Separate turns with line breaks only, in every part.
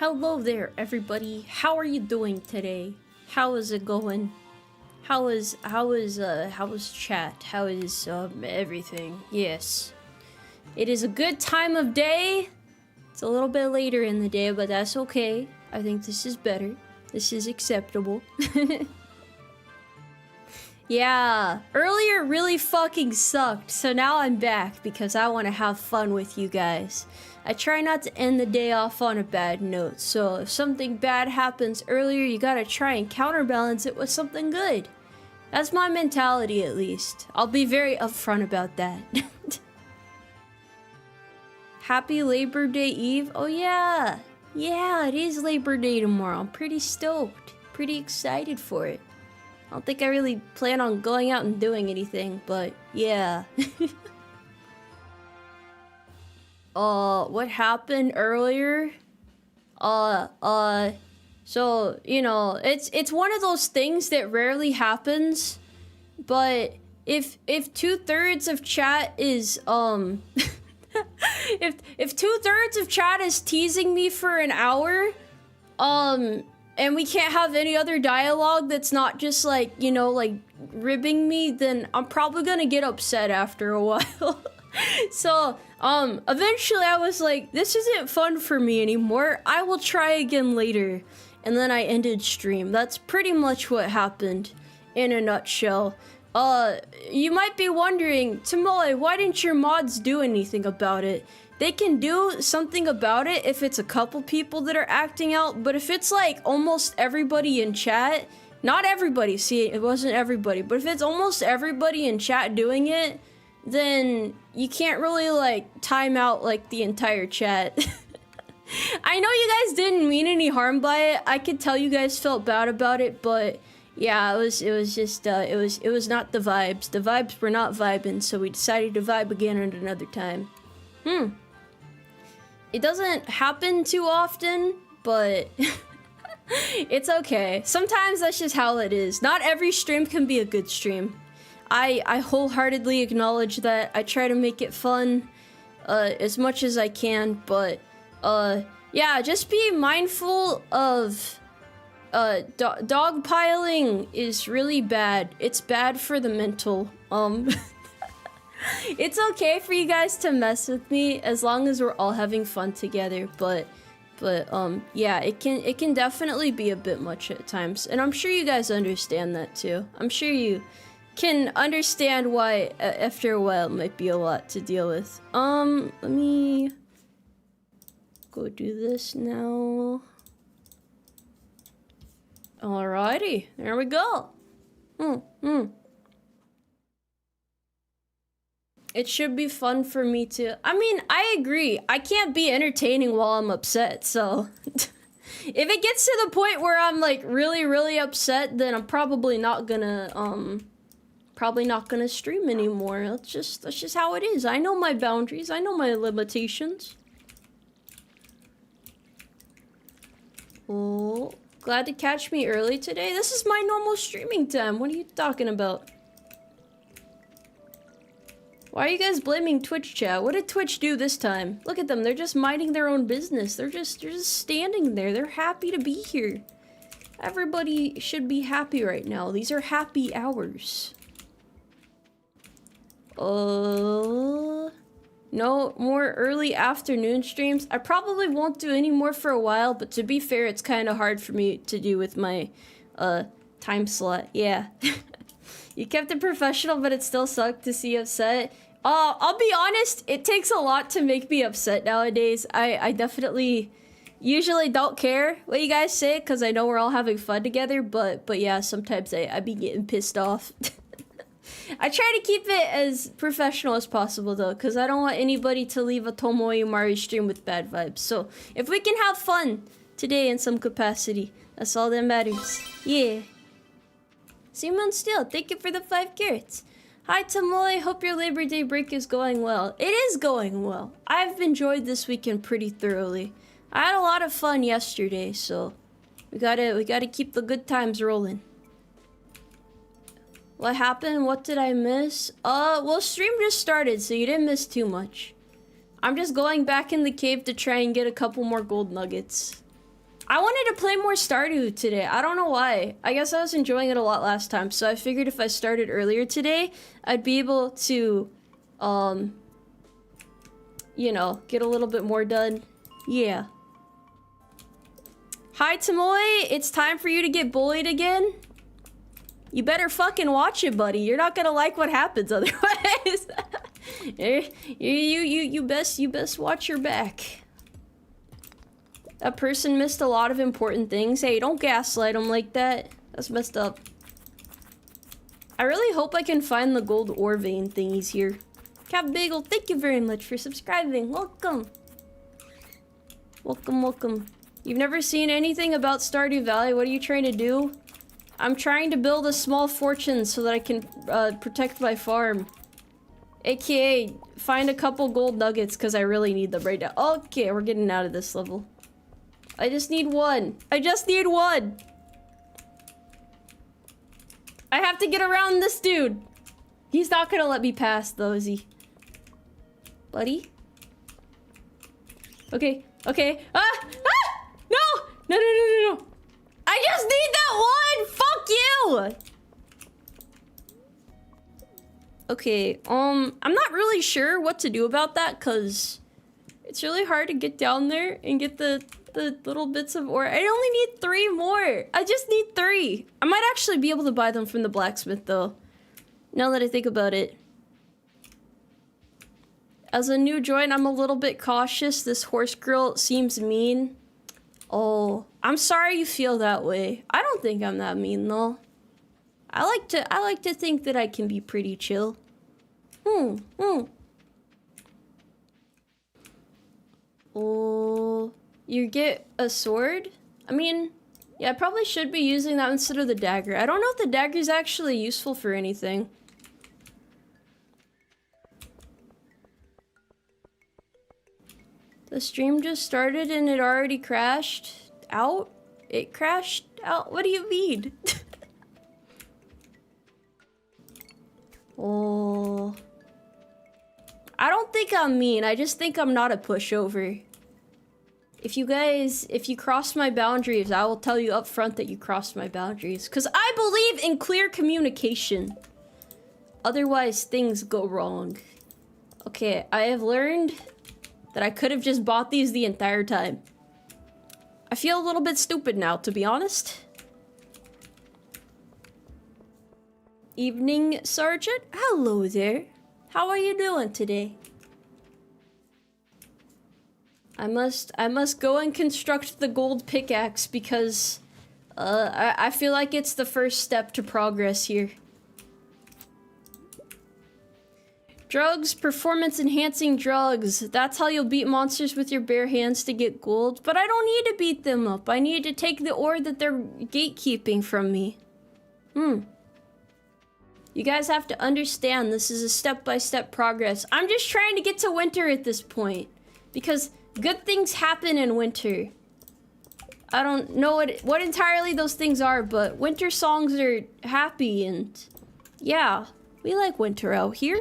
Hello there, everybody. How are you doing today? How is it going? How is chat? How is everything? Yes. It is a good time of day. It's a little bit later in the day, but that's okay. I think this is better. This is acceptable. Yeah, earlier really fucking sucked, so now I'm back because I want to have fun with you guys. I try not to end the day off on a bad note, so if something bad happens earlier, you gotta try and counterbalance it with something good. That's my mentality, at least. I'll be very upfront about that. Happy Labor Day Eve. Oh yeah. Yeah, it is Labor Day tomorrow. I'm pretty stoked. Pretty excited for it. I don't think I really plan on going out and doing anything, but yeah. What happened earlier? So, you know, it's one of those things that rarely happens, but if 2/3 of chat is, if 2/3 of chat is teasing me for an hour, and we can't have any other dialogue that's not just like, you know, like ribbing me, then I'm probably gonna get upset after a while. So, eventually I was like, this isn't fun for me anymore. I will try again later. And then I ended stream. That's pretty much what happened in a nutshell. You might be wondering, Tomoe, why didn't your mods do anything about it? They can do something about it if it's a couple people that are acting out, but if it's like almost everybody in chat, not everybody, see, it wasn't everybody, but if it's almost everybody in chat doing it, then you can't really like time out like the entire chat. I know you guys didn't mean any harm by it. I could tell you guys felt bad about it, but yeah, it was just it was not the vibes. The vibes were not vibing, so we decided to vibe again at another time. It doesn't happen too often, but it's okay. Sometimes that's just how it is. Not every stream can be a good stream. I wholeheartedly acknowledge that. I try to make it fun as much as I can, but yeah, just be mindful of dogpiling is really bad. It's bad for the mental. It's okay for you guys to mess with me as long as we're all having fun together, but yeah, it can definitely be a bit much at times, and I'm sure you guys understand that too. I'm sure you can understand why after a while it might be a lot to deal with. Let me go do this now. Alrighty, there we go. It should be fun for me to... I mean, I agree. I can't be entertaining while I'm upset, so... If it gets to the point where I'm, like, really, really upset, then I'm probably not gonna, stream anymore. That's just how it is. I know my boundaries. I know my limitations. Oh, glad to catch me early today. This is my normal streaming time. What are you talking about? Why are you guys blaming Twitch chat? What did Twitch do this time? Look at them, they're just minding their own business. They're just standing there. They're happy to be here. Everybody should be happy right now. These are happy hours. No more early afternoon streams. I probably won't do any more for a while, but to be fair, it's kind of hard for me to do with my time slot. Yeah. You kept it professional, but it still sucked to see you upset. I'll be honest, it takes a lot to make me upset nowadays. I definitely usually don't care what you guys say, because I know we're all having fun together, but yeah, sometimes I be getting pissed off. I try to keep it as professional as possible, though, because I don't want anybody to leave a Tomoe Umari stream with bad vibes. So, if we can have fun today in some capacity, that's all that matters. Yeah. Simon Steele, thank you for the 5 carrots. Hi Tomoe, hope your Labor Day break is going well. It is going well. I've enjoyed this weekend pretty thoroughly. I had a lot of fun yesterday, so we gotta keep the good times rolling. What happened? What did I miss? Well, stream just started, so you didn't miss too much. I'm just going back in the cave to try and get a couple more gold nuggets. I wanted to play more Stardew today. I don't know why. I guess I was enjoying it a lot last time, so I figured if I started earlier today, I'd be able to, you know, get a little bit more done. Yeah. Hi, Tomoe. It's time for you to get bullied again. You better fucking watch it, buddy. You're not gonna like what happens otherwise. you best watch your back. That person missed a lot of important things. Hey, don't gaslight them like that. That's messed up. I really hope I can find the gold ore vein thingies here. Cap Bagel, thank you very much for subscribing. Welcome. Welcome, welcome. You've never seen anything about Stardew Valley? What are you trying to do? I'm trying to build a small fortune so that I can protect my farm. AKA, find a couple gold nuggets because I really need them right now. Okay, we're getting out of this level. I just need one. I just need one. I have to get around this dude. He's not gonna let me pass though, is he? Buddy? Okay, okay. Ah! Ah! No! No, no, no, no, no. I just need that one! Fuck you! Okay, I'm not really sure what to do about that, cause it's really hard to get down there and get the little bits of ore. I only need 3 more. I just need 3. I might actually be able to buy them from the blacksmith though, now that I think about it. As a new joint, I'm a little bit cautious. This horse girl seems mean. Oh, I'm sorry you feel that way. I don't think I'm that mean though. I like to think that I can be pretty chill. Oh, you get a sword? I mean, yeah, I probably should be using that instead of the dagger. I don't know if the dagger is actually useful for anything. The stream just started and it already crashed out? It crashed out? What do you mean? Oh. I don't think I'm mean. I just think I'm not a pushover. If you cross my boundaries, I will tell you up front that you crossed my boundaries. Because I believe in clear communication. Otherwise, things go wrong. Okay, I have learned that I could have just bought these the entire time. I feel a little bit stupid now, to be honest. Evening, Sergeant. Hello there. How are you doing today? I must go and construct the gold pickaxe because I feel like it's the first step to progress here. Drugs, performance enhancing drugs. That's how you'll beat monsters with your bare hands to get gold. But I don't need to beat them up. I need to take the ore that they're gatekeeping from me. You guys have to understand this is a step-by-step progress. I'm just trying to get to winter at this point. Because good things happen in winter. I don't know what entirely those things are, but winter songs are happy and... yeah, we like winter out here.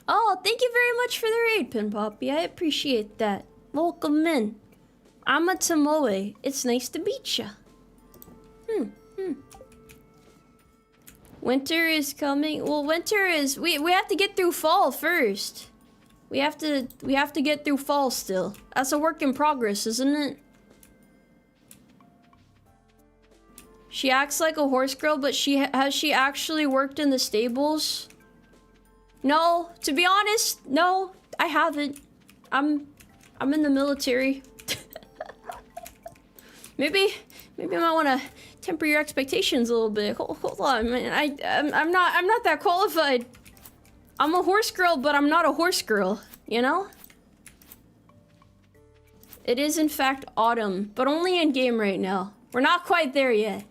Oh, thank you very much for the raid, Pin Poppy. I appreciate that. Welcome in. I'm a Tomoe. It's nice to meet ya. Winter is coming. Well, winter is... We have to get through fall first. We have to get through fall still. That's a work in progress, isn't it? She acts like a horse girl, but has she actually worked in the stables? No, to be honest, no, I haven't. I'm in the military. maybe I might want to temper your expectations a little bit. Hold on, man. I'm not that qualified. I'm a horse girl, but I'm not a horse girl, you know? It is in fact autumn, but only in game right now. We're not quite there yet.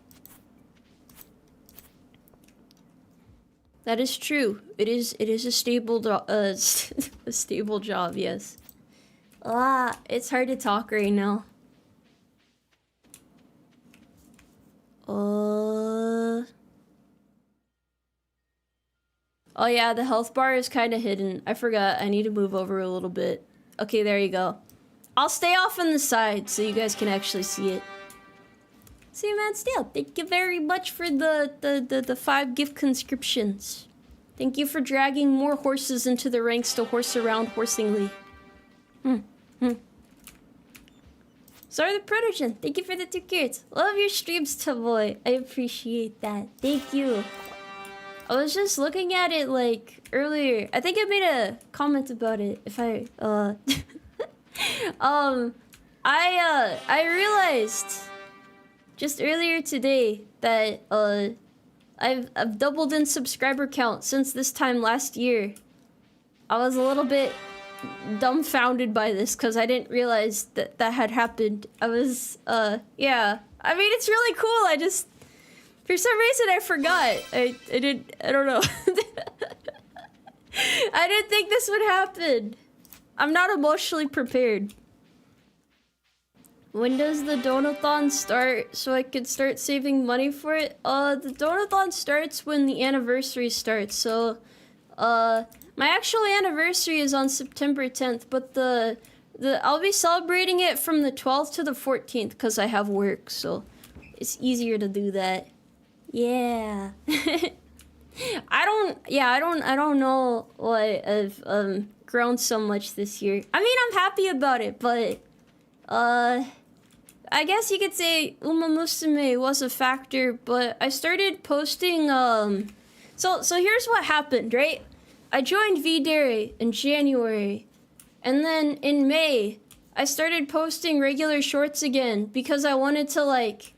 That is true. It is a stable a stable job, yes. It's hard to talk right now. Oh yeah, the health bar is kind of hidden. I forgot. I need to move over a little bit. Okay, there you go. I'll stay off on the side so you guys can actually see it. See, man, still, thank you very much for the 5 gift conscriptions. Thank you for dragging more horses into the ranks to horse around horsingly. Sorry, the Protogen. Thank you for the 2 carrots. Love your streams, Tomoe. I appreciate that. Thank you. I was just looking at it like earlier. I think I made a comment about it. If I I realized just earlier today that I've doubled in subscriber count since this time last year. I was a little bit dumbfounded by this because I didn't realize that that had happened. I was yeah. I mean, it's really cool. I just, for some reason, I forgot. I don't know. I didn't think this would happen. I'm not emotionally prepared. When does the donathon start so I can start saving money for it? The donathon starts when the anniversary starts. So, my actual anniversary is on September 10th, but I'll be celebrating it from the 12th to the 14th because I have work, so it's easier to do that. Yeah. I don't know why I've grown so much this year. I mean, I'm happy about it, but I guess you could say Uma Musume was a factor, but I started posting so here's what happened, right? I joined V-Dere in January, and then in May I started posting regular shorts again because I wanted to like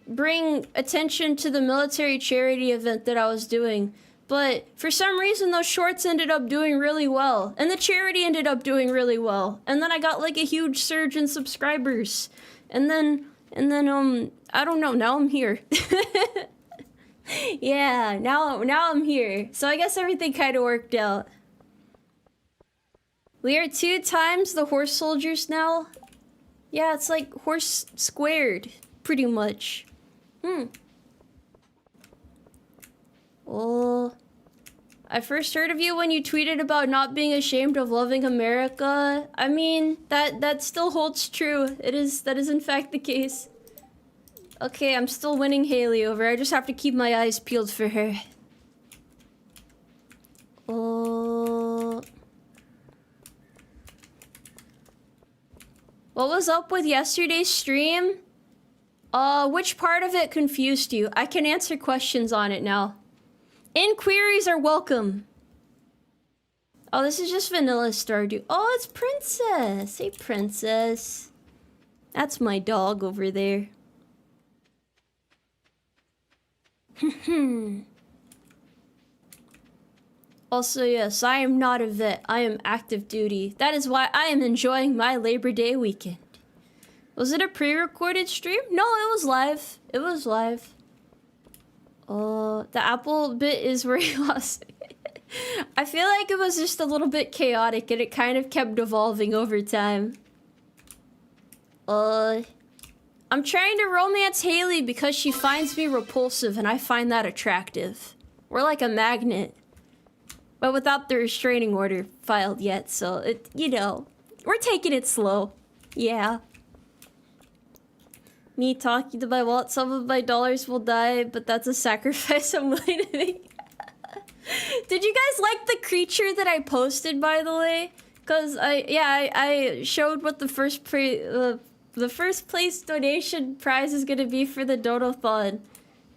bring attention to the military charity event that I was doing. But for some reason, those shorts ended up doing really well. And the charity ended up doing really well. And then I got like a huge surge in subscribers. And then I don't know, now I'm here. Yeah, now I'm here. So I guess everything kind of worked out. We are 2 times the horse soldiers now. Yeah, it's like horse squared, pretty much. Oh, I first heard of you when you tweeted about not being ashamed of loving America. I mean, that still holds true. That is in fact the case. Okay, I'm still winning Haley over. I just have to keep my eyes peeled for her. Oh. What was up with yesterday's stream? Which part of it confused you? I can answer questions on it now. Inquiries are welcome. Oh, this is just vanilla Stardew. Oh, it's Princess. Hey, Princess. That's my dog over there. Also, yes, I am not a vet. I am active duty. That is why I am enjoying my Labor Day weekend. Was it a pre-recorded stream? No, it was live. It was live. Oh, the apple bit is where he lost. I feel like it was just a little bit chaotic and it kind of kept evolving over time. I'm trying to romance Haley because she finds me repulsive and I find that attractive. We're like a magnet. But without the restraining order filed yet, so it, you know, we're taking it slow. Yeah. Me talking to my wallet, some of my dollars will die, but that's a sacrifice I'm willing to make. Did you guys like the creature that I posted, by the way? Because I showed what the first place donation prize is gonna be for the Donathon.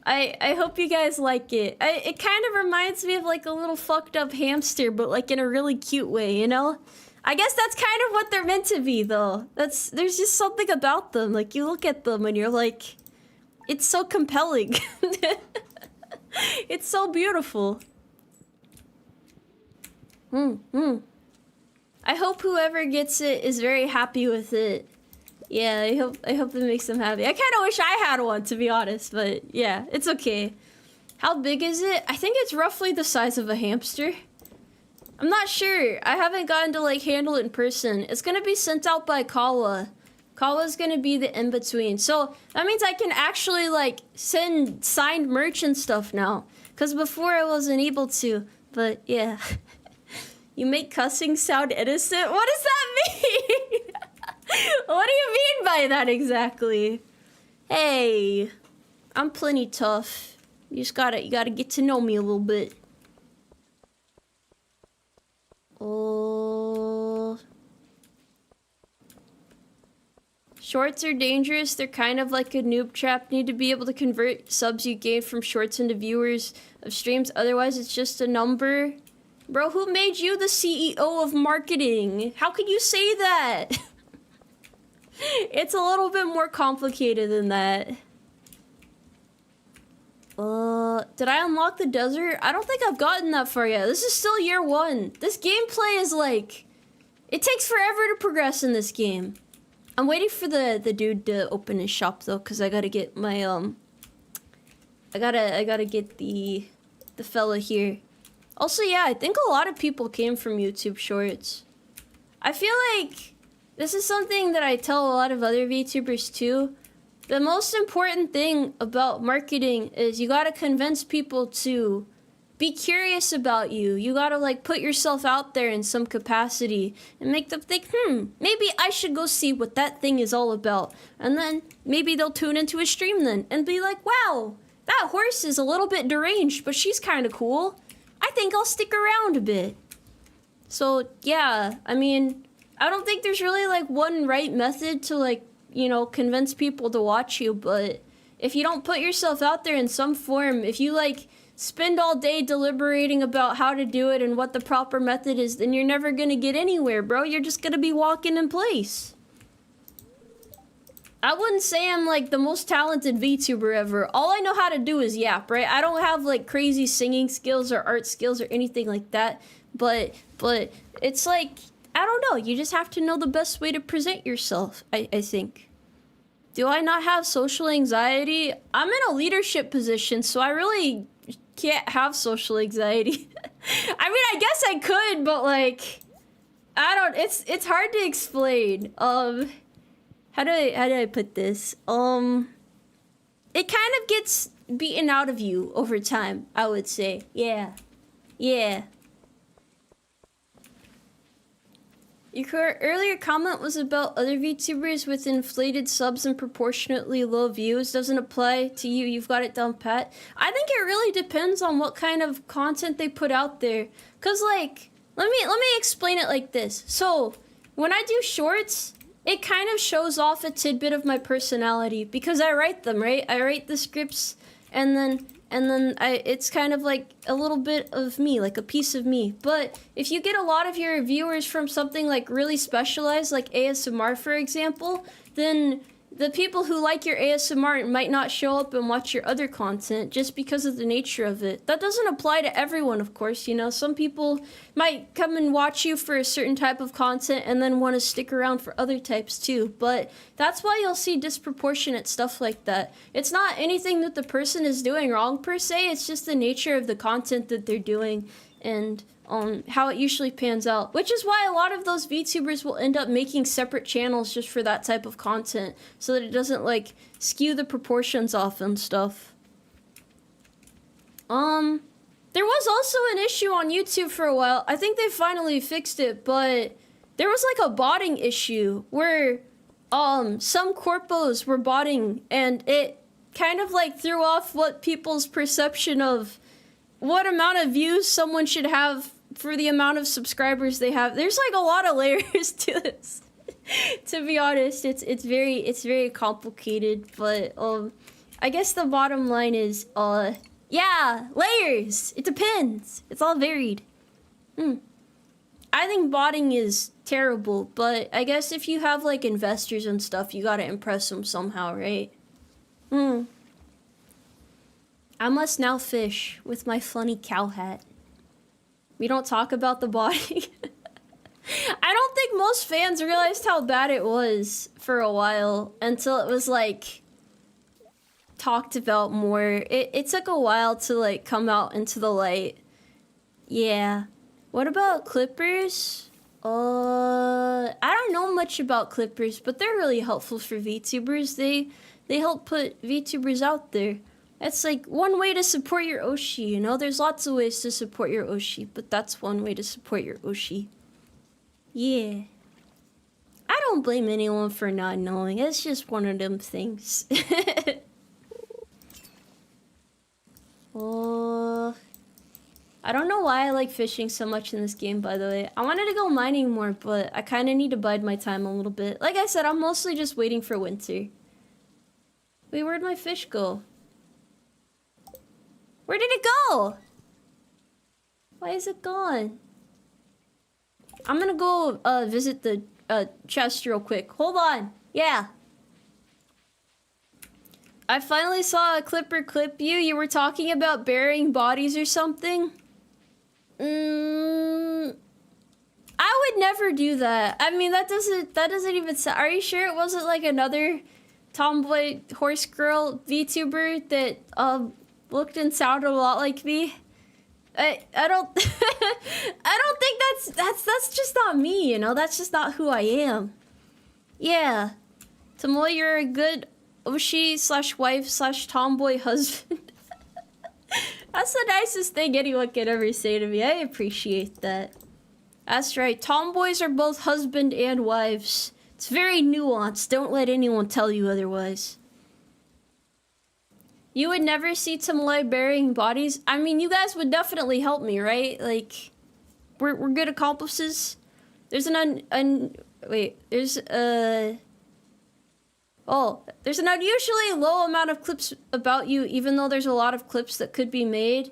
I hope you guys like it. It kind of reminds me of like a little fucked up hamster, but like in a really cute way, you know? I guess that's kind of what they're meant to be, though. There's just something about them. Like, you look at them and you're like, it's so compelling. It's so beautiful. I hope whoever gets it is very happy with it. Yeah, I hope it makes them happy. I kind of wish I had one, to be honest, but yeah, it's okay. How big is it? I think it's roughly the size of a hamster. I'm not sure. I haven't gotten to like handle it in person. It's gonna be sent out by Kawa. Kawa's gonna be the in-between. So that means I can actually like send signed merch and stuff now. Cause before I wasn't able to, but yeah. You make cussing sound innocent? What does that mean? What do you mean by that exactly? Hey, I'm plenty tough. You gotta get to know me a little bit. Oh. Shorts are dangerous. They're kind of like a noob trap. Need to be able to convert subs you gain from shorts into viewers of streams. Otherwise, it's just a number. Bro, who made you the CEO of marketing? How could you say that? It's a little bit more complicated than that. Did I unlock the desert? I don't think I've gotten that far yet. This is still year 1. This gameplay is like... It takes forever to progress in this game. I'm waiting for the dude to open his shop though, because I gotta get my, I gotta get the fella here. Also, yeah, I think a lot of people came from YouTube Shorts. I feel like this is something that I tell a lot of other VTubers too. The most important thing about marketing is you gotta convince people to be curious about you. You gotta like put yourself out there in some capacity and make them think, maybe I should go see what that thing is all about. And then maybe they'll tune into a stream then and be like, wow, that horse is a little bit deranged, but she's kind of cool. I think I'll stick around a bit. So yeah, I mean, I don't think there's really like one right method to like, you know, convince people to watch you, but if you don't put yourself out there in some form, if you like spend all day deliberating about how to do it and what the proper method is, then you're never gonna get anywhere, bro. You're just gonna be walking in place. I wouldn't say I'm like the most talented VTuber ever. All I know how to do is yap, right? I don't have like crazy singing skills or art skills or anything like that, but it's like, I don't know, you just have to know the best way to present yourself, I think. Do I not have social anxiety? I'm in a leadership position, so I really can't have social anxiety. I mean, I guess I could, but like, I don't, it's hard to explain. How do I put this? It kind of gets beaten out of you over time, I would say. Yeah. Your earlier comment was about other VTubers with inflated subs and proportionately low views. Doesn't apply to you. You've got it down pat. I think it really depends on what kind of content they put out there. Cause like, let me explain it like this. So when I do shorts, it kind of shows off a tidbit of my personality because I write them, right? I write the scripts and then it's kind of like a little bit of me, like a piece of me. But if you get a lot of your viewers from something like really specialized, like ASMR, for example, then the people who like your ASMR might not show up and watch your other content just because of the nature of it. That doesn't apply to everyone, of course, you know. Some people might come and watch you for a certain type of content and then want to stick around for other types too. But that's why you'll see disproportionate stuff like that. It's not anything that the person is doing wrong per se, it's just the nature of the content that they're doing and how it usually pans out, which is why a lot of those VTubers will end up making separate channels just for that type of content, so that it doesn't like skew the proportions off and stuff. There was also an issue on YouTube for a while. I think they finally fixed it, but there was like a botting issue where some corpos were botting, and it kind of like threw off what people's perception of what amount of views someone should have for the amount of subscribers they have. There's like a lot of layers to this. To be honest, it's very complicated, but I guess the bottom line is yeah, layers. It depends. It's all varied. I think botting is terrible, but I guess if you have like investors and stuff, you gotta impress them somehow, right? I must now fish with my funny cow hat. We don't talk about the botting. I don't think most fans realized how bad it was for a while until it was like talked about more. It took a while to like come out into the light. Yeah. What about clippers? I don't know much about clippers, but they're really helpful for VTubers. They help put VTubers out there. That's like one way to support your Oshi, you know? There's lots of ways to support your Oshi, but that's one way to support your Oshi. Yeah. I don't blame anyone for not knowing. It's just one of them things. Oh, I don't know why I like fishing so much in this game, by the way. I wanted to go mining more, but I kind of need to bide my time a little bit. Like I said, I'm mostly just waiting for winter. Wait, where'd my fish go? Where did it go? Why is it gone? I'm gonna go visit the chest real quick. Hold on. Yeah. I finally saw a clipper clip you. You were talking about burying bodies or something. I would never do that. I mean, that doesn't even sound... Are you sure it wasn't like another tomboy horse girl VTuber that looked and sounded a lot like me? I don't I don't think that's just not me, you know? That's just not who I am. Yeah. Tomoe, you're a good Oshi/wife/tomboy husband. That's the nicest thing anyone could ever say to me. I appreciate that. That's right. Tomboys are both husband and wives. It's very nuanced. Don't let anyone tell you otherwise. You would never see Tomoe burying bodies? I mean, you guys would definitely help me, right? Like, we're good accomplices. There's there's an unusually low amount of clips about you, even though there's a lot of clips that could be made.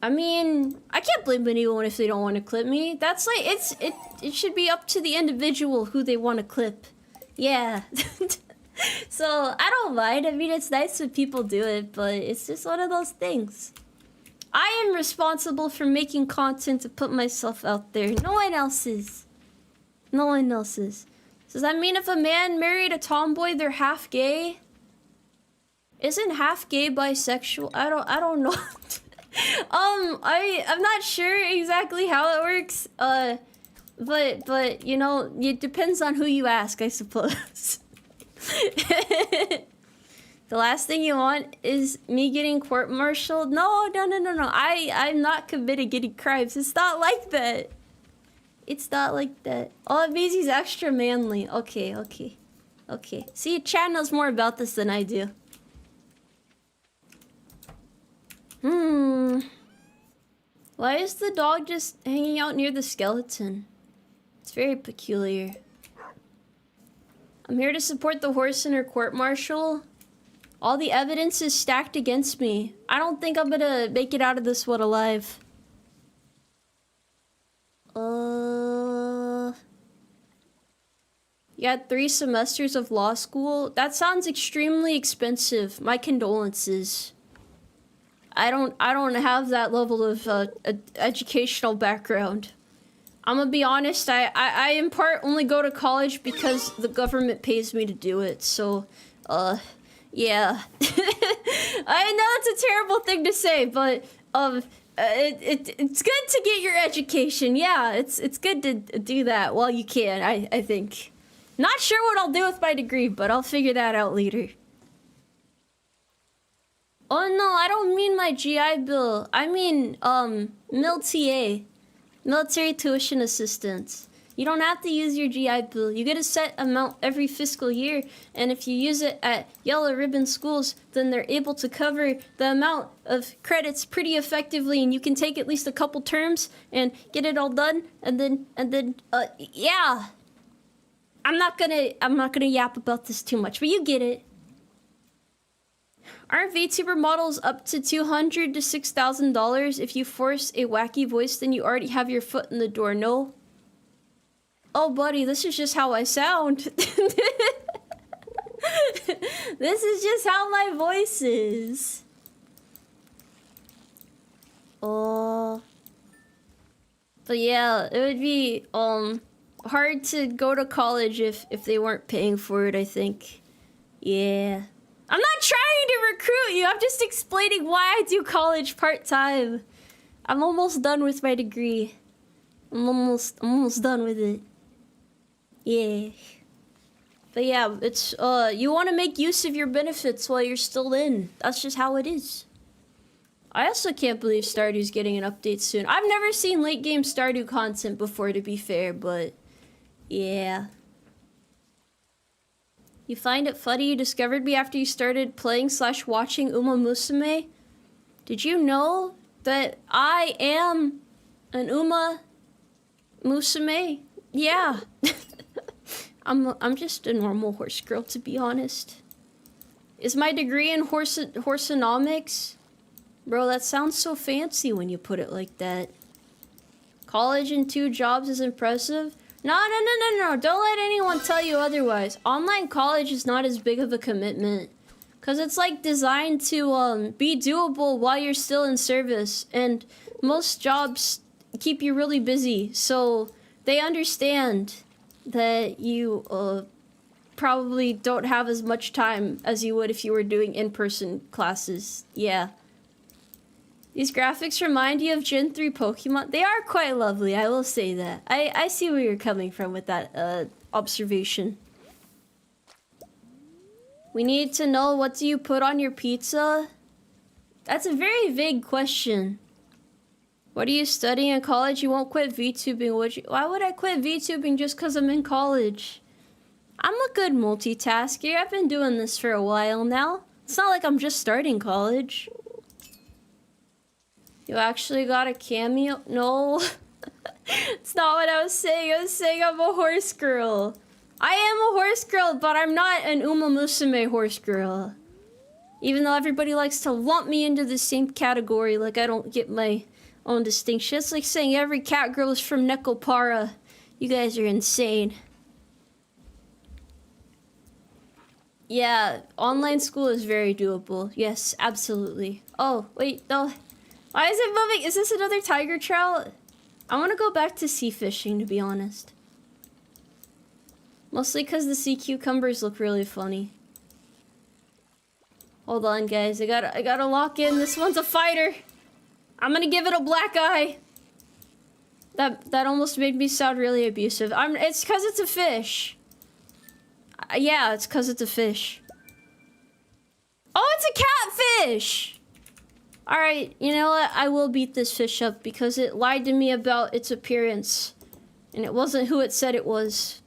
I mean, I can't blame anyone if they don't want to clip me. That's like, it should be up to the individual who they want to clip. Yeah. So, I don't mind. I mean, it's nice when people do it, but it's just one of those things. I am responsible for making content to put myself out there. No one else is. No one else is. Does that mean if a man married a tomboy, they're half gay? Isn't half gay bisexual? I don't know. I'm not sure exactly how it works. But you know, it depends on who you ask, I suppose. The last thing you want is me getting court-martialed? No. I'm not committing any crimes. It's not like that. It's not like that. Oh, it means he's extra manly. Okay. See, Chad knows more about this than I do. Why is the dog just hanging out near the skeleton? It's very peculiar. I'm here to support the horse in her court-martial. All the evidence is stacked against me. I don't think I'm gonna make it out of this one alive. You got 3 semesters of law school? That sounds extremely expensive. My condolences. I don't have that level of educational background. I'm gonna be honest, I in part only go to college because the government pays me to do it, so, yeah. I know it's a terrible thing to say, but, it's good to get your education, yeah, it's good to do that while you can, I think. Not sure what I'll do with my degree, but I'll figure that out later. Oh no, I don't mean my GI Bill, I mean, MIL-TA. Military Tuition Assistance. You don't have to use your GI Bill. You get a set amount every fiscal year, and if you use it at Yellow Ribbon schools, then they're able to cover the amount of credits pretty effectively, and you can take at least a couple terms and get it all done, and then, yeah. I'm not gonna yap about this too much, but you get it. Aren't VTuber models up to $200 to $6,000? If you force a wacky voice, then you already have your foot in the door, no? Oh, buddy, this is just how I sound. This is just how my voice is. Oh. But yeah, it would be, hard to go to college if they weren't paying for it, I think. Yeah. I'm not trying to recruit you. I'm just explaining why I do college part-time. I'm almost done with my degree. I'm almost done with it. Yeah. But yeah, it's, you want to make use of your benefits while you're still in. That's just how it is. I also can't believe Stardew's getting an update soon. I've never seen late game Stardew content before, to be fair, but yeah. You find it funny you discovered me after you started playing / watching Uma Musume? Did you know that I am an Uma Musume? Yeah. I'm just a normal horse girl, to be honest. Is my degree in horseonomics? Bro, that sounds so fancy when you put it like that. College and 2 jobs is impressive? No. Don't let anyone tell you otherwise. Online college is not as big of a commitment. Because it's like designed to be doable while you're still in service. And most jobs keep you really busy. So they understand that you probably don't have as much time as you would if you were doing in-person classes. Yeah. These graphics remind you of Gen 3 Pokemon. They are quite lovely, I will say that. I see where you're coming from with that observation. We need to know, what do you put on your pizza? That's a very vague question. What are you studying in college? You won't quit VTubing, would you? Why would I quit VTubing just because I'm in college? I'm a good multitasker. I've been doing this for a while now. It's not like I'm just starting college. You actually got a cameo? No. It's not what I was saying. I was saying I'm a horse girl. I am a horse girl, but I'm not an Uma Musume horse girl. Even though everybody likes to lump me into the same category, like I don't get my own distinction. It's like saying every cat girl is from Nekopara. You guys are insane. Yeah, online school is very doable. Yes, absolutely. Oh, wait, no. Why is it moving? Is this another tiger trout? I want to go back to sea fishing, to be honest. Mostly because the sea cucumbers look really funny. Hold on, guys. I gotta lock in. This one's a fighter. I'm gonna give it a black eye. That almost made me sound really abusive. It's because it's a fish. Yeah, it's because it's a fish. Oh, it's a catfish! Alright, you know what? I will beat this fish up because it lied to me about its appearance. And it wasn't who it said it was.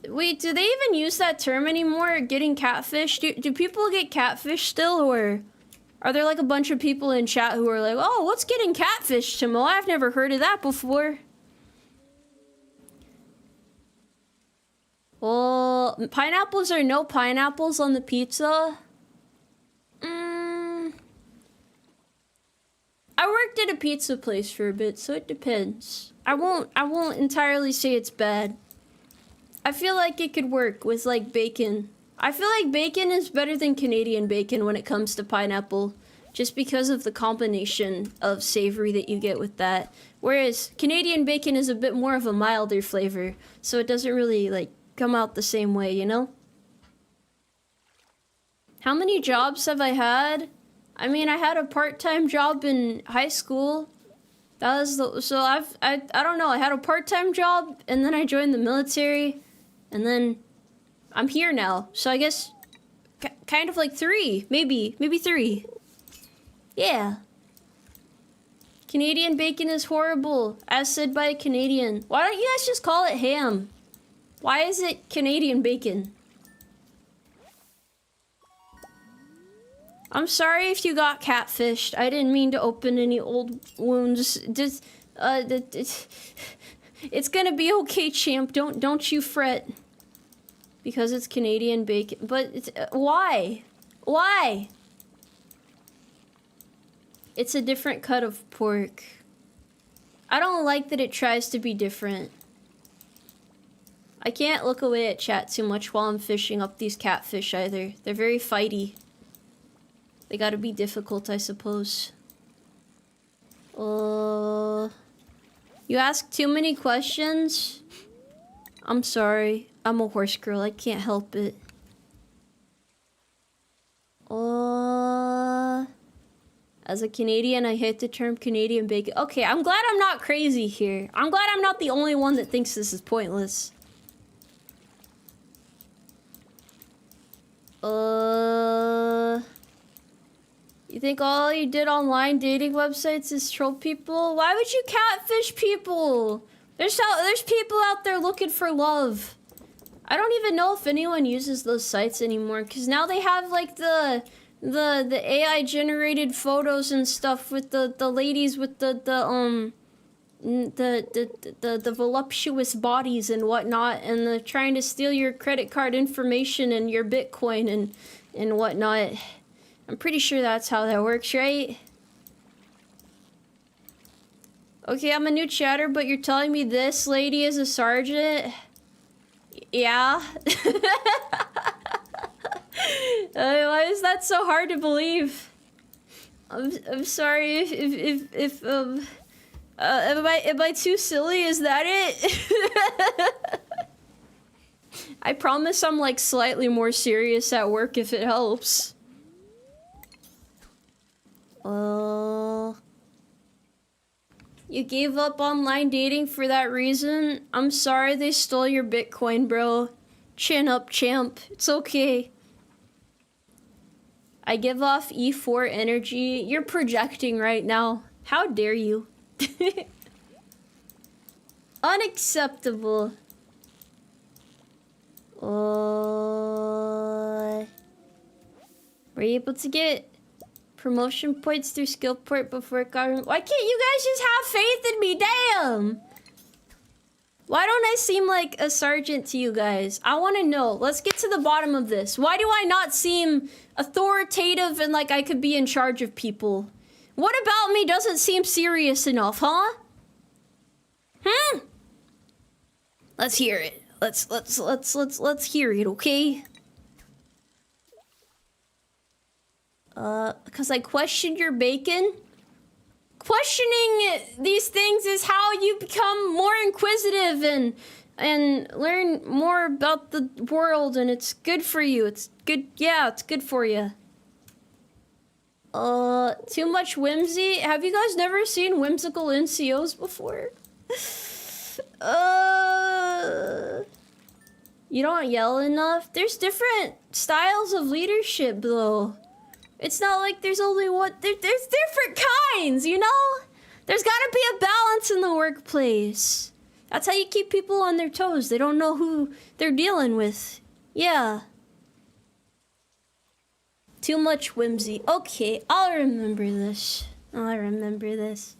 Wait, do they even use that term anymore? Getting catfish? Do people get catfish still, or are there like a bunch of people in chat who are like, oh, what's getting catfish, Tomoe? I've never heard of that before. Well, pineapples or no pineapples on the pizza? I worked at a pizza place for a bit, so it depends. I won't entirely say it's bad. I feel like it could work with like bacon. I feel like bacon is better than Canadian bacon when it comes to pineapple, just because of the combination of savory that you get with that. Whereas Canadian bacon is a bit more of a milder flavor, so it doesn't really like come out the same way, you know? How many jobs have I had? I mean, I had a part-time job in high school. That was I don't know, I had a part-time job, and then I joined the military, and then I'm here now. So I guess kind of like 3, maybe 3. Yeah. Canadian bacon is horrible, as said by a Canadian. Why don't you guys just call it ham? Why is it Canadian bacon? I'm sorry if you got catfished. I didn't mean to open any old wounds. It's gonna be okay, champ. Don't you fret. Because it's Canadian bacon. But it's, why? Why? It's a different cut of pork. I don't like that it tries to be different. I can't look away at chat too much while I'm fishing up these catfish either. They're very fighty. They gotta be difficult, I suppose. You ask too many questions? I'm sorry. I'm a horse girl. I can't help it. As a Canadian, I hate the term Canadian bacon. Okay, I'm glad I'm not crazy here. I'm glad I'm not the only one that thinks this is pointless. You think all you did online dating websites is troll people? Why would you catfish people? There's people out there looking for love. I don't even know if anyone uses those sites anymore, because now they have like the AI generated photos and stuff with the ladies with the voluptuous bodies and whatnot, and they're trying to steal your credit card information and your Bitcoin and whatnot. I'm pretty sure that's how that works, right? Okay, I'm a new chatter, but you're telling me this lady is a sergeant? Yeah. Why is that so hard to believe? I'm sorry if am I too silly? Is that it? I promise I'm like slightly more serious at work if it helps. You gave up online dating for that reason? I'm sorry they stole your Bitcoin, bro. Chin up, champ. It's okay. I give off E4 energy. You're projecting right now. How dare you? Unacceptable. Were you able to get promotion points through skill port before it got... Why can't you guys just have faith in me? Damn! Why don't I seem like a sergeant to you guys? I want to know. Let's get to the bottom of this. Why do I not seem authoritative and like I could be in charge of people? What about me doesn't seem serious enough, huh? Let's hear it. Let's hear it, okay? Because I questioned your bacon. Questioning these things is how you become more inquisitive and learn more about the world, and it's good for you. It's good, yeah, it's good for you. Too much whimsy? Have you guys never seen whimsical NCOs before? You don't yell enough? There's different styles of leadership, though. It's not like there's only one. There's different kinds, you know? There's gotta be a balance in the workplace. That's how you keep people on their toes. They don't know who they're dealing with. Yeah. Too much whimsy. Okay, I'll remember this. I'll remember this.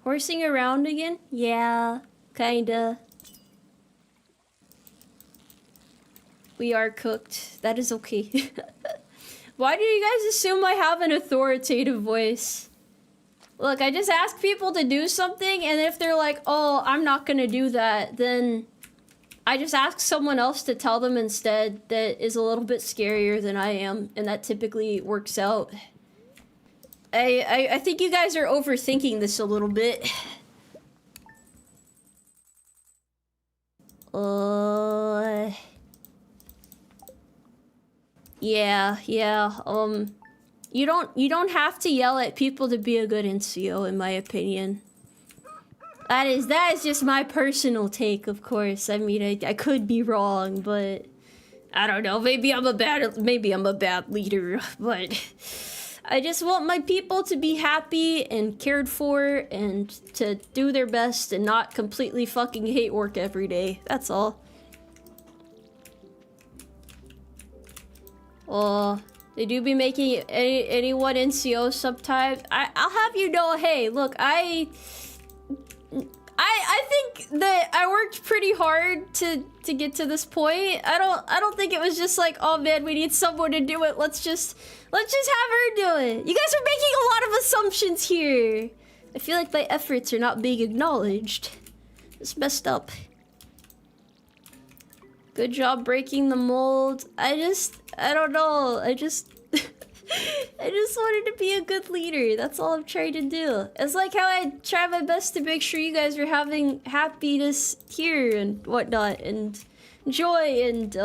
Horsing around again? Yeah, kinda. We are cooked. That is okay. Why do you guys assume I have an authoritative voice? Look, I just ask people to do something, and if they're like, oh, I'm not gonna do that, then I just ask someone else to tell them instead that is a little bit scarier than I am, and that typically works out. I think you guys are overthinking this a little bit. Yeah, you don't have to yell at people to be a good NCO, in my opinion. That is just my personal take, of course. I mean, I could be wrong, but I don't know. Maybe I'm a bad leader, but I just want my people to be happy and cared for and to do their best and not completely fucking hate work every day. That's all. They do be making anyone NCO sometimes. I'll have you know, hey, look, I think that I worked pretty hard to get to this point. I don't think it was just like, oh man, we need someone to do it. Let's just have her do it. You guys are making a lot of assumptions here. I feel like my efforts are not being acknowledged. It's messed up. Good job breaking the mold. I don't know. I just wanted to be a good leader. That's all I'm trying to do. It's like how I try my best to make sure you guys are having happiness here and whatnot and joy and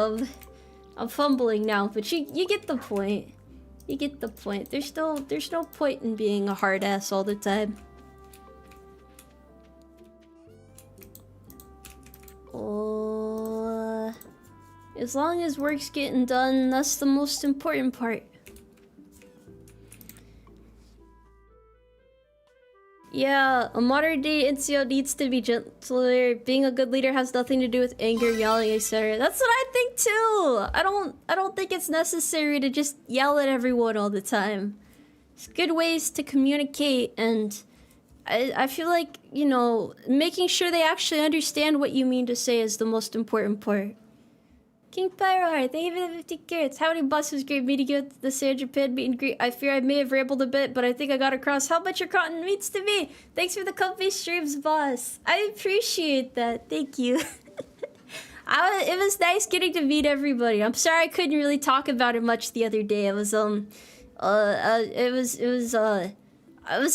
I'm fumbling now, but you get the point. You get the point. There's no point in being a hard ass all the time. Oh, as long as work's getting done, that's the most important part. Yeah, a modern day NCO needs to be gentler. Being a good leader has nothing to do with anger, yelling, etc. That's what I think too. I don't think it's necessary to just yell at everyone all the time. There's good ways to communicate, and I feel like, you know, making sure they actually understand what you mean to say is the most important part. King Pyro, thank you for the 50 carrots. Howdy, boss. It was great meeting you at the San Japan meet and greet. I fear I may have rambled a bit, but I think I got across how much your content means to me. Thanks for the comfy streams, boss. I appreciate that. Thank you. It was nice getting to meet everybody. I'm sorry I couldn't really talk about it much the other day. It was a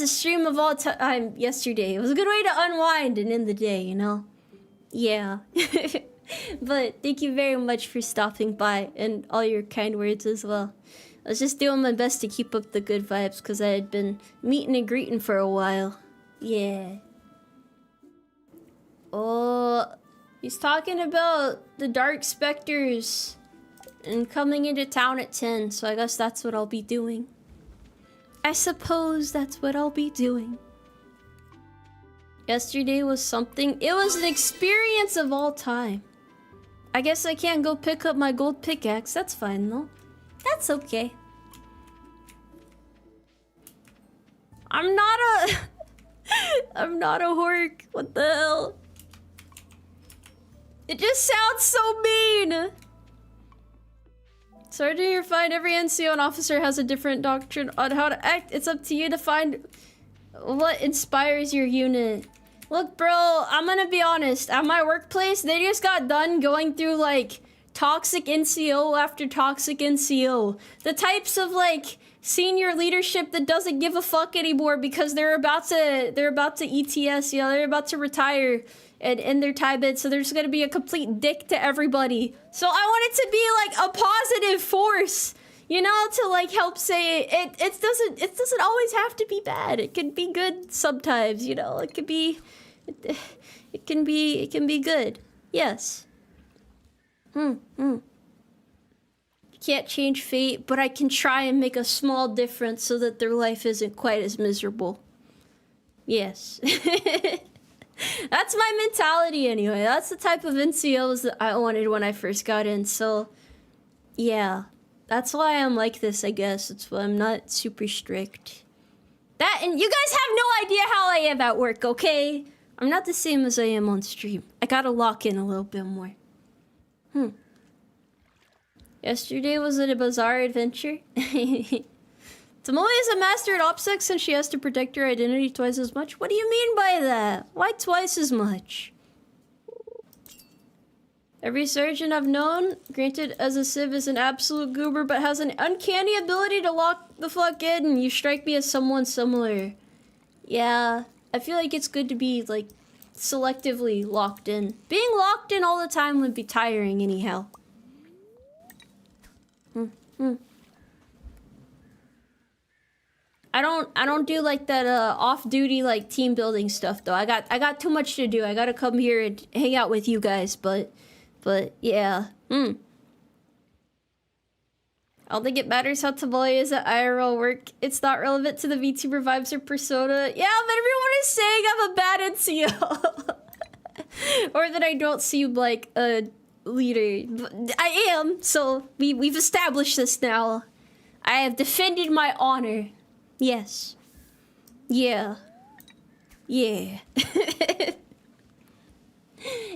stream of all time yesterday. It was a good way to unwind and end the day, you know? Yeah. But thank you very much for stopping by and all your kind words as well. I was just doing my best to keep up the good vibes because I had been meeting and greeting for a while. Yeah. Oh, he's talking about the Dark Specters and coming into town at 10, so I guess that's what I'll be doing. I suppose that's what I'll be doing. Yesterday was something. It was an experience of all time. I guess I can't go pick up my gold pickaxe. That's fine, though. That's okay. I'm not a... I'm not a hork. What the hell? It just sounds so mean. Sergeant, you're fine. Every NCO and officer has a different doctrine on how to act. It's up to you to find what inspires your unit. Look, bro, I'm gonna be honest. At my workplace, they just got done going through, like, toxic NCO after toxic NCO. The types of, like, senior leadership that doesn't give a fuck anymore because they're about to ETS, you know, they're about to retire and end their time bid, so they're just gonna be a complete dick to everybody. So I want it to be, like, a positive force, you know, to, like, help say it doesn't always have to be bad. It can be good sometimes, you know. It can be good. Yes. You can't change fate, but I can try and make a small difference so that their life isn't quite as miserable. Yes. That's my mentality anyway. That's the type of NCOs that I wanted when I first got in, so yeah. That's why I'm like this, I guess. That's why I'm not super strict. That, and you guys have no idea how I am at work, okay? I'm not the same as I am on stream. I gotta lock in a little bit more. Yesterday was a bizarre adventure. Tomoe is a master at OPSEC since she has to protect her identity twice as much. What do you mean by that? Why twice as much? Every surgeon I've known, granted as a civ, is an absolute goober, but has an uncanny ability to lock the fuck in, and you strike me as someone similar. Yeah, I feel like it's good to be, like, selectively locked in. Being locked in all the time would be tiring anyhow. I don't do like that off-duty like team building stuff though. I got too much to do. I gotta come here and hang out with you guys, but yeah. I don't think it matters how Tomoe is at IRL work. It's not relevant to the VTuber vibes or persona. Yeah, but everyone is saying I'm a bad NCO. Or that I don't seem like a leader. But I am, so we've established this now. I have defended my honor. Yes. Yeah. Yeah.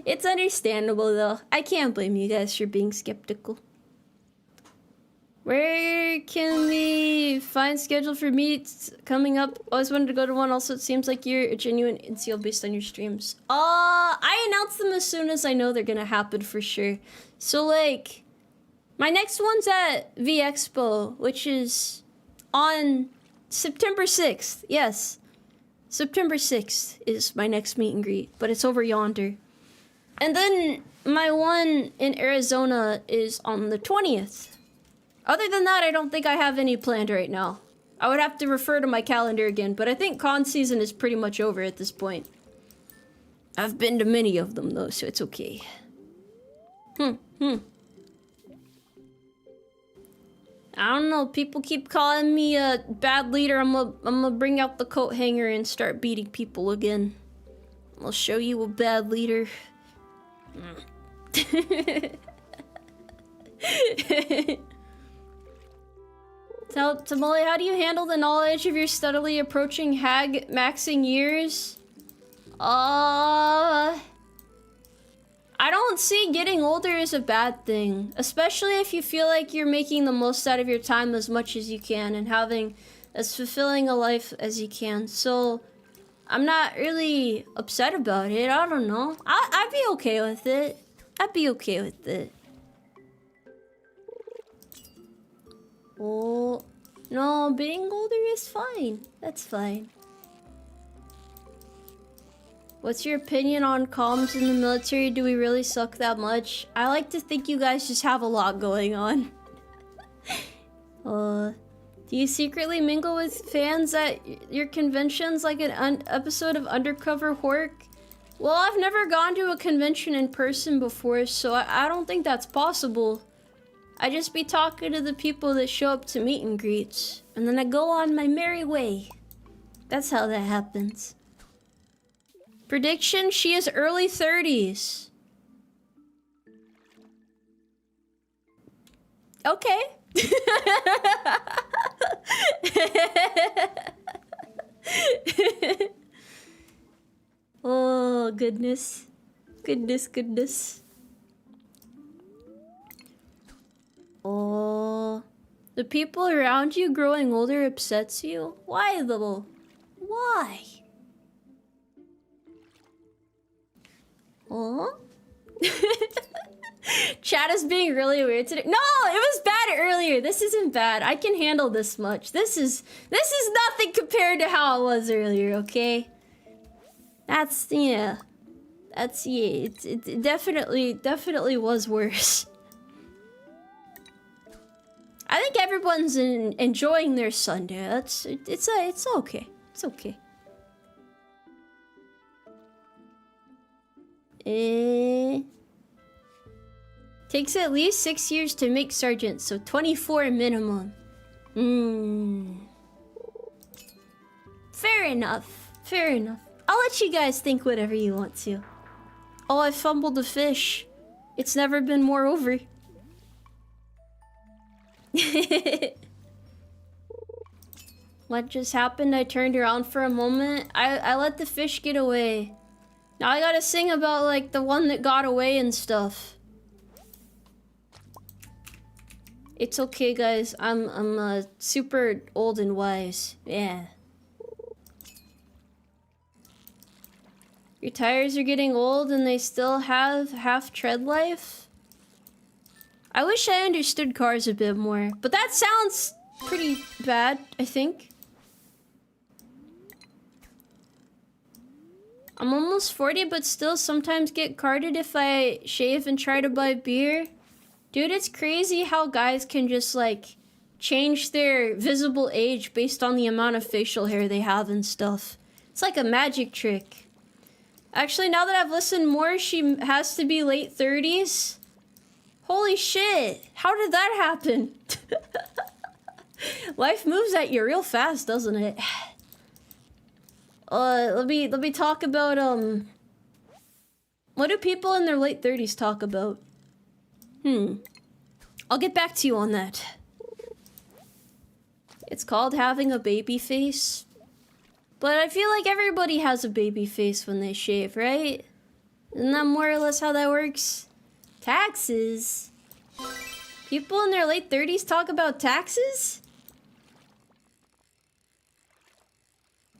It's understandable though. I can't blame you guys for being skeptical. Where can we find schedule for meets coming up? Always wanted to go to one. Also, it seems like you're a genuine NCO based on your streams. I announce them as soon as I know they're gonna happen for sure. So like, my next one's at V Expo, which is on September 6th. Yes, September 6th is my next meet and greet, but it's over yonder. And then my one in Arizona is on the 20th. Other than that, I don't think I have any planned right now. I would have to refer to my calendar again, but I think con season is pretty much over at this point. I've been to many of them though, so it's okay. I don't know. People keep calling me a bad leader. I'm gonna bring out the coat hanger and start beating people again. I'll show you a bad leader. So, Tomoe, how do you handle the knowledge of your steadily approaching hag maxing years? I don't see getting older as a bad thing, especially if you feel like you're making the most out of your time as much as you can and having as fulfilling a life as you can. So, I'm not really upset about it. I don't know. I'd be okay with it. I'd be okay with it. Oh, no, being older is fine. That's fine. What's your opinion on comms in the military? Do we really suck that much? I like to think you guys just have a lot going on. Do you secretly mingle with fans at your conventions like an episode of Undercover Hork? Well, I've never gone to a convention in person before, so I don't think that's possible. I just be talking to the people that show up to meet and greets, and then I go on my merry way. That's how that happens. Prediction, she is early 30s. Okay. Oh, goodness. Goodness. Oh. The people around you growing older upsets you? Why though? Why? Oh? Chat is being really weird today. No, it was bad earlier. This isn't bad. I can handle this much. This is nothing compared to how it was earlier, okay? It definitely was worse. I think everyone's enjoying their Sunday. It's okay. It's okay. Takes at least 6 years to make sergeant, so 24 minimum. Fair enough. I'll let you guys think whatever you want to. Oh, I fumbled the fish. It's never been more over. What just happened? I turned around for a moment. I let the fish get away. Now I gotta sing about, like, the one that got away and stuff. It's okay, guys. I'm super old and wise. Yeah. Your tires are getting old and they still have half tread life? I wish I understood cars a bit more, but that sounds pretty bad, I think. I'm almost 40, but still sometimes get carded if I shave and try to buy beer. Dude, it's crazy how guys can just, like, change their visible age based on the amount of facial hair they have and stuff. It's like a magic trick. Actually, now that I've listened more, she has to be late 30s. Holy shit, how did that happen? Life moves at you real fast, doesn't it? Let me talk about, what do people in their late 30s talk about? I'll get back to you on that. It's called having a baby face. But I feel like everybody has a baby face when they shave, right? Isn't that more or less how that works? Taxes? People in their late 30s talk about taxes?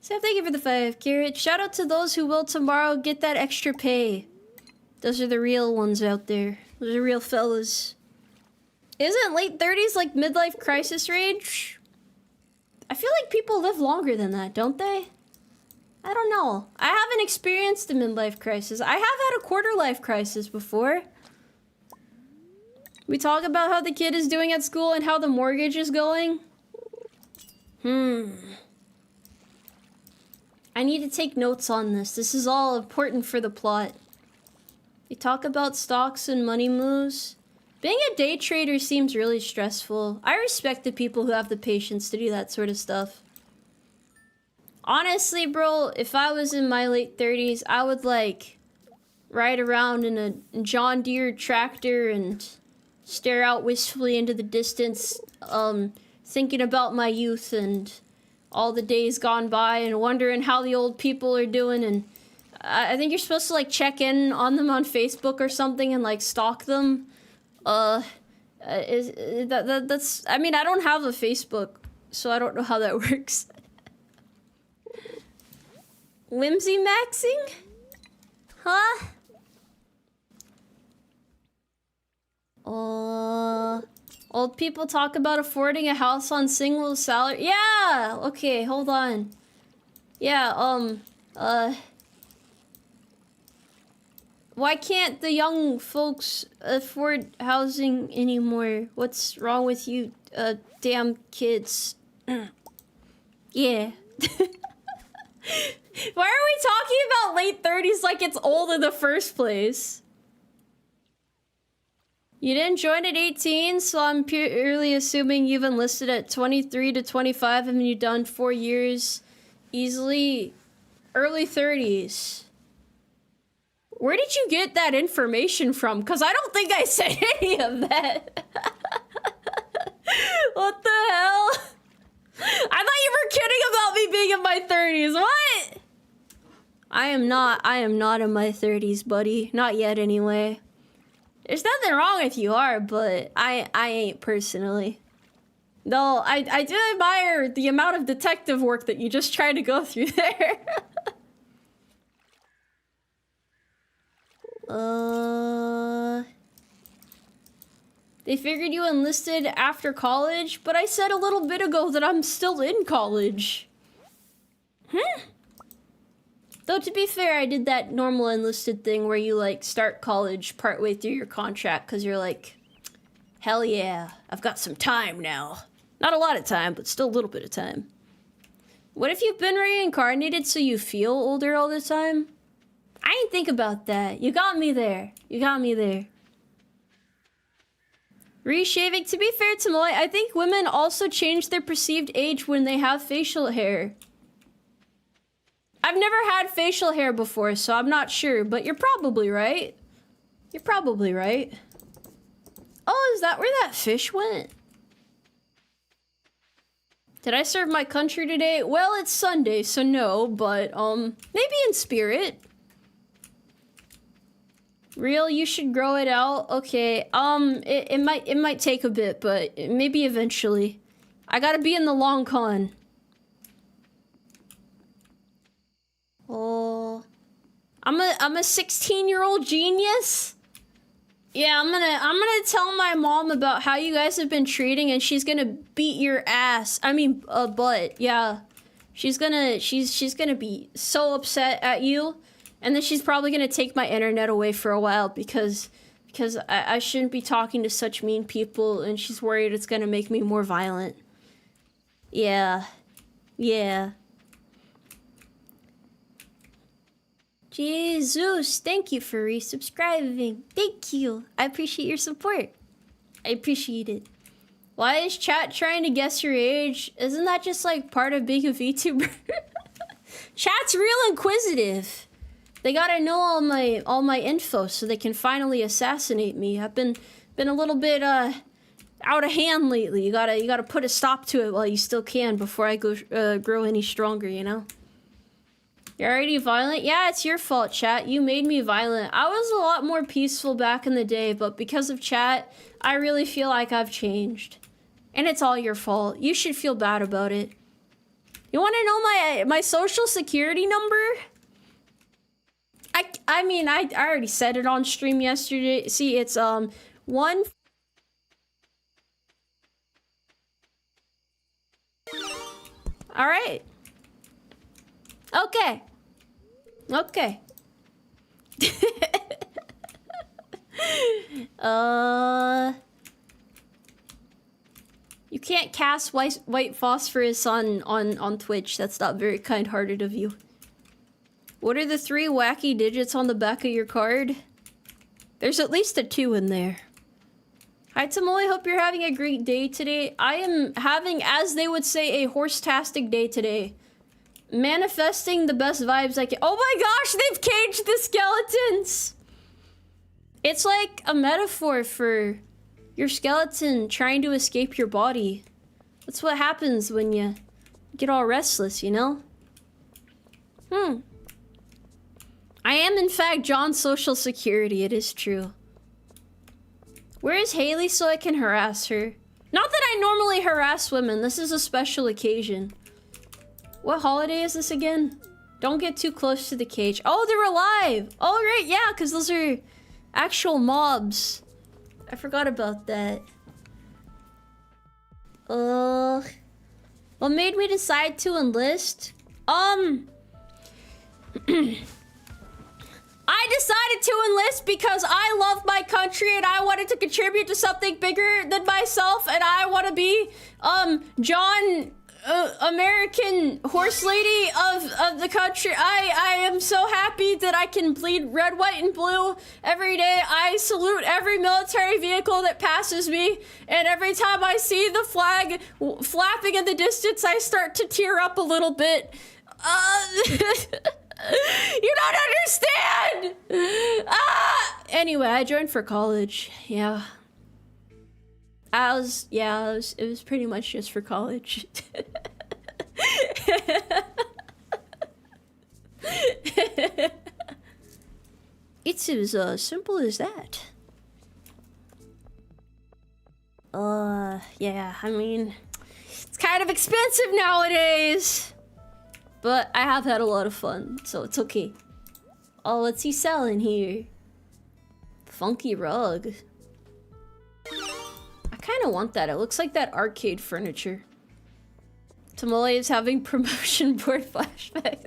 Sam, thank you for the 5 carrot. Shout out to those who will tomorrow get that extra pay. Those are the real ones out there. Those are real fellas. Isn't late 30s like midlife crisis range? I feel like people live longer than that, don't they? I don't know. I haven't experienced a midlife crisis. I have had a quarter life crisis before. We talk about how the kid is doing at school and how the mortgage is going. I need to take notes on this. This is all important for the plot. They talk about stocks and money moves. Being a day trader seems really stressful. I respect the people who have the patience to do that sort of stuff. Honestly, bro, if I was in my late 30s, I would, like, ride around in a John Deere tractor and stare out wistfully into the distance, thinking about my youth and all the days gone by and wondering how the old people are doing. And I think you're supposed to, like, check in on them on Facebook or something and, like, stalk them. That's, I mean, I don't have a Facebook, so I don't know how that works. Whimsy maxing? Huh? Old people talk about affording a house on single salary. Yeah! Okay, hold on. Yeah, why can't the young folks afford housing anymore? What's wrong with you, damn kids? Yeah. Why are we talking about late 30s like it's old in the first place? You didn't join at 18, so I'm purely assuming you've enlisted at 23 to 25 and you've done 4 years easily. Early 30s. Where did you get that information from? Because I don't think I said any of that. What the hell? I thought you were kidding about me being in my 30s. What? I am not in my 30s, buddy. Not yet, anyway. There's nothing wrong if you are, but I ain't personally. Though, I do admire the amount of detective work that you just tried to go through there. They figured you enlisted after college, but I said a little bit ago that I'm still in college. Though, to be fair, I did that normal enlisted thing where you, like, start college partway through your contract because you're like, hell yeah, I've got some time now. Not a lot of time, but still a little bit of time. What if you've been reincarnated so you feel older all the time? I didn't think about that. You got me there. You got me there. Reshaving. To be fair, Tomoe, I think women also change their perceived age when they have facial hair. I've never had facial hair before, so I'm not sure, but you're probably right. You're probably right. Oh, is that where that fish went? Did I serve my country today? Well, it's Sunday, so no, but, maybe in spirit. Real, you should grow it out. Okay, it might take a bit, but maybe eventually. I gotta be in the long con. Oh, I'm a 16-year-old genius. Yeah, I'm gonna tell my mom about how you guys have been treating, and she's gonna beat your ass. I mean, butt. Yeah, she's gonna be so upset at you, and then she's probably gonna take my internet away for a while because I shouldn't be talking to such mean people, and she's worried it's gonna make me more violent. Yeah. Jesus, thank you for resubscribing. Thank you. I appreciate your support. I appreciate it. Why is chat trying to guess your age? Isn't that just like part of being a VTuber? Chat's real inquisitive. They gotta know all my info so they can finally assassinate me. I've been a little bit out of hand lately. You gotta put a stop to it while you still can before I grow any stronger, you know? You're already violent? Yeah, it's your fault, chat. You made me violent. I was a lot more peaceful back in the day, but because of chat, I really feel like I've changed. And it's all your fault. You should feel bad about it. You want to know my social security number? I mean, I already said it on stream yesterday. See, it's, 1... Alright. Okay. You can't cast white phosphorus on Twitch. That's not very kind-hearted of you. What are the 3 wacky digits on the back of your card? There's at least a 2 in there. Hi, Tomoe. Hope you're having a great day today. I am having, as they would say, a horse-tastic day today. Manifesting the best vibes I can. Oh my gosh, they've caged the skeletons! It's like a metaphor for your skeleton trying to escape your body. That's what happens when you get all restless, you know? I am, in fact, John's social security. It is true. Where is Haley so I can harass her? Not that I normally harass women. This is a special occasion. What holiday is this again? Don't get too close to the cage. Oh, they're alive! Oh, right, yeah, because those are actual mobs. I forgot about that. What made me decide to enlist? I decided to enlist because I love my country and I wanted to contribute to something bigger than myself, and I want to be, John, American horse lady of the country. I am so happy that I can bleed red, white, and blue every day. I salute every military vehicle that passes me, and every time I see the flag flapping in the distance, I start to tear up a little bit. You don't understand! Anyway, I joined for college. Yeah. It was pretty much just for college. It's as simple as that. Yeah, I mean, it's kind of expensive nowadays. But I have had a lot of fun, so it's okay. Oh, what's he selling here? Funky rug. I kind of want that. It looks like that arcade furniture. Tomoe is having promotion board flashbacks.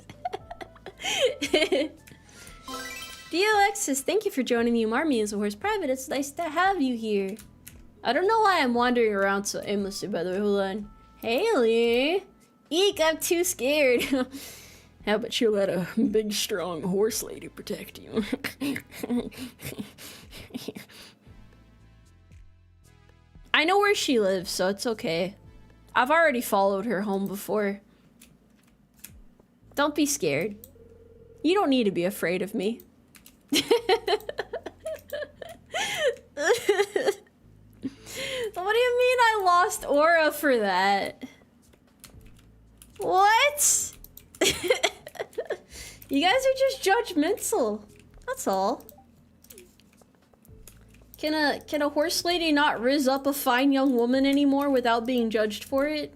DOX says, thank you for joining the Umarmy as a horse private. It's nice to have you here. I don't know why I'm wandering around so aimlessly, by the way. Hold on. Haley! Eek, I'm too scared. How about you let a big, strong horse lady protect you? I know where she lives, so it's okay. I've already followed her home before. Don't be scared. You don't need to be afraid of me. What do you mean I lost aura for that? What? You guys are just judgmental. That's all. Can a horse lady not rizz up a fine young woman anymore without being judged for it?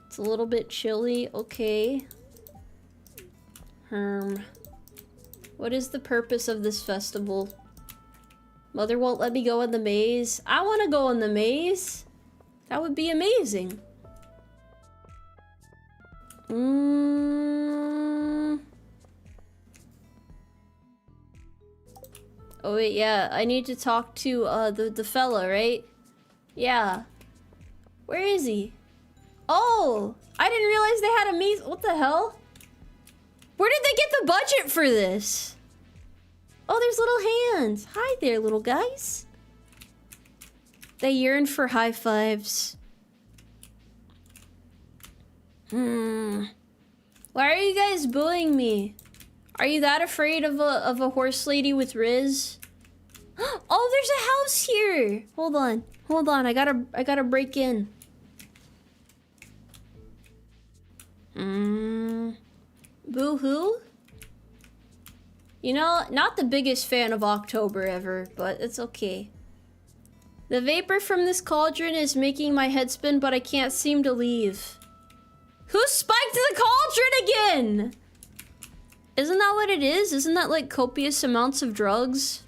It's a little bit chilly. Okay. What is the purpose of this festival? Mother won't let me go in the maze. I want to go in the maze. That would be amazing. Oh wait, yeah, I need to talk to the fella, right? Yeah. Where is he? Oh, I didn't realize they had a maze. What the hell? Where did they get the budget for this? Oh, there's little hands. Hi there, little guys. They yearn for high fives. Why are you guys booing me? Are you that afraid of a horse lady with Riz? Oh, there's a house here. Hold on. I gotta break in. Boo-hoo? You know, not the biggest fan of October ever, but it's okay. The vapor from this cauldron is making my head spin, but I can't seem to leave. Who spiked the cauldron again? Isn't that what it is? Isn't that like copious amounts of drugs?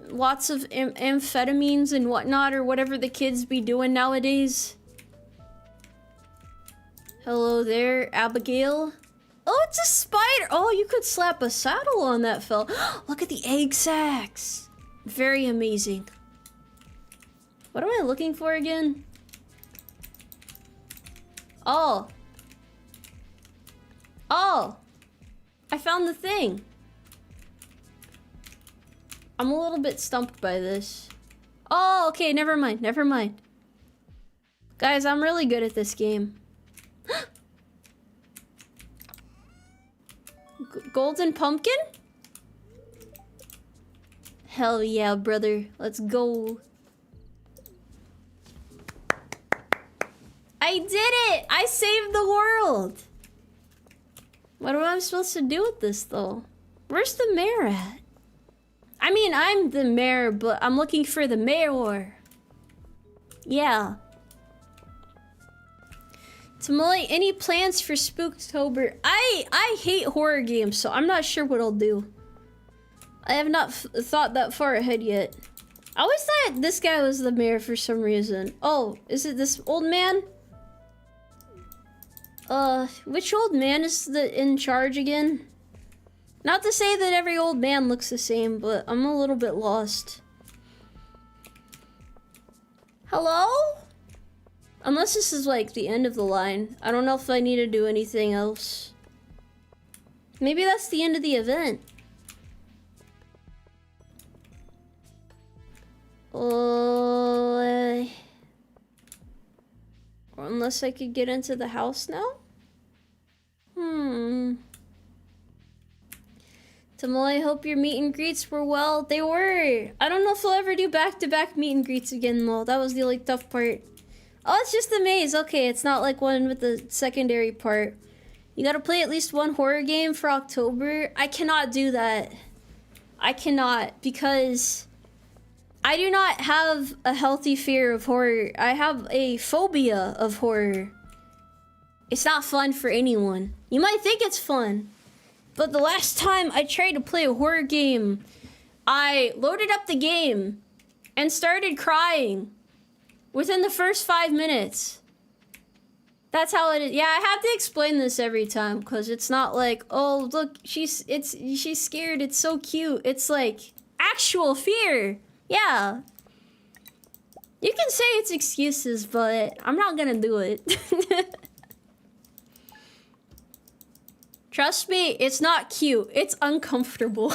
Lots of amphetamines and whatnot, or whatever the kids be doing nowadays. Hello there, Abigail. Oh, it's a spider. Oh, you could slap a saddle on that fella. Look at the egg sacs. Very amazing. What am I looking for again? Oh. Oh. I found the thing. I'm a little bit stumped by this. Oh, okay, never mind, never mind. Guys, I'm really good at this game. Golden pumpkin? Hell yeah, brother. Let's go. I did it! I saved the world! What am I supposed to do with this, though? Where's the mayor at? I mean, I'm the mayor, but I'm looking for the mayor. Yeah. Tomoe, any plans for Spooktober? I hate horror games, so I'm not sure what I'll do. I have not thought that far ahead yet. I always thought this guy was the mayor for some reason. Oh, is it this old man? Which old man is in charge again? Not to say that every old man looks the same, but I'm a little bit lost. Hello? Unless this is like the end of the line. I don't know if I need to do anything else. Maybe that's the end of the event. Or unless I could get into the house now? Tomoe, I hope your meet and greets were well. They were. I don't know if I'll ever do back-to-back meet and greets again, though. That was the only tough part. Oh, it's just the maze. Okay, it's not like one with the secondary part. You gotta play at least one horror game for October. I cannot do that. I cannot, because I do not have a healthy fear of horror. I have a phobia of horror. It's not fun for anyone. You might think it's fun, but the last time I tried to play a horror game, I loaded up the game and started crying within the first 5 minutes. That's how it is. Yeah, I have to explain this every time, because it's not like, oh, look, she's scared, it's so cute. It's like actual fear. Yeah. You can say it's excuses, but I'm not gonna do it. Trust me, it's not cute. It's uncomfortable.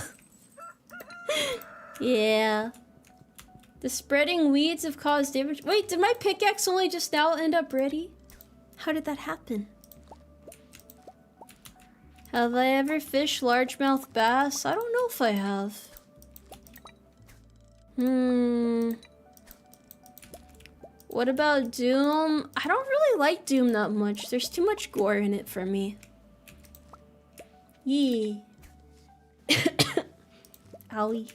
Yeah. The spreading weeds have caused damage. Wait, did my pickaxe only just now end up ready? How did that happen? Have I ever fished largemouth bass? I don't know if I have. What about Doom? I don't really like Doom that much. There's too much gore in it for me. Yee. Owie.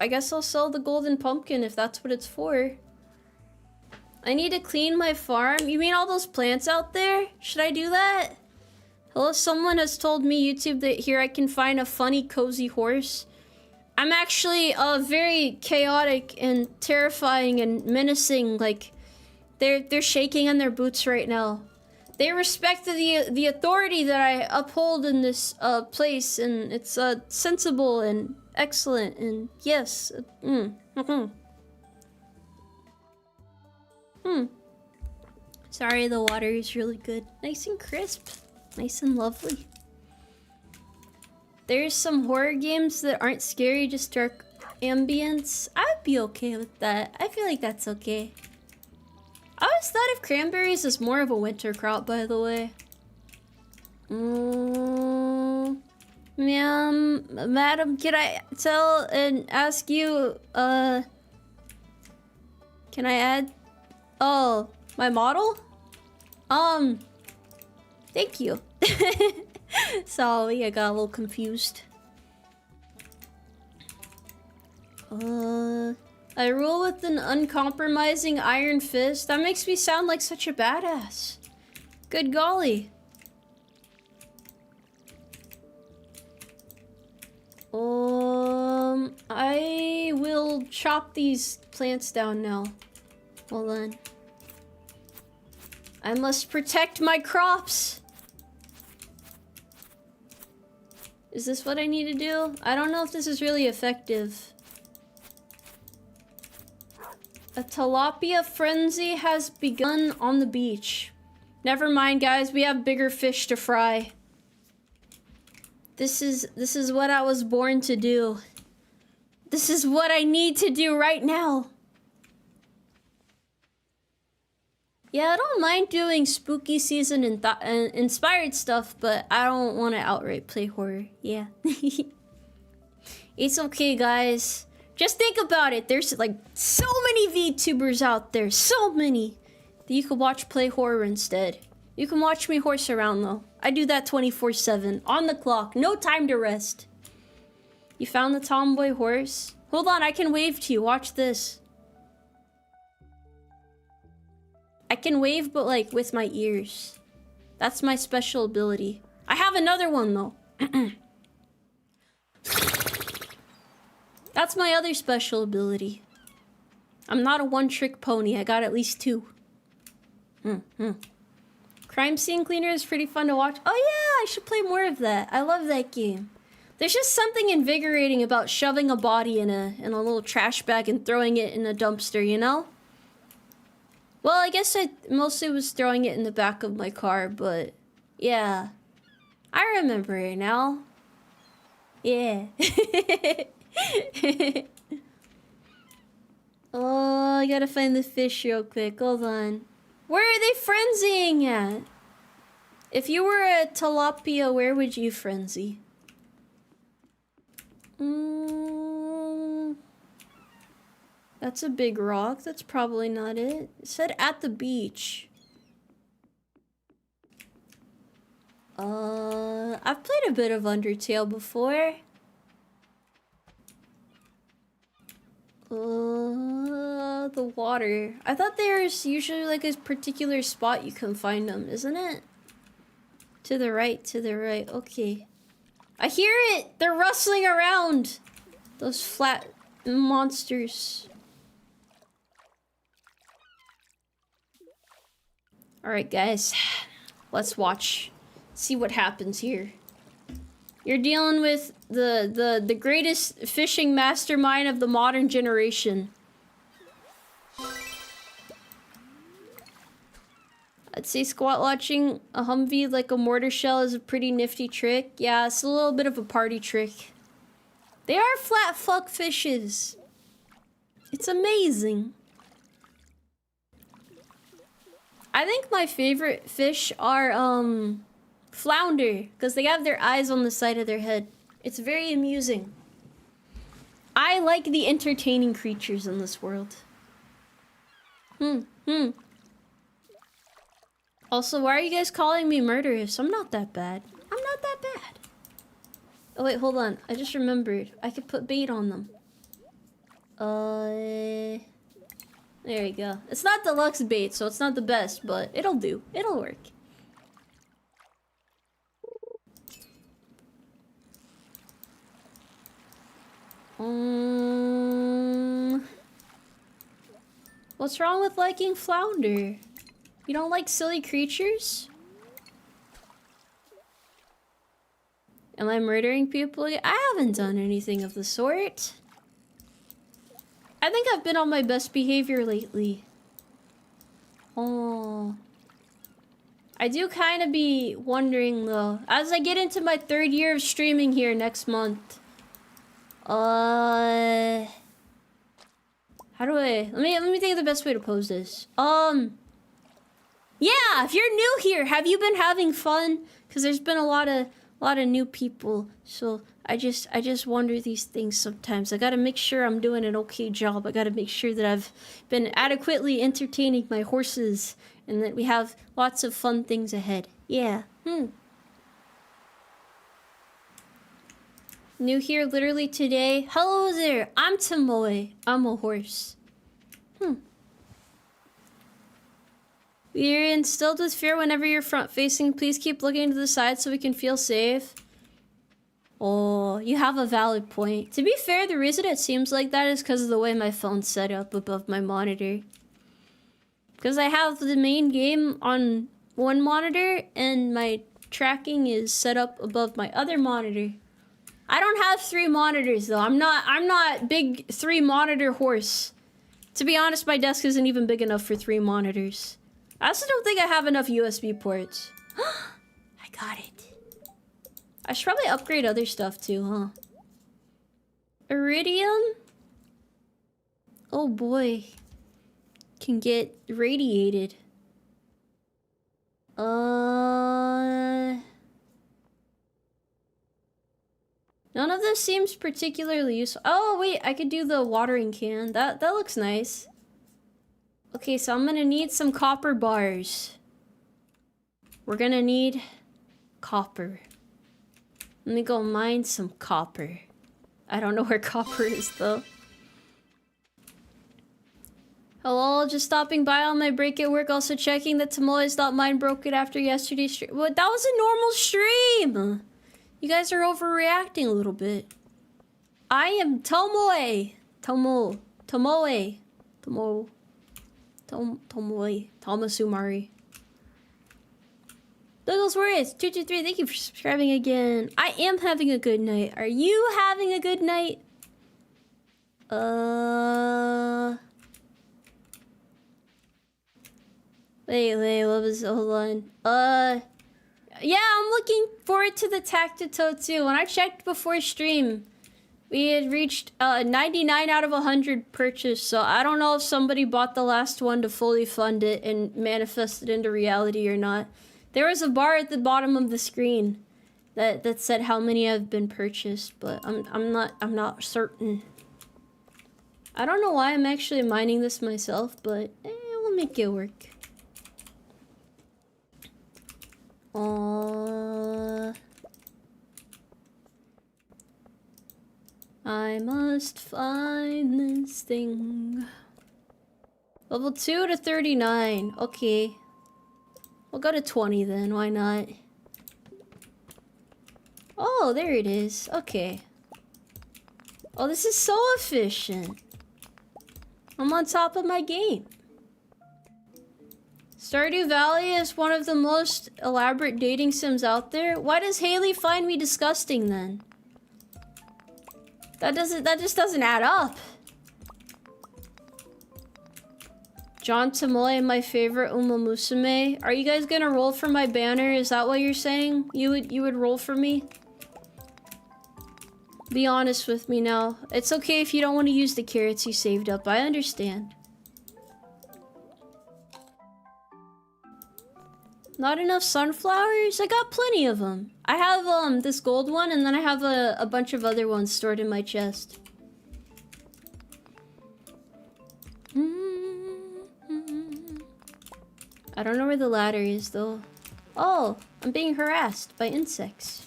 I guess I'll sell the golden pumpkin if that's what it's for. I need to clean my farm. You mean all those plants out there? Should I do that? Hello, someone has told me YouTube that here I can find a funny cozy horse. I'm actually very chaotic and terrifying and menacing. Like they're shaking in their boots right now. They respect the authority that I uphold in this place, and it's sensible and excellent, and yes. Sorry, the water is really good. Nice and crisp. Nice and lovely. There's some horror games that aren't scary, just dark ambience. I'd be okay with that. I feel like that's okay. I always thought of cranberries as more of a winter crop, by the way. Ma'am, madam, can I tell and ask you, can I add, oh, my model? Thank you. Sorry, I got a little confused. I rule with an uncompromising iron fist. That makes me sound like such a badass. Good golly. I will chop these plants down now. Hold on. I must protect my crops. Is this what I need to do? I don't know if this is really effective. A tilapia frenzy has begun on the beach. Never mind, guys. We have bigger fish to fry. This is what I was born to do. This is what I need to do right now. Yeah, I don't mind doing spooky season and inspired stuff, but I don't want to outright play horror. Yeah. It's okay, guys. Just think about it. There's like so many VTubers out there. So many. That you could watch play horror instead. You can watch me horse around though. I do that 24/7. On the clock. No time to rest. You found the tomboy horse? Hold on, I can wave to you. Watch this. I can wave, but like with my ears. That's my special ability. I have another one though. That's my other special ability. I'm not a one-trick pony. I got at least two. Crime scene cleaner is pretty fun to watch. Oh yeah, I should play more of that. I love that game. There's just something invigorating about shoving a body in a little trash bag and throwing it in a dumpster, you know? Well, I guess I mostly was throwing it in the back of my car, but yeah. I remember it now. Yeah. Oh, I gotta find the fish real quick. Hold on. Where are they frenzying at? If you were a tilapia, where would you frenzy? That's a big rock. That's probably not it. It said at the beach. I've played a bit of Undertale before. The water. I thought there's usually like a particular spot you can find them, isn't it? To the right, to the right. Okay. I hear it! They're rustling around! Those flat monsters. Alright, guys. Let's watch. See what happens here. You're dealing with the greatest fishing mastermind of the modern generation. I'd say squat launching a Humvee like a mortar shell is a pretty nifty trick. Yeah, it's a little bit of a party trick. They are flat fuck fishes. It's amazing. I think my favorite fish are flounder, because they have their eyes on the side of their head. It's very amusing. I like the entertaining creatures in this world. Also, why are you guys calling me murderous? I'm not that bad. I'm not that bad. Oh wait, hold on. I just remembered. I could put bait on them. There you go. It's not deluxe bait, so it's not the best, but it'll do. It'll work. What's wrong with liking flounder? You don't like silly creatures? Am I murdering people? I haven't done anything of the sort. I think I've been on my best behavior lately. Oh. I do kind of be wondering though, as I get into my 3rd year of streaming here next month. How do I... Let me think of the best way to pose this. Yeah, if you're new here, have you been having fun? Because there's been a lot of new people, so I just wonder these things sometimes. I gotta make sure I'm doing an okay job. I gotta make sure that I've been adequately entertaining my horses and that we have lots of fun things ahead. Yeah. New here literally today. Hello there, I'm Tomoe. I'm a horse. You're instilled with fear whenever you're front facing. Please keep looking to the side so we can feel safe. Oh, you have a valid point. To be fair, the reason it seems like that is because of the way my phone's set up above my monitor. Because I have the main game on one monitor and my tracking is set up above my other monitor. I don't have 3 monitors though. I'm not big 3 monitor horse. To be honest, my desk isn't even big enough for 3 monitors. I also don't think I have enough USB ports. I got it. I should probably upgrade other stuff too, huh? Iridium? Oh boy. Can get radiated. None of this seems particularly useful. Oh wait, I could do the watering can. That looks nice. Okay, so I'm gonna need some copper bars. We're gonna need copper. Let me go mine some copper. I don't know where copper is though. Hello, just stopping by on my break at work, also checking that Tomoe's not mind broken after yesterday's stream. Well, that was a normal stream! You guys are overreacting a little bit. I am Tomoe. Tomoe Tomoe Umari. Douglas Warriors 223, thank you for subscribing again. I am having a good night. Are you having a good night? Wait, what was, hold on. Yeah, I'm looking forward to the Tactito too. When I checked before stream, we had reached 99 out of 100 purchased, so I don't know if somebody bought the last one to fully fund it and manifest it into reality or not. There was a bar at the bottom of the screen that said how many have been purchased, but I'm not certain. I don't know why I'm actually mining this myself, but we'll make it work. I must find this thing. Level 2 to 39. Okay. We'll go to 20 then, why not? Oh, there it is. Okay. Oh, this is so efficient. I'm on top of my game. Stardew Valley is one of the most elaborate dating sims out there. Why does Haley find me disgusting then? That just doesn't add up. John Tomoe, my favorite Uma Musume. Are you guys gonna roll for my banner? Is that what you're saying? You would roll for me? Be honest with me now. It's okay if you don't want to use the carrots you saved up. I understand. Not enough sunflowers? I got plenty of them. I have this gold one, and then I have a bunch of other ones stored in my chest. I don't know where the ladder is though. Oh, I'm being harassed by insects.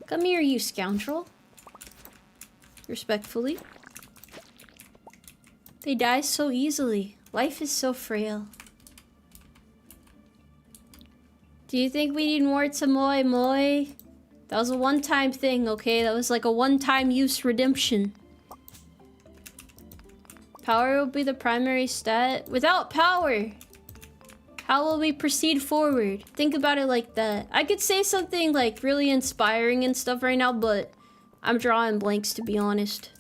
Come here, you scoundrel. Respectfully. They die so easily. Life is so frail. Do you think we need more Tomoe Moe? That was a one-time thing, okay? That was like a one-time use redemption. Power will be the primary stat. Without power, how will we proceed forward? Think about it like that. I could say something like really inspiring and stuff right now, but I'm drawing blanks to be honest.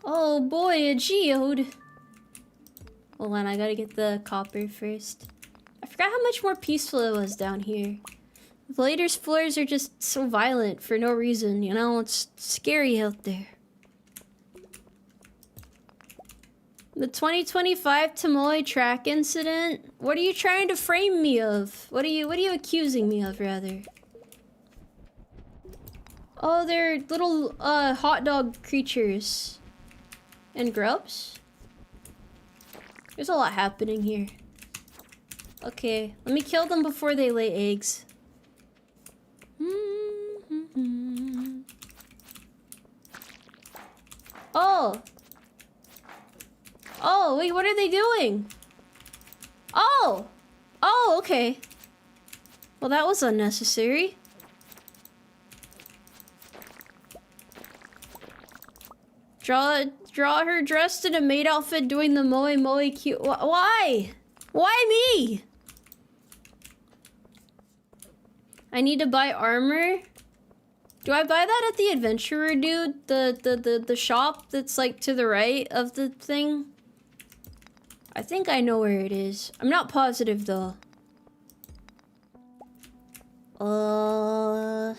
Oh boy, a geode. Hold on, I gotta get the copper first. I forgot how much more peaceful it was down here. The latest floors are just so violent for no reason, you know? It's scary out there. The 2025 Tomoe track incident? What are you trying to frame me of? What are you accusing me of, rather? Oh, they're little hot dog creatures. And grubs? There's a lot happening here. Okay, let me kill them before they lay eggs. Oh! Oh, wait, what are they doing? Oh! Oh, okay. Well, that was unnecessary. Draw her dressed in a maid outfit doing the moe moe cute. Why? Why me? I need to buy armor. Do I buy that at the adventurer dude? The shop that's like to the right of the thing? I think I know where it is. I'm not positive though. Why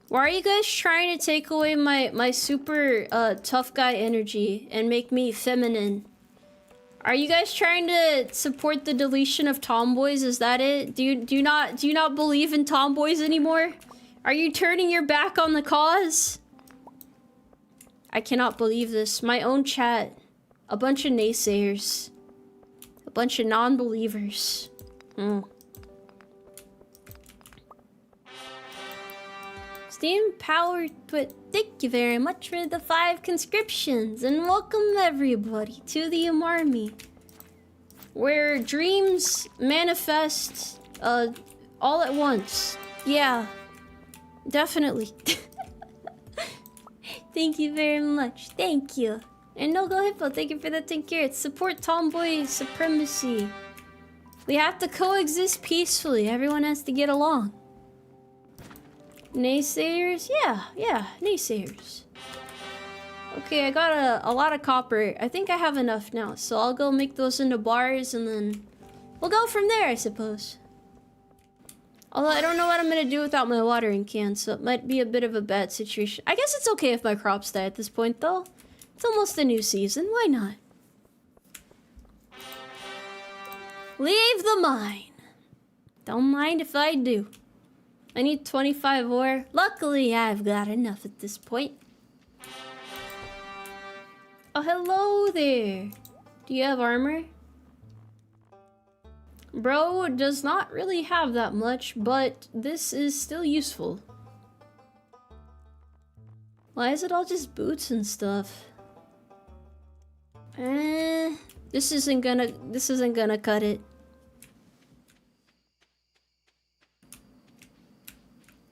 are you guys trying to take away my super tough guy energy and make me feminine? Are you guys trying to support the deletion of tomboys? Is that it? Do you not believe in tomboys anymore? Are you turning your back on the cause? I cannot believe this. My own chat. A bunch of naysayers. A bunch of non-believers. Steam powered, but thank you very much for the 5 conscriptions, and welcome everybody to the Umarmy, where dreams manifest all at once. Yeah, definitely. Thank you very much. Thank you. And no go hippo, thank you for the 10 carrots. Support tomboy supremacy. We have to coexist peacefully. Everyone has to get along. Naysayers? Yeah, naysayers. Okay, I got a lot of copper. I think I have enough now, so I'll go make those into bars and then we'll go from there, I suppose. Although I don't know what I'm gonna do without my watering can, so it might be a bit of a bad situation. I guess it's okay if my crops die at this point, though. It's almost a new season, why not? Leave the mine. Don't mind if I do. I need 25 ore. Luckily, I've got enough at this point. Oh, hello there. Do you have armor? Bro does not really have that much, but this is still useful. Why is it all just boots and stuff? This isn't gonna cut it.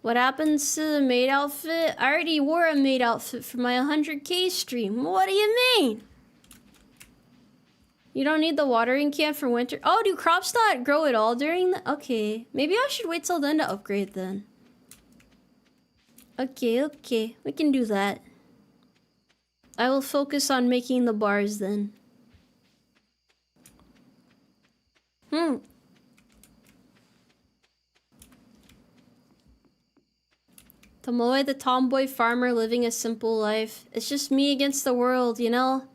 What happens to the maid outfit? I already wore a maid outfit for my 100k stream. What do you mean? You don't need the watering can for winter? Oh, do crops not grow at all during the... Okay. Maybe I should wait till then to upgrade then. Okay. We can do that. I will focus on making the bars then. Tomoe, the tomboy farmer living a simple life. It's just me against the world, you know?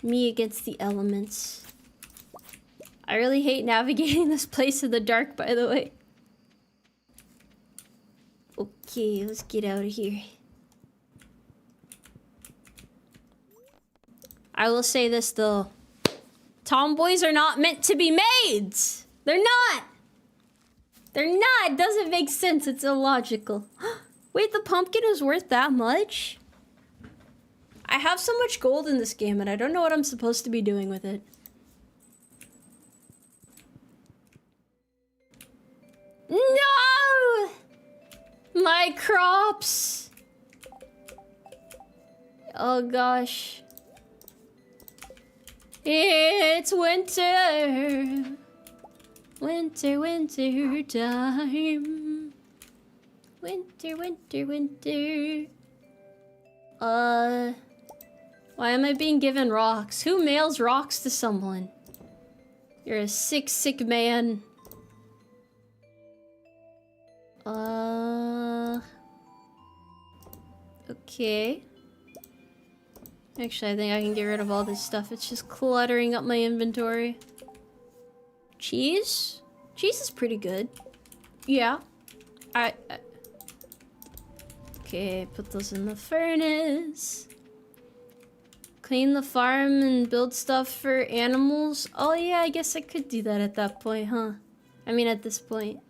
Me against the elements. I really hate navigating this place in the dark, by the way. Okay, let's get out of here. I will say this, though. Tomboys are not meant to be maids! They're not! They're not! It doesn't make sense. It's illogical. Wait, the pumpkin is worth that much? I have so much gold in this game and I don't know what I'm supposed to be doing with it. No! My crops! Oh gosh. It's winter. Winter time. Winter. Why am I being given rocks? Who mails rocks to someone? You're a sick man. Okay. Actually, I think I can get rid of all this stuff. It's just cluttering up my inventory. Cheese? Cheese is pretty good. Yeah. Okay, put those in the furnace. Clean the farm and build stuff for animals. Oh yeah, I guess I could do that at that point, huh? I mean, at this point.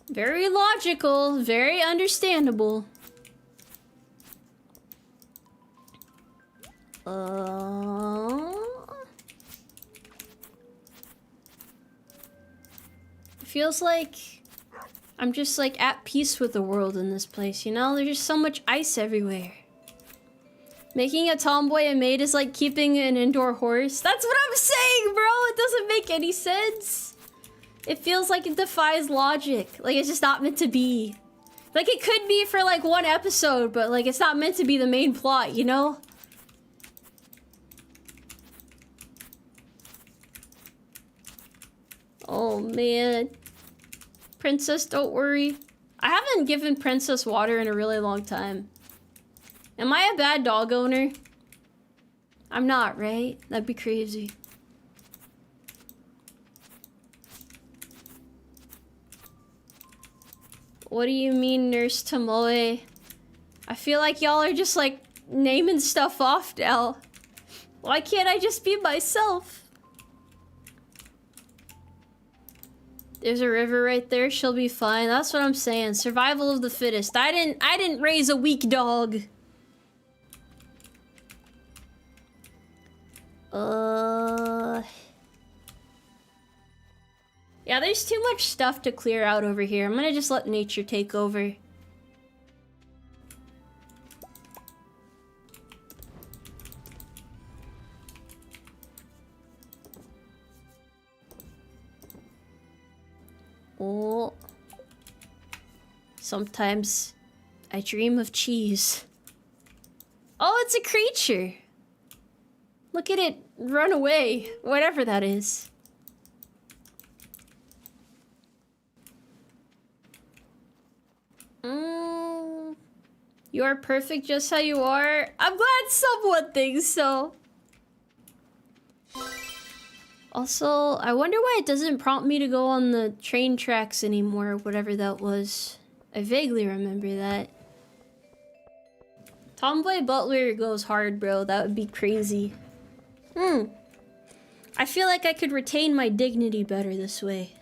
Very logical, very understandable. It feels like I'm just like at peace with the world in this place, you know? There's just so much ice everywhere. Making a tomboy a maid is like keeping an indoor horse. That's what I'm saying, bro! It doesn't make any sense. It feels like it defies logic. Like it's just not meant to be. Like, it could be for, like, one episode, but, like, it's not meant to be the main plot, you know? Oh, man. Princess, don't worry. I haven't given Princess water in a really long time. Am I a bad dog owner? I'm not, right? That'd be crazy. What do you mean, Nurse Tomoe? I feel like y'all are just, like, naming stuff off now. Why can't I just be myself? There's a river right there. She'll be fine. That's what I'm saying. Survival of the fittest. I didn't raise a weak dog. Yeah, there's too much stuff to clear out over here. I'm gonna just let nature take over. Oh. Sometimes I dream of cheese. Oh, it's a creature. Look at it run away, whatever that is. You are perfect just how you are. I'm glad someone thinks so. Also, I wonder why it doesn't prompt me to go on the train tracks anymore, whatever that was. I vaguely remember that. Tomboy Butler goes hard, bro. That would be crazy. I feel like I could retain my dignity better this way.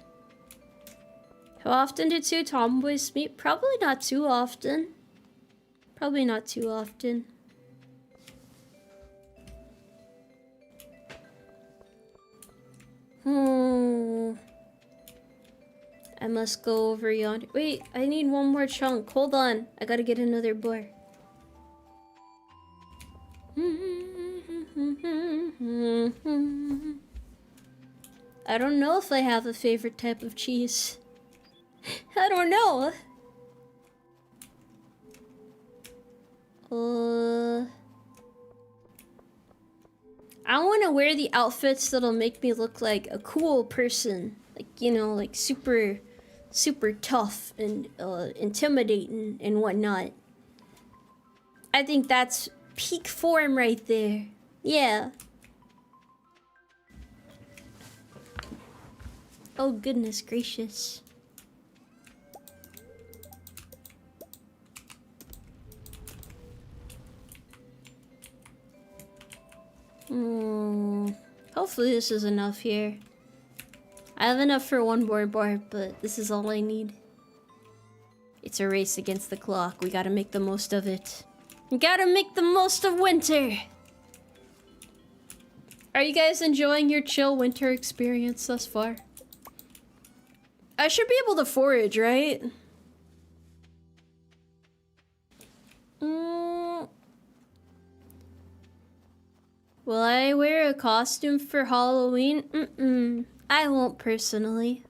How often do two tomboys meet? Probably not too often. Probably not too often. I must go over yonder. Wait, I need one more chunk. Hold on. I gotta get another bar. I don't know if I have a favorite type of cheese. I don't know. I want to wear the outfits that'll make me look like a cool person. Like, you know, like super tough and intimidating and whatnot. I think that's peak form right there. Yeah. Oh, goodness gracious. Hopefully this is enough here. I have enough for one more bar, but this is all I need. It's a race against the clock. We gotta make the most of it. We gotta make the most of winter! Are you guys enjoying your chill winter experience thus far? I should be able to forage, right? Will I wear a costume for Halloween? I won't personally.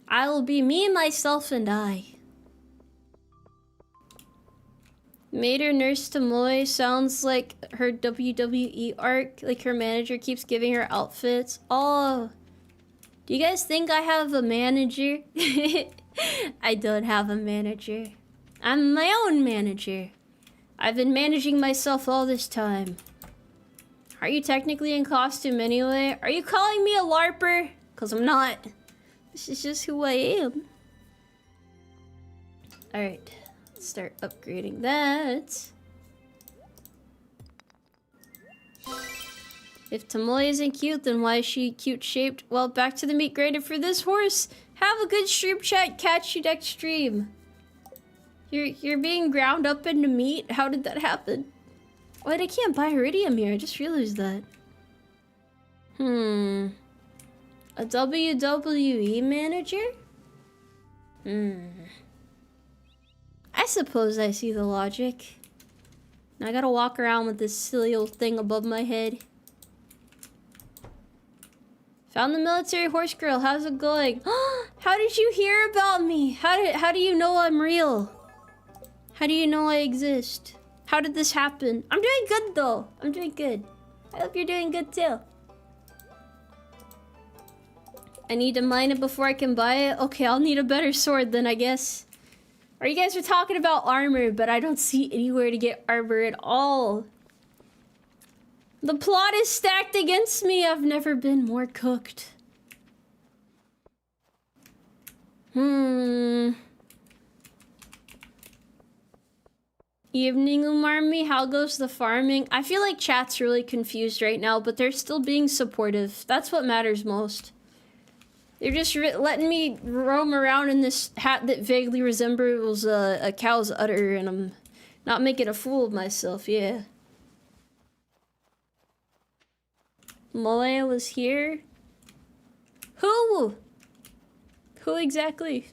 I will be me, myself, and I. Mater Nurse Tomoe sounds like her WWE arc, like her manager keeps giving her outfits. Oh, do you guys think I have a manager? I don't have a manager. I'm my own manager. I've been managing myself all this time. Are you technically in costume anyway? Are you calling me a LARPer? 'Cause I'm not. This is just who I am. Alright, let's start upgrading that. If Tomoe isn't cute, then why is she cute shaped? Well, back to the meat grinder for this horse. Have a good stream chat. Catch you next stream. You're being ground up into meat? How did that happen? Wait, I can't buy iridium here. I just realized that. A WWE manager? I suppose I see the logic. Now I gotta walk around with this silly old thing above my head. Found the military horse girl. How's it going? How did you hear about me? How do you know I'm real? How do you know I exist? How did this happen? I'm doing good though. I'm doing good. I hope you're doing good too. I need to mine it before I can buy it. Okay, I'll need a better sword then, I guess. Or you guys are talking about armor, but I don't see anywhere to get armor at all. The plot is stacked against me. I've never been more cooked. Evening, Umarmy. How goes the farming? I feel like chat's really confused right now, but they're still being supportive. That's what matters most. They're just letting me roam around in this hat that vaguely resembles a cow's udder, and I'm not making a fool of myself, yeah. Malaya was here? Who? Who exactly?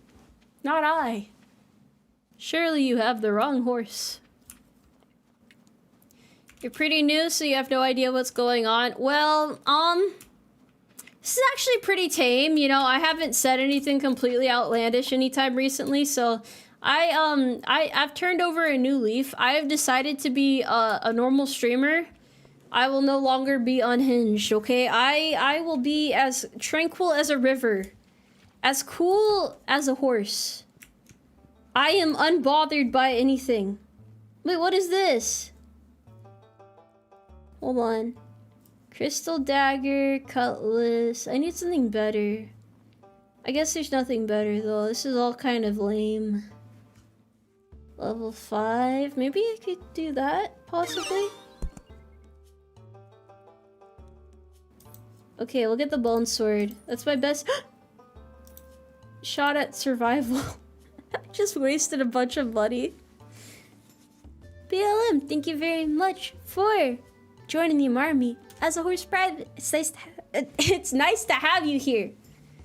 Not I. Surely you have the wrong horse. You're pretty new, so you have no idea what's going on. Well, this is actually pretty tame, you know. I haven't said anything completely outlandish anytime recently, so I've turned over a new leaf. I have decided to be a normal streamer. I will no longer be unhinged, okay? I will be as tranquil as a river, as cool as a horse. I am unbothered by anything. Wait, what is this? Hold on. Crystal dagger, cutlass. I need something better. I guess there's nothing better though. This is all kind of lame. Level 5. Maybe I could do that, possibly. Okay, we'll get the bone sword. That's my best shot at survival. I just wasted a bunch of money. BLM, thank you very much for joining the Umarmy. As a horse private, it's nice to have you here.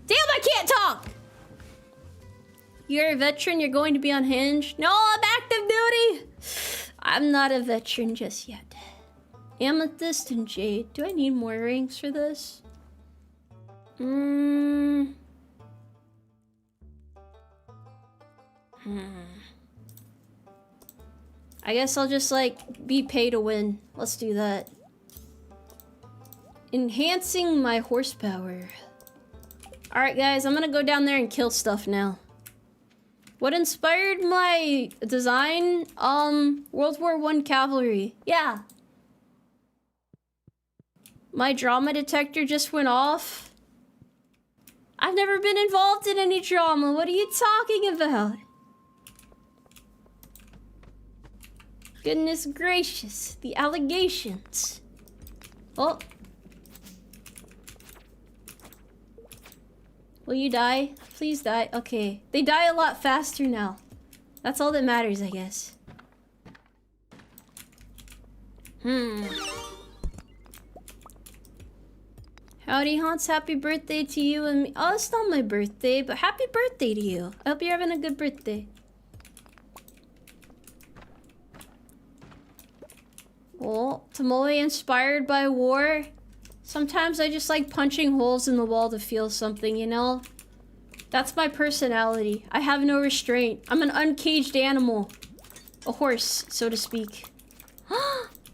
Damn, I can't talk! You're a veteran, you're going to be unhinged. No, I'm active duty! I'm not a veteran just yet. Amethyst and jade. Do I need more rings for this? I guess I'll just, like, be pay to win. Let's do that. Enhancing my horsepower. Alright, guys, I'm gonna go down there and kill stuff now. What inspired my design? World War I cavalry. Yeah. My drama detector just went off. I've never been involved in any drama. What are you talking about? Goodness gracious, the allegations. Oh. Will you die? Please die. Okay. They die a lot faster now. That's all that matters, I guess. Howdy, Haunts. Happy birthday to you and me. Oh, it's not my birthday, but happy birthday to you. I hope you're having a good birthday. Oh, Tomoe inspired by war. Sometimes I just like punching holes in the wall to feel something, you know? That's my personality. I have no restraint. I'm an uncaged animal. A horse, so to speak.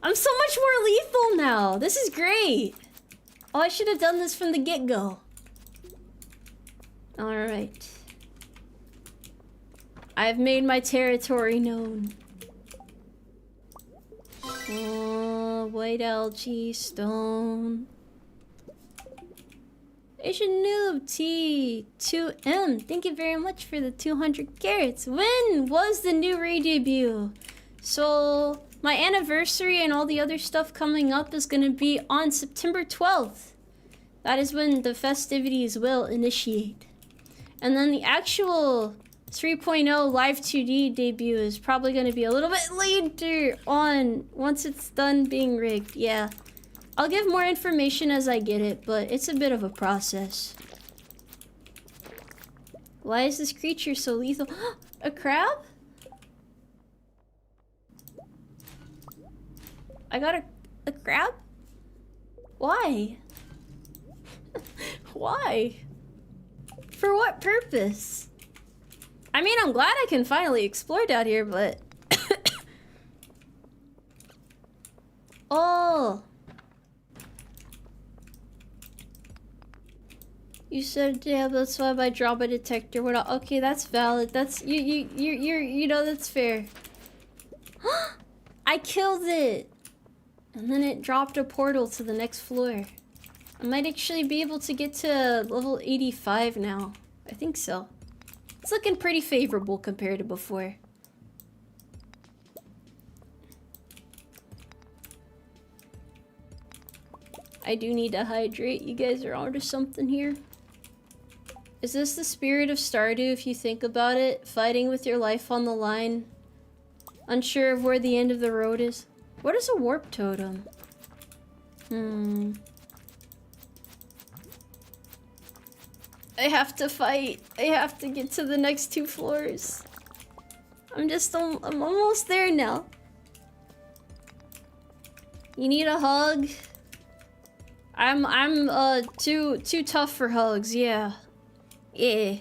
I'm so much more lethal now. This is great. Oh, I should have done this from the get-go. Alright. I've made my territory known. Oh, white algae, stone. Asian Noob T2M, thank you very much for the 200 carats. When was the new re-debut? So, my anniversary and all the other stuff coming up is going to be on September 12th. That is when the festivities will initiate. And then the actual 3.0 Live 2D debut is probably going to be a little bit later on once it's done being rigged, yeah. I'll give more information as I get it, but it's a bit of a process. Why is this creature so lethal? A crab? I got a crab? Why? Why? For what purpose? I mean, I'm glad I can finally explore down here, but... Oh! You said, yeah, that's why my drama detector went off. Okay, that's valid. That's, you know, that's fair. I killed it! And then it dropped a portal to the next floor. I might actually be able to get to level 85 now. I think so. It's looking pretty favorable compared to before. I do need to hydrate. You guys are onto something here. Is this the spirit of Stardew if you think about it? Fighting with your life on the line? Unsure of where the end of the road is? What is a warp totem? I have to fight. I have to get to the next 2 floors. I'm almost there now. You need a hug? I'm too tough for hugs, yeah. Yeah.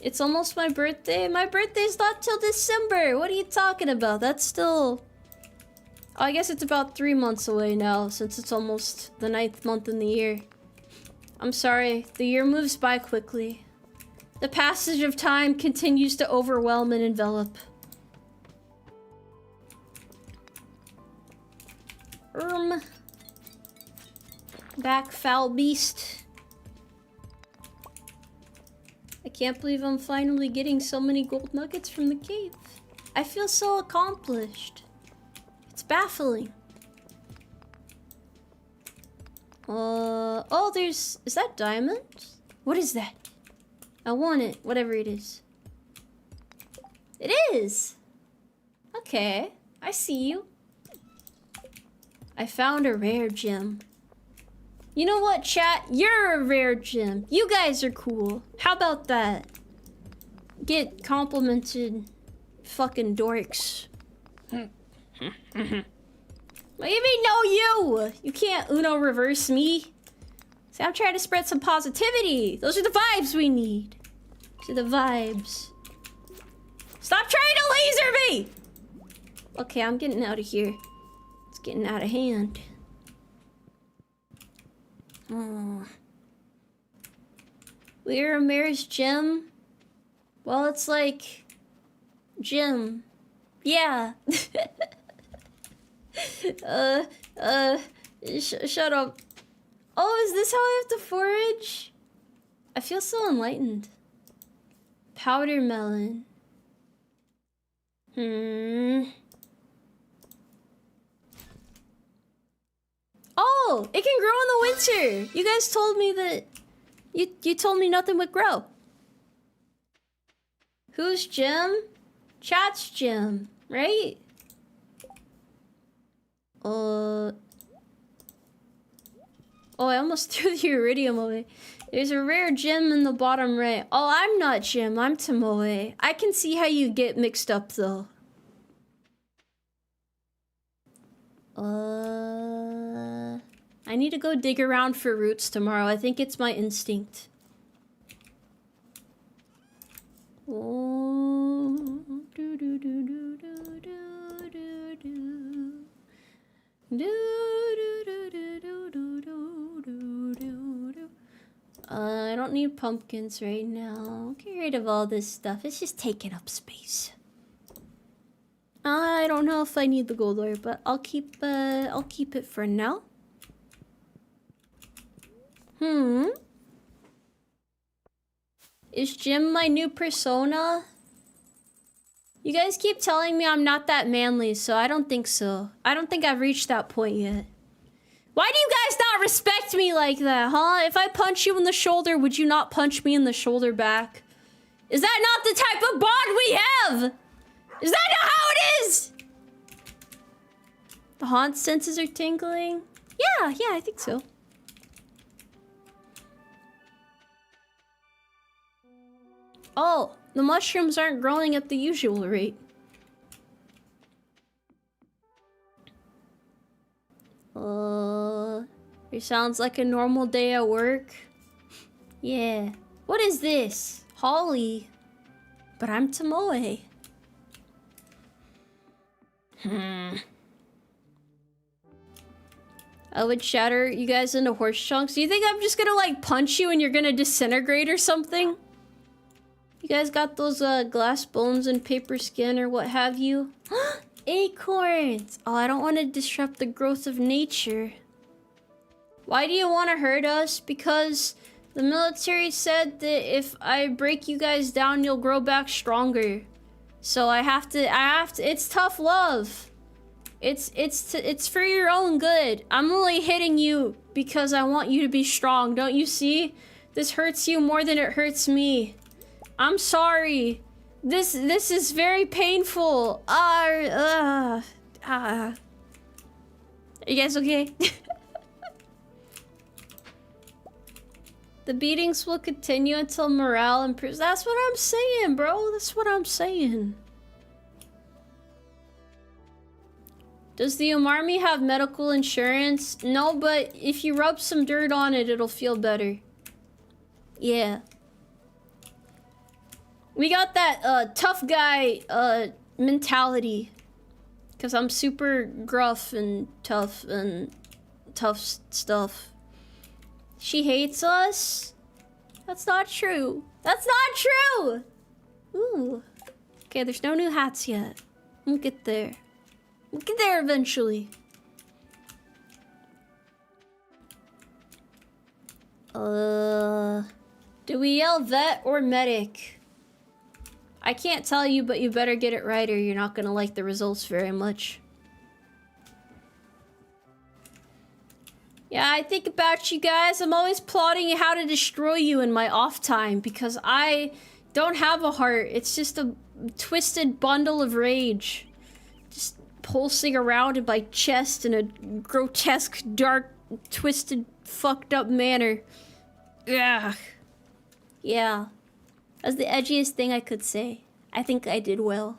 It's almost my birthday. My birthday's not till December. What are you talking about? That's still... Oh, I guess it's about 3 months away now, since it's almost the 9th month in the year. I'm sorry, the year moves by quickly. The passage of time continues to overwhelm and envelop. Back, foul beast. I can't believe I'm finally getting so many gold nuggets from the cave. I feel so accomplished. It's baffling. Oh, is that diamond? What is that? I want it, whatever it is. It is! Okay, I see you. I found a rare gem. You know what, chat? You're a rare gem. You guys are cool. How about that? Get complimented, fucking dorks. What do you mean, no you? You can't Uno reverse me. See, I'm trying to spread some positivity. Those are the vibes we need. Those are the vibes. Stop trying to laser me! Okay, I'm getting out of here. It's getting out of hand. Oh. We're a mare's gem? Well, it's like... gem. Yeah. Shut up. Oh, is this how I have to forage? I feel so enlightened. Powder melon. Oh, it can grow in the winter. You guys told me that... You told me nothing would grow. Whose gem? Chat's gem, right? Oh, I almost threw the iridium away. There's a rare gem in the bottom right. Oh, I'm not Jim, I'm Tomoe. I can see how you get mixed up though. I need to go dig around for roots tomorrow. I think it's my instinct. Oh, do do do do do do do do. I don't need pumpkins right now. Get rid of all this stuff. It's just taking up space. I don't know if I need the gold ore, but I'll keep it for now. Is Jim my new persona? You guys keep telling me I'm not that manly, so I don't think so. I don't think I've reached that point yet. Why do you guys not respect me like that, huh? If I punch you in the shoulder, would you not punch me in the shoulder back? Is that not the type of bond we have? Is that not how it is? The haunt senses are tingling? Yeah, I think so. Oh, the mushrooms aren't growing at the usual rate. It sounds like a normal day at work. Yeah. What is this? Holly. But I'm Tomoe. I would shatter you guys into horse chunks. Do you think I'm just gonna like punch you and you're gonna disintegrate or something? You guys got those glass bones and paper skin or what have you? Acorns! Oh, I don't want to disrupt the growth of nature. Why do you want to hurt us? Because the military said that if I break you guys down, you'll grow back stronger. So I have to, it's tough love. It's for your own good. I'm only hitting you because I want you to be strong. Don't you see? This hurts you more than it hurts me. I'm sorry. This is very painful. Are you guys okay? The beatings will continue until morale improves. That's what I'm saying, bro. That's what I'm saying. Does the Umarmy have medical insurance? No, but if you rub some dirt on it, it'll feel better. Yeah. We got that tough guy mentality. Because I'm super gruff and tough stuff. She hates us? That's not true. That's not true! Ooh. Okay, there's no new hats yet. We'll get there. We'll get there eventually. Do we yell vet or medic? I can't tell you, but you better get it right or you're not gonna like the results very much. Yeah, I think about you guys. I'm always plotting how to destroy you in my off time because I don't have a heart. It's just a twisted bundle of rage. Just pulsing around in my chest in a grotesque, dark, twisted, fucked up manner. Ugh. Yeah. That's the edgiest thing I could say. I think I did well.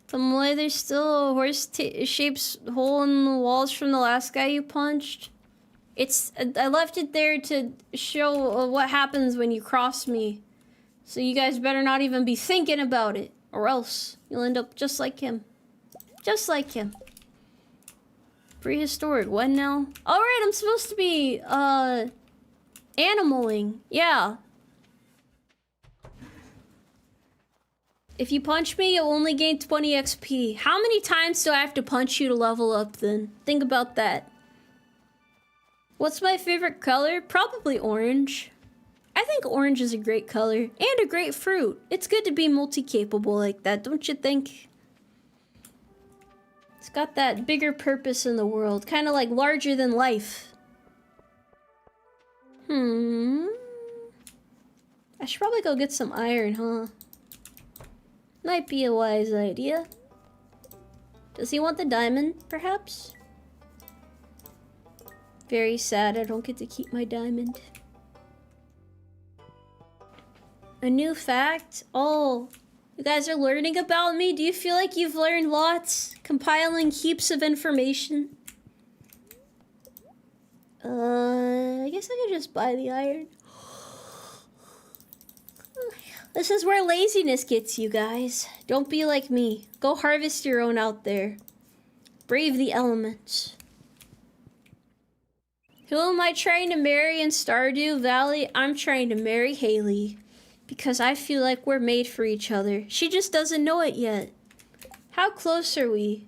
Tomoe, there's still a horse-shaped hole in the walls from the last guy you punched. I left it there to show what happens when you cross me. So you guys better not even be thinking about it, or else you'll end up just like him. Just like him. Prehistoric, what now? Alright, I'm supposed to be, animaling. Yeah. If you punch me, you'll only gain 20 XP. How many times do I have to punch you to level up then? Think about that. What's my favorite color? Probably orange. I think orange is a great color and a great fruit. It's good to be multi-capable like that, don't you think? It's got that bigger purpose in the world, kind of like larger than life. I should probably go get some iron, huh? Might be a wise idea. Does he want the diamond, perhaps? Very sad I don't get to keep my diamond. A new fact? Oh, you guys are learning about me? Do you feel like you've learned lots? Compiling heaps of information? I guess I could just buy the iron. This is where laziness gets you guys. Don't be like me. Go harvest your own out there. Brave the elements. Who am I trying to marry in Stardew Valley? I'm trying to marry Haley. Because I feel like we're made for each other. She just doesn't know it yet. How close are we?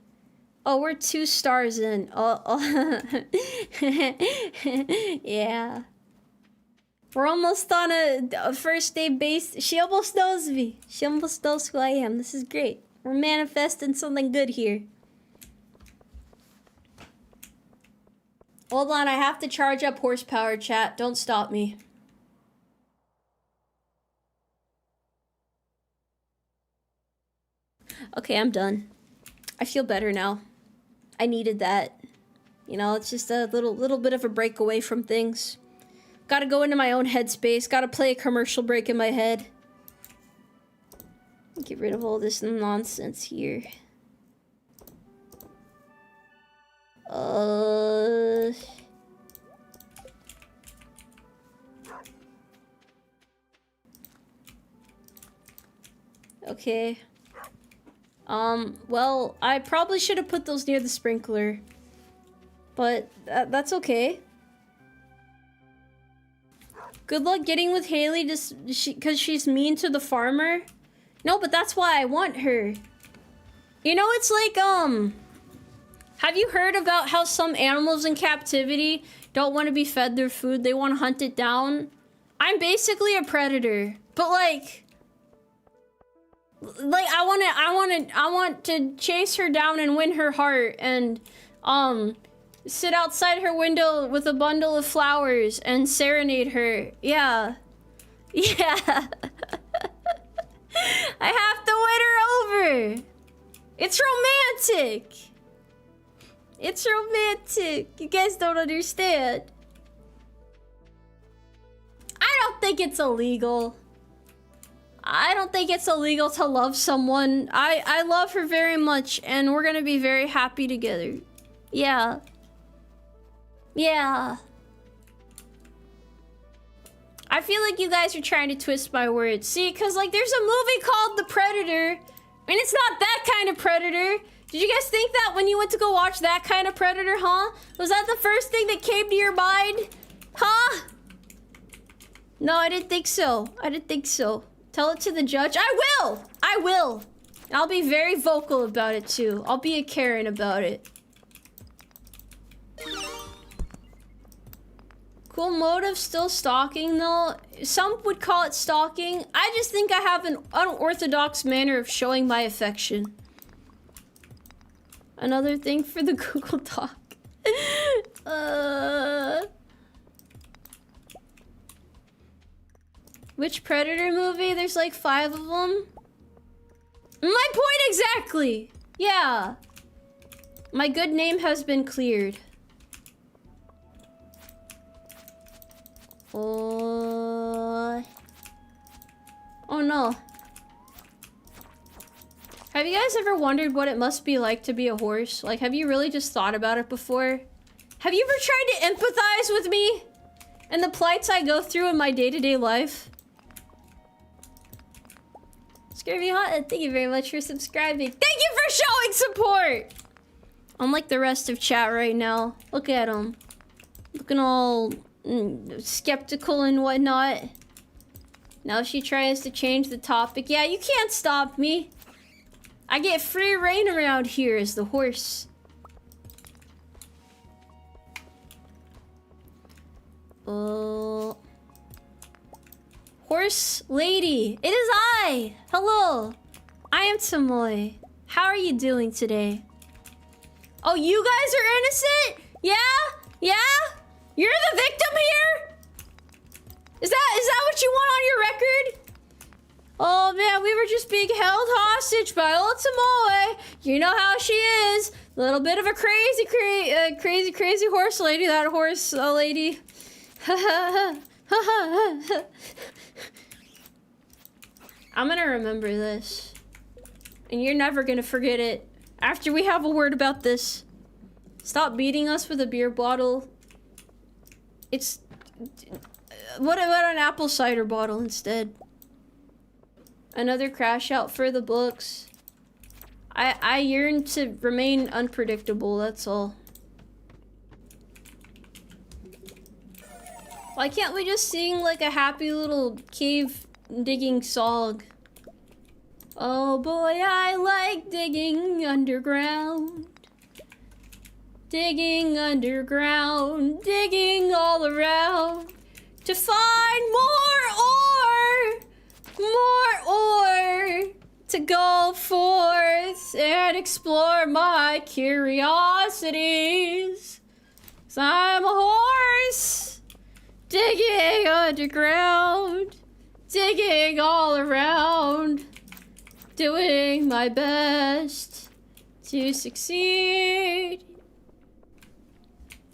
Oh, we're 2 stars in. Oh. Yeah. We're almost on a first date base. She almost knows me. She almost knows who I am. This is great. We're manifesting something good here. Hold on, I have to charge up horsepower, chat. Don't stop me. Okay, I'm done. I feel better now. I needed that. You know, it's just a little bit of a break away from things. Gotta go into my own headspace. Gotta play a commercial break in my head. Get rid of all this nonsense here. Okay. Well, I probably should have put those near the sprinkler. But that's okay. Good luck getting with Haley just because she's mean to the farmer. No, but that's why I want her. You know, it's like, have you heard about how some animals in captivity don't want to be fed their food? They want to hunt it down. I'm basically a predator, but like I want to chase her down and win her heart and, sit outside her window with a bundle of flowers and serenade her. Yeah. Yeah. I have to win her over. It's romantic. It's romantic. You guys don't understand. I don't think it's illegal. I don't think it's illegal to love someone. I love her very much, and we're gonna be very happy together. Yeah. Yeah. I feel like you guys are trying to twist my words. See, because, like, there's a movie called The Predator, and it's not that kind of Predator. Did you guys think that when you went to go watch that kind of Predator, huh? Was that the first thing that came to your mind? Huh? No, I didn't think so. I didn't think so. Tell it to the judge. I will! I will! I'll be very vocal about it, too. I'll be a Karen about it. Cool motive, still stalking, though. Some would call it stalking. I just think I have an unorthodox manner of showing my affection. Another thing for the Google Doc. Which Predator movie? There's like 5 of them. My point exactly! Yeah. My good name has been cleared. Oh no. Have you guys ever wondered what it must be like to be a horse? Like, have you really just thought about it before? Have you ever tried to empathize with me and the plights I go through in my day-to-day life? Scurvy Hot, thank you very much for subscribing. Thank you for showing support! I'm like the rest of chat right now. Look at him. Looking all skeptical and whatnot. Now she tries to change the topic. Yeah, you can't stop me. I get free reign around here as the horse. Horse lady. It is I. Hello. I am Tomoe. How are you doing today? Oh, you guys are innocent? Yeah? Yeah? You're the victim here? Is that what you want on your record? Oh man, we were just being held hostage by old Tomoe. You know how she is. A little bit of a crazy horse lady. That horse lady. I'm gonna remember this. And you're never gonna forget it. After we have a word about this. Stop beating us with a beer bottle. It's... What about an apple cider bottle instead? Another crash out for the books. I yearn to remain unpredictable, that's all. Why can't we just sing like a happy little cave digging song? Oh boy, I like digging underground. Digging underground, digging all around to find more ore to go forth and explore my curiosities. 'Cause I'm a horse, digging underground, digging all around, doing my best to succeed.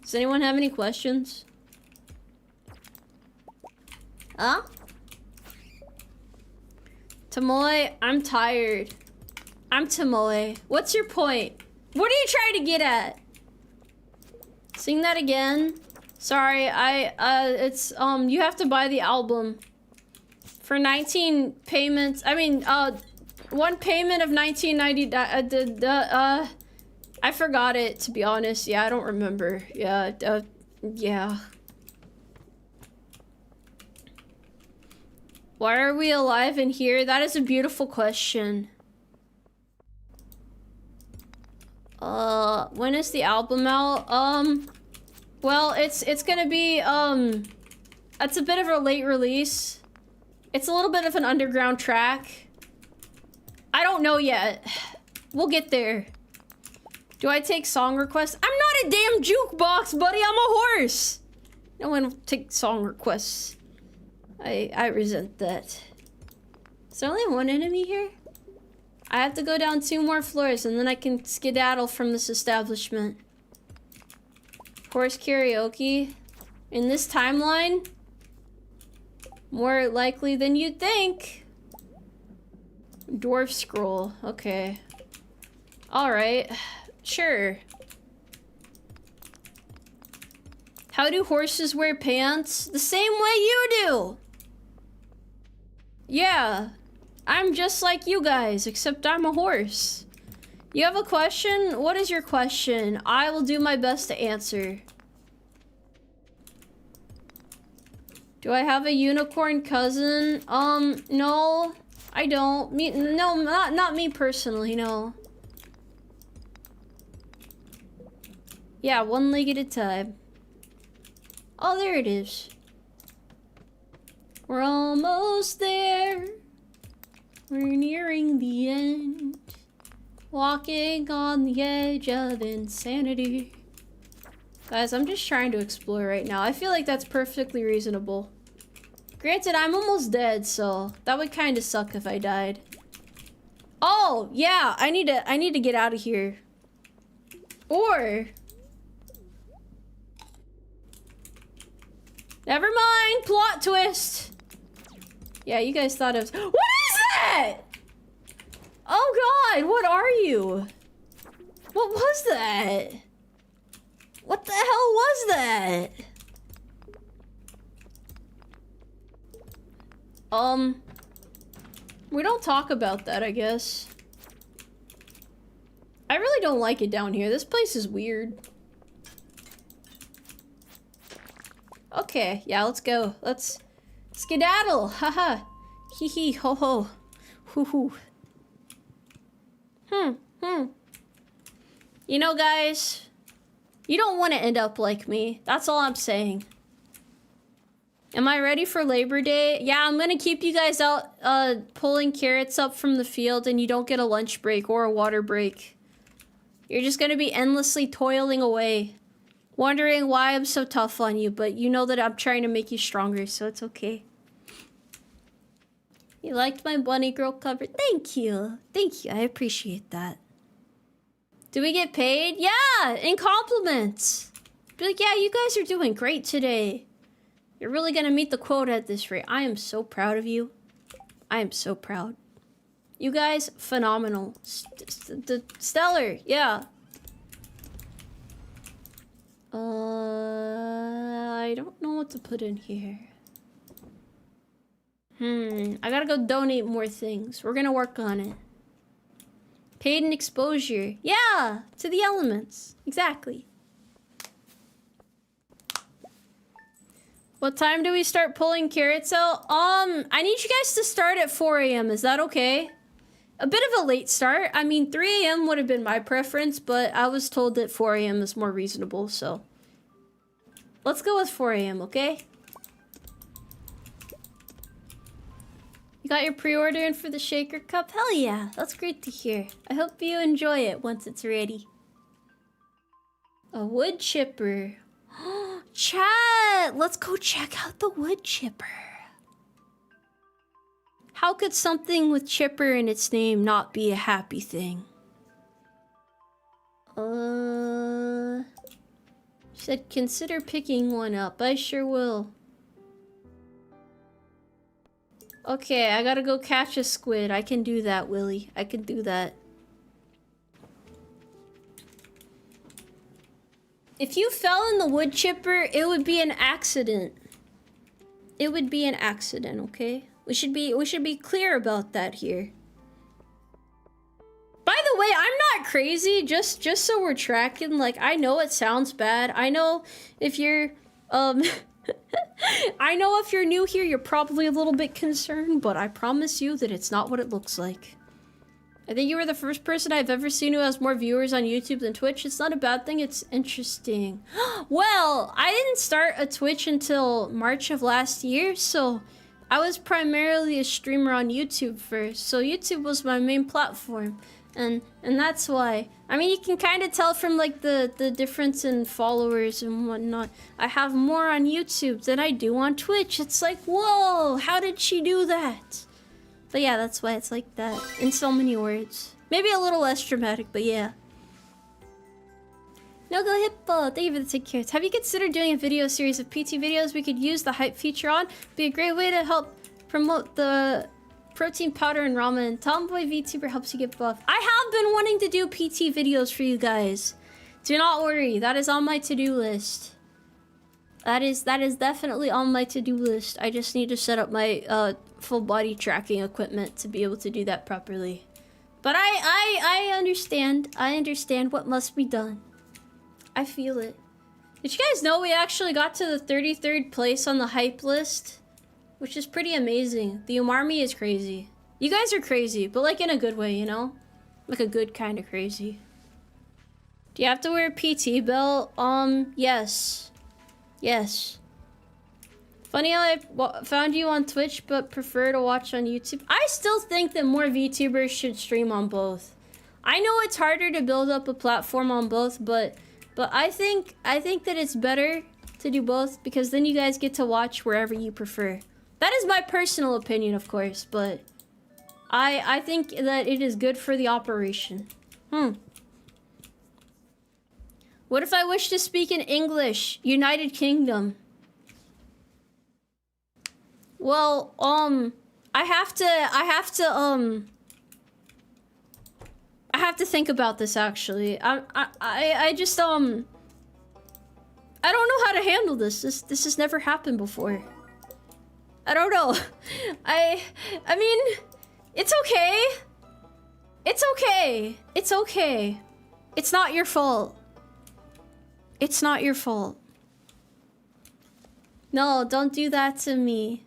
Does anyone have any questions? Huh? Tomoe, I'm tired. I'm Tomoe. What's your point? What are you trying to get at? Sing that again. Sorry, it's, you have to buy the album. For 19 payments, I mean, one payment of 19.90, I forgot it, to be honest. Yeah, I don't remember. Yeah, yeah. Why are we alive in here? That is a beautiful question. When is the album out? Well, it's gonna be, it's a bit of a late release. It's a little bit of an underground track. I don't know yet. We'll get there. Do I take song requests? I'm not a damn jukebox, buddy. I'm a horse. No one will take song requests. I resent that. Is there only one enemy here? I have to go down 2 more floors and then I can skedaddle from this establishment. Horse karaoke. In this timeline? More likely than you'd think. Dwarf scroll. Okay. Alright. Sure. How do horses wear pants? The same way you do! Yeah. I'm just like you guys, except I'm a horse. You have a question? What is your question? I will do my best to answer. Do I have a unicorn cousin? No, I don't. No, not me personally, no. Yeah, one leg at a time. Oh, there it is. We're almost there. We're nearing the end. Walking on the edge of insanity. Guys, I'm just trying to explore right now. I feel like that's perfectly reasonable. Granted, I'm almost dead, so that would kind of suck if I died. Oh, yeah, I need to get out of here. Or never mind, plot twist. Yeah, you guys thought of. What is that? Oh God, what are you? What was that? What the hell was that? We don't talk about that, I guess. I really don't like it down here. This place is weird. Okay, yeah, let's go. Let's skedaddle. Haha. Hee hee ho ho. Hoo hoo. You know, guys, you don't want to end up like me. That's all I'm saying. Am I ready for Labor Day? Yeah, I'm gonna keep you guys out pulling carrots up from the field and you don't get a lunch break or a water break. You're just gonna be endlessly toiling away. Wondering why I'm so tough on you, but you know that I'm trying to make you stronger, so it's okay. You liked my bunny girl cover? Thank you. Thank you. I appreciate that. Do we get paid? Yeah, in compliments. Be like, yeah, you guys are doing great today. You're really gonna meet the quota at this rate. I am so proud of you. I am so proud. You guys, phenomenal. Stellar, yeah. I don't know what to put in here. I gotta go donate more things. We're gonna work on it. Paid in exposure. Yeah, to the elements. Exactly. What time do we start pulling carrots out? I need you guys to start at 4 a.m. Is that okay? A bit of a late start. I mean, 3 a.m. would have been my preference, but I was told that 4 a.m. is more reasonable, so. Let's go with 4 a.m., okay? You got your pre-order in for the shaker cup? Hell yeah, that's great to hear. I hope you enjoy it once it's ready. A wood chipper. Chat! Let's go check out the wood chipper. How could something with chipper in its name not be a happy thing? She said, consider picking one up. I sure will. Okay, I gotta go catch a squid. I can do that, Willy. I can do that. If you fell in the wood chipper, it would be an accident. It would be an accident, okay? We should be clear about that here. By the way, I'm not crazy, just so we're tracking. Like, I know it sounds bad. I know if you're I know if you're new here, you're probably a little bit concerned, but I promise you that it's not what it looks like. I think you were the first person I've ever seen who has more viewers on YouTube than Twitch. It's not a bad thing, it's interesting. Well, I didn't start a Twitch until March of last year, so I was primarily a streamer on YouTube first. So YouTube was my main platform, and that's why. I mean, you can kind of tell from like the difference in followers and whatnot. I have more on YouTube than I do on Twitch. It's like, whoa, how did she do that? But yeah, that's why it's like that, in so many words. Maybe a little less dramatic, but yeah. No Go Hippo, thank you for the 10 carrots. Have you considered doing a video series of PT videos we could use the hype feature on? Be a great way to help promote the protein powder and ramen. Tomboy VTuber helps you get buff. I have been wanting to do PT videos for you guys. Do not worry, that is on my to-do list. That is definitely on my to-do list. I just need to set up my full body tracking equipment to be able to do that properly. But I understand. I understand what must be done. I feel it. Did you guys know we actually got to the 33rd place on the hype list? Which is pretty amazing. The Umarmy is crazy. You guys are crazy, but like in a good way, you know? Like a good kind of crazy. Do you have to wear a PT belt? Yes. Yes. Funny how I found you on Twitch, but prefer to watch on YouTube. I still think that more VTubers should stream on both. I know it's harder to build up a platform on both, but I think that it's better to do both because then you guys get to watch wherever you prefer. That is my personal opinion, of course, but I think that it is good for the operation. What if I wish to speak in English? United Kingdom. Well, I have to think about this actually. I just I don't know how to handle this. This has never happened before. I don't know. I mean, it's okay. It's okay. It's okay. It's not your fault. It's not your fault. No, don't do that to me.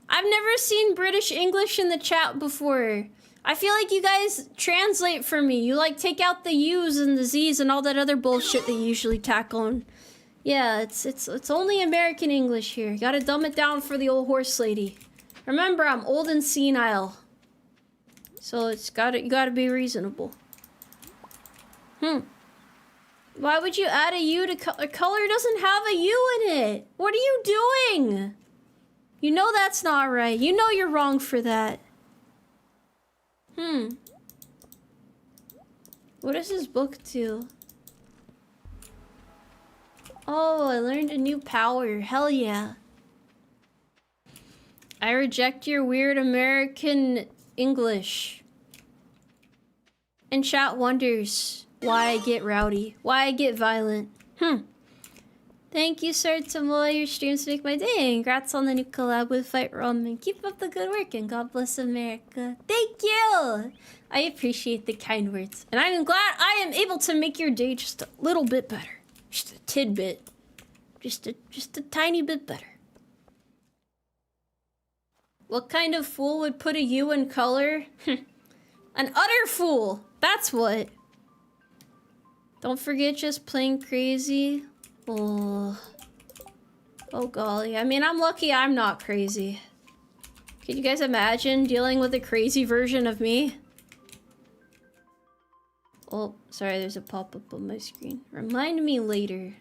I've never seen British English in the chat before. I feel like you guys translate for me. You like take out the U's and the Z's and all that other bullshit that you usually tack on. Yeah, it's only American English here. You gotta dumb it down for the old horse lady. Remember, I'm old and senile. So you gotta be reasonable. Why would you add a U to color? Color doesn't have a U in it. What are you doing? You know that's not right. You know you're wrong for that. What is this book to? Oh, I learned a new power. Hell yeah. I reject your weird American English. And chat wonders why I get rowdy, why I get violent. Thank you, Sir Tomoe. Your streams make my day. And congrats on the new collab with Fight Ramen. Keep up the good work and God bless America. Thank you. I appreciate the kind words. And I'm glad I am able to make your day just a little bit better. Just a tidbit. Just a tiny bit better. What kind of fool would put a U in color? An utter fool. That's what. Don't forget just plain crazy. Oh golly. I mean, I'm lucky I'm not crazy. Can you guys imagine dealing with a crazy version of me? Oh, sorry, there's a pop-up on my screen. Remind me later.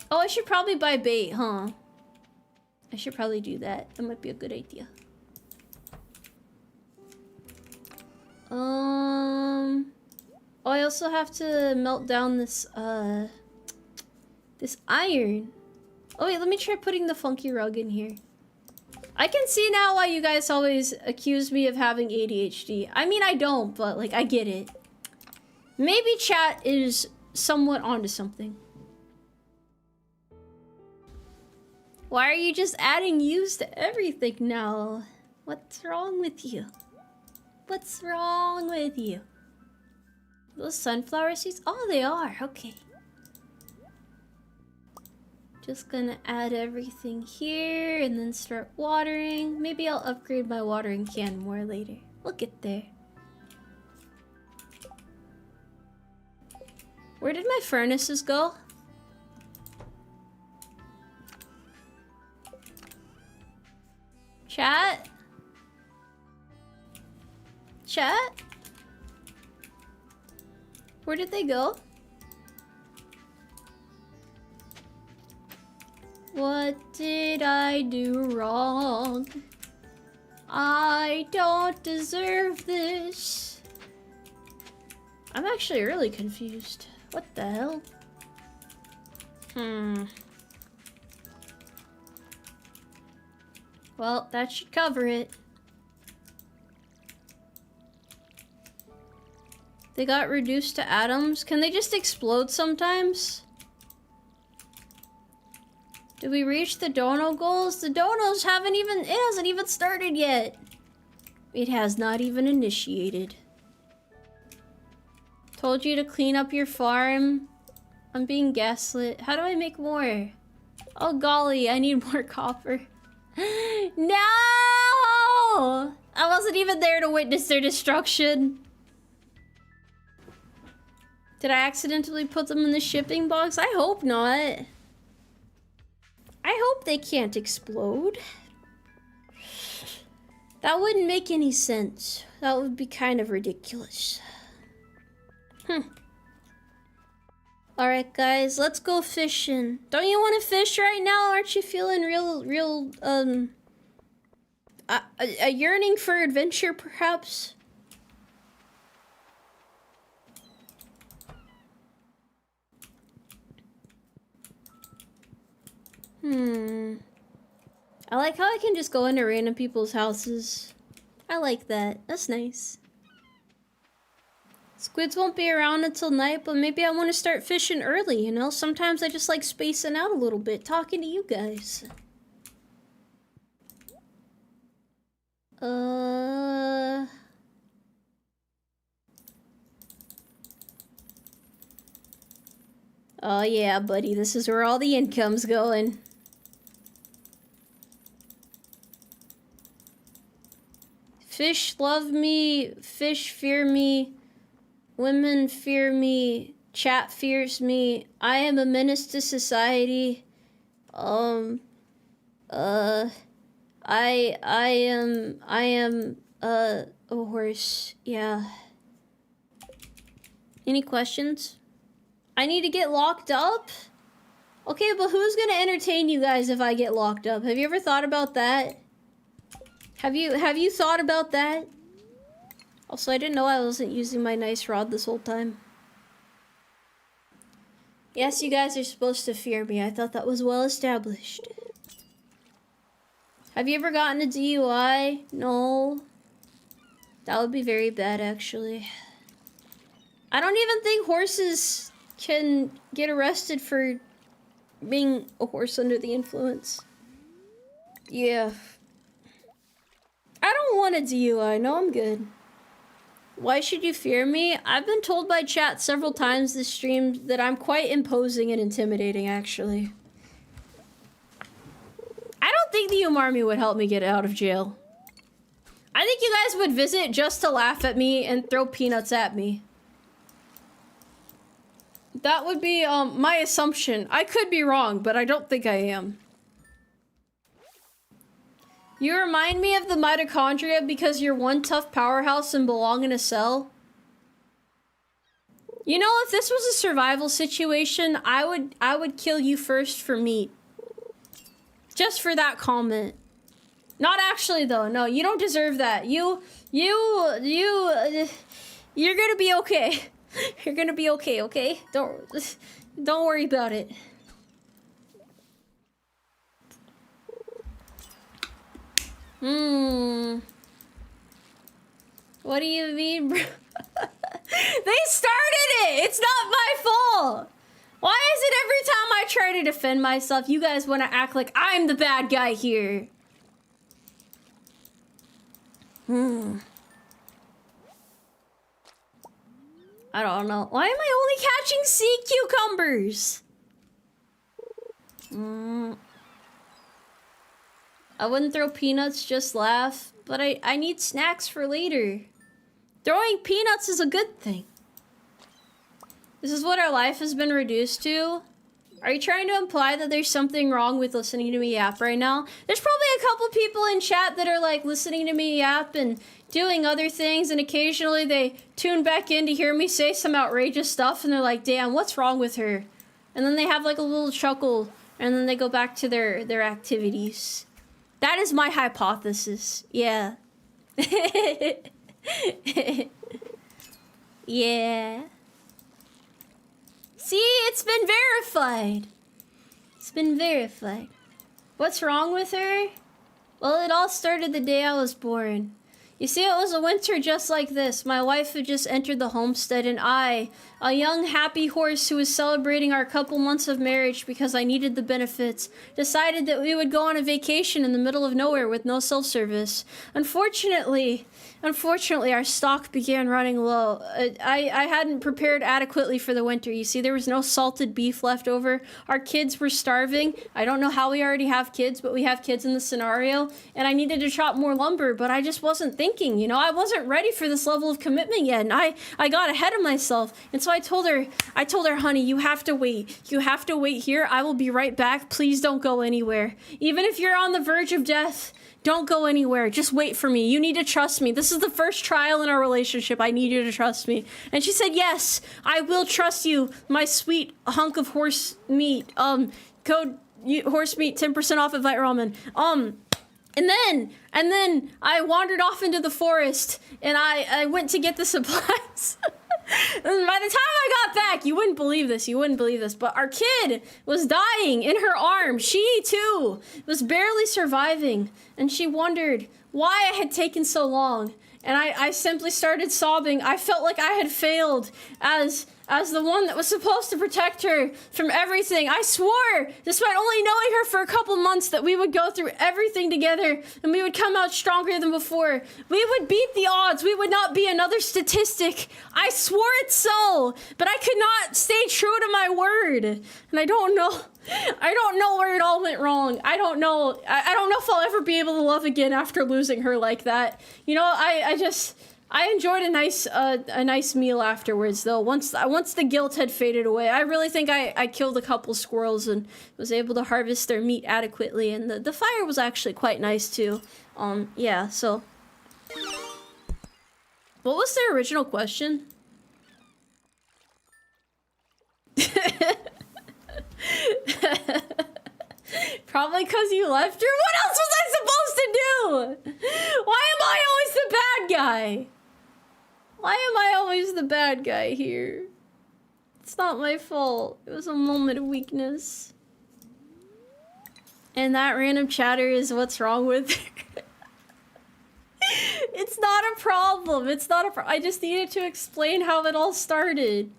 Oh, I should probably buy bait, huh? I should probably do that. That might be a good idea. Oh, I also have to melt down this, this iron. Oh wait, let me try putting the funky rug in here. I can see now why you guys always accuse me of having ADHD. I mean, I don't, but like, I get it. Maybe chat is somewhat onto something. Why are you just adding use to everything now? What's wrong with you? What's wrong with you? Those sunflower seeds? Oh, they are. Okay. Just gonna add everything here and then start watering. Maybe I'll upgrade my watering can more later. We'll get there. Where did my furnaces go? Chat? Chat? Where did they go? What did I do wrong? I don't deserve this. I'm actually really confused. What the hell? Well, that should cover it. They got reduced to atoms. Can they just explode sometimes? Did we reach the dono goals? The donos it hasn't even started yet. It has not even initiated. Told you to clean up your farm. I'm being gaslit. How do I make more? Oh golly, I need more copper. No! I wasn't even there to witness their destruction. Did I accidentally put them in the shipping box? I hope not. I hope they can't explode. That wouldn't make any sense. That would be kind of ridiculous. Alright guys, let's go fishing. Don't you want to fish right now? Aren't you feeling real, a yearning for adventure perhaps? I like how I can just go into random people's houses. I like that. That's nice. Squids won't be around until night, but maybe I want to start fishing early, you know? Sometimes I just like spacing out a little bit, talking to you guys. Oh yeah, buddy, this is where all the income's going. Fish love me, fish fear me, women fear me, chat fears me, I am a menace to society. I am a horse, yeah. Any questions? I need to get locked up? Okay, but who's gonna entertain you guys if I get locked up? Have you ever thought about that? Have you thought about that? Also, I didn't know I wasn't using my nice rod this whole time. Yes, you guys are supposed to fear me. I thought that was well established. Have you ever gotten a DUI? No. That would be very bad, actually. I don't even think horses can get arrested for being a horse under the influence. Yeah. I don't want a DUI. No, I'm good. Why should you fear me? I've been told by chat several times this stream that I'm quite imposing and intimidating, actually. I don't think the Umarmy would help me get out of jail. I think you guys would visit just to laugh at me and throw peanuts at me. That would be my assumption. I could be wrong, but I don't think I am. You remind me of the mitochondria because you're one tough powerhouse and belong in a cell. You know, if this was a survival situation, I would kill you first for meat. Just for that comment. Not actually though. No, you don't deserve that. You're gonna be okay. You're gonna be okay, okay? Don't worry about it. What do you mean, bro? They started it! It's not my fault! Why is it every time I try to defend myself, you guys want to act like I'm the bad guy here? I don't know. Why am I only catching sea cucumbers? I wouldn't throw peanuts, just laugh. But I need snacks for later. Throwing peanuts is a good thing. This is what our life has been reduced to. Are you trying to imply that there's something wrong with listening to me yap right now? There's probably a couple people in chat that are like listening to me yap and doing other things, and occasionally they tune back in to hear me say some outrageous stuff, and they're like, damn, what's wrong with her? And then they have like a little chuckle, and then they go back to their activities. That is my hypothesis. Yeah. Yeah. See, it's been verified. It's been verified. What's wrong with her? Well, it all started the day I was born. You see, it was a winter just like this. My wife had just entered the homestead, and I, a young happy horse who was celebrating our couple months of marriage because I needed the benefits, decided that we would go on a vacation in the middle of nowhere with no self-service. Unfortunately, our stock began running low. I hadn't prepared adequately for the winter. You see, there was no salted beef left over. Our kids were starving. I don't know how we already have kids, but we have kids in the scenario. And I needed to chop more lumber, but I just wasn't thinking, you know? I wasn't ready for this level of commitment yet, and I got ahead of myself. And so I told her, honey, you have to wait. You have to wait here. I will be right back. Please don't go anywhere. Even if you're on the verge of death, don't go anywhere. Just wait for me. You need to trust me. This is the first trial in our relationship. I need you to trust me. And she said, yes, I will trust you, my sweet hunk of horse meat. Code horse meat, 10% off at Vite Ramen. And then I wandered off into the forest, and I went to get the supplies. By the time I got back, you wouldn't believe this, but our kid was dying in her arms. She, too, was barely surviving, and she wondered why I had taken so long. And I simply started sobbing. I felt like I had failed as the one that was supposed to protect her from everything. I swore, despite only knowing her for a couple months, that we would go through everything together and we would come out stronger than before. We would beat the odds. We would not be another statistic. I swore it so, but I could not stay true to my word. And I don't know where it all went wrong. I don't know if I'll ever be able to love again after losing her like that. You know, I enjoyed a nice meal afterwards, though. Once the guilt had faded away, I really think I killed a couple squirrels and was able to harvest their meat adequately, and the fire was actually quite nice too. Yeah. So, what was their original question? Probably because you left her? What else was I supposed to do? Why am I always the bad guy? Why am I always the bad guy here? It's not my fault. It was a moment of weakness. And that random chatter is what's wrong with her. It's not a problem. It's not a problem. I just needed to explain how it all started.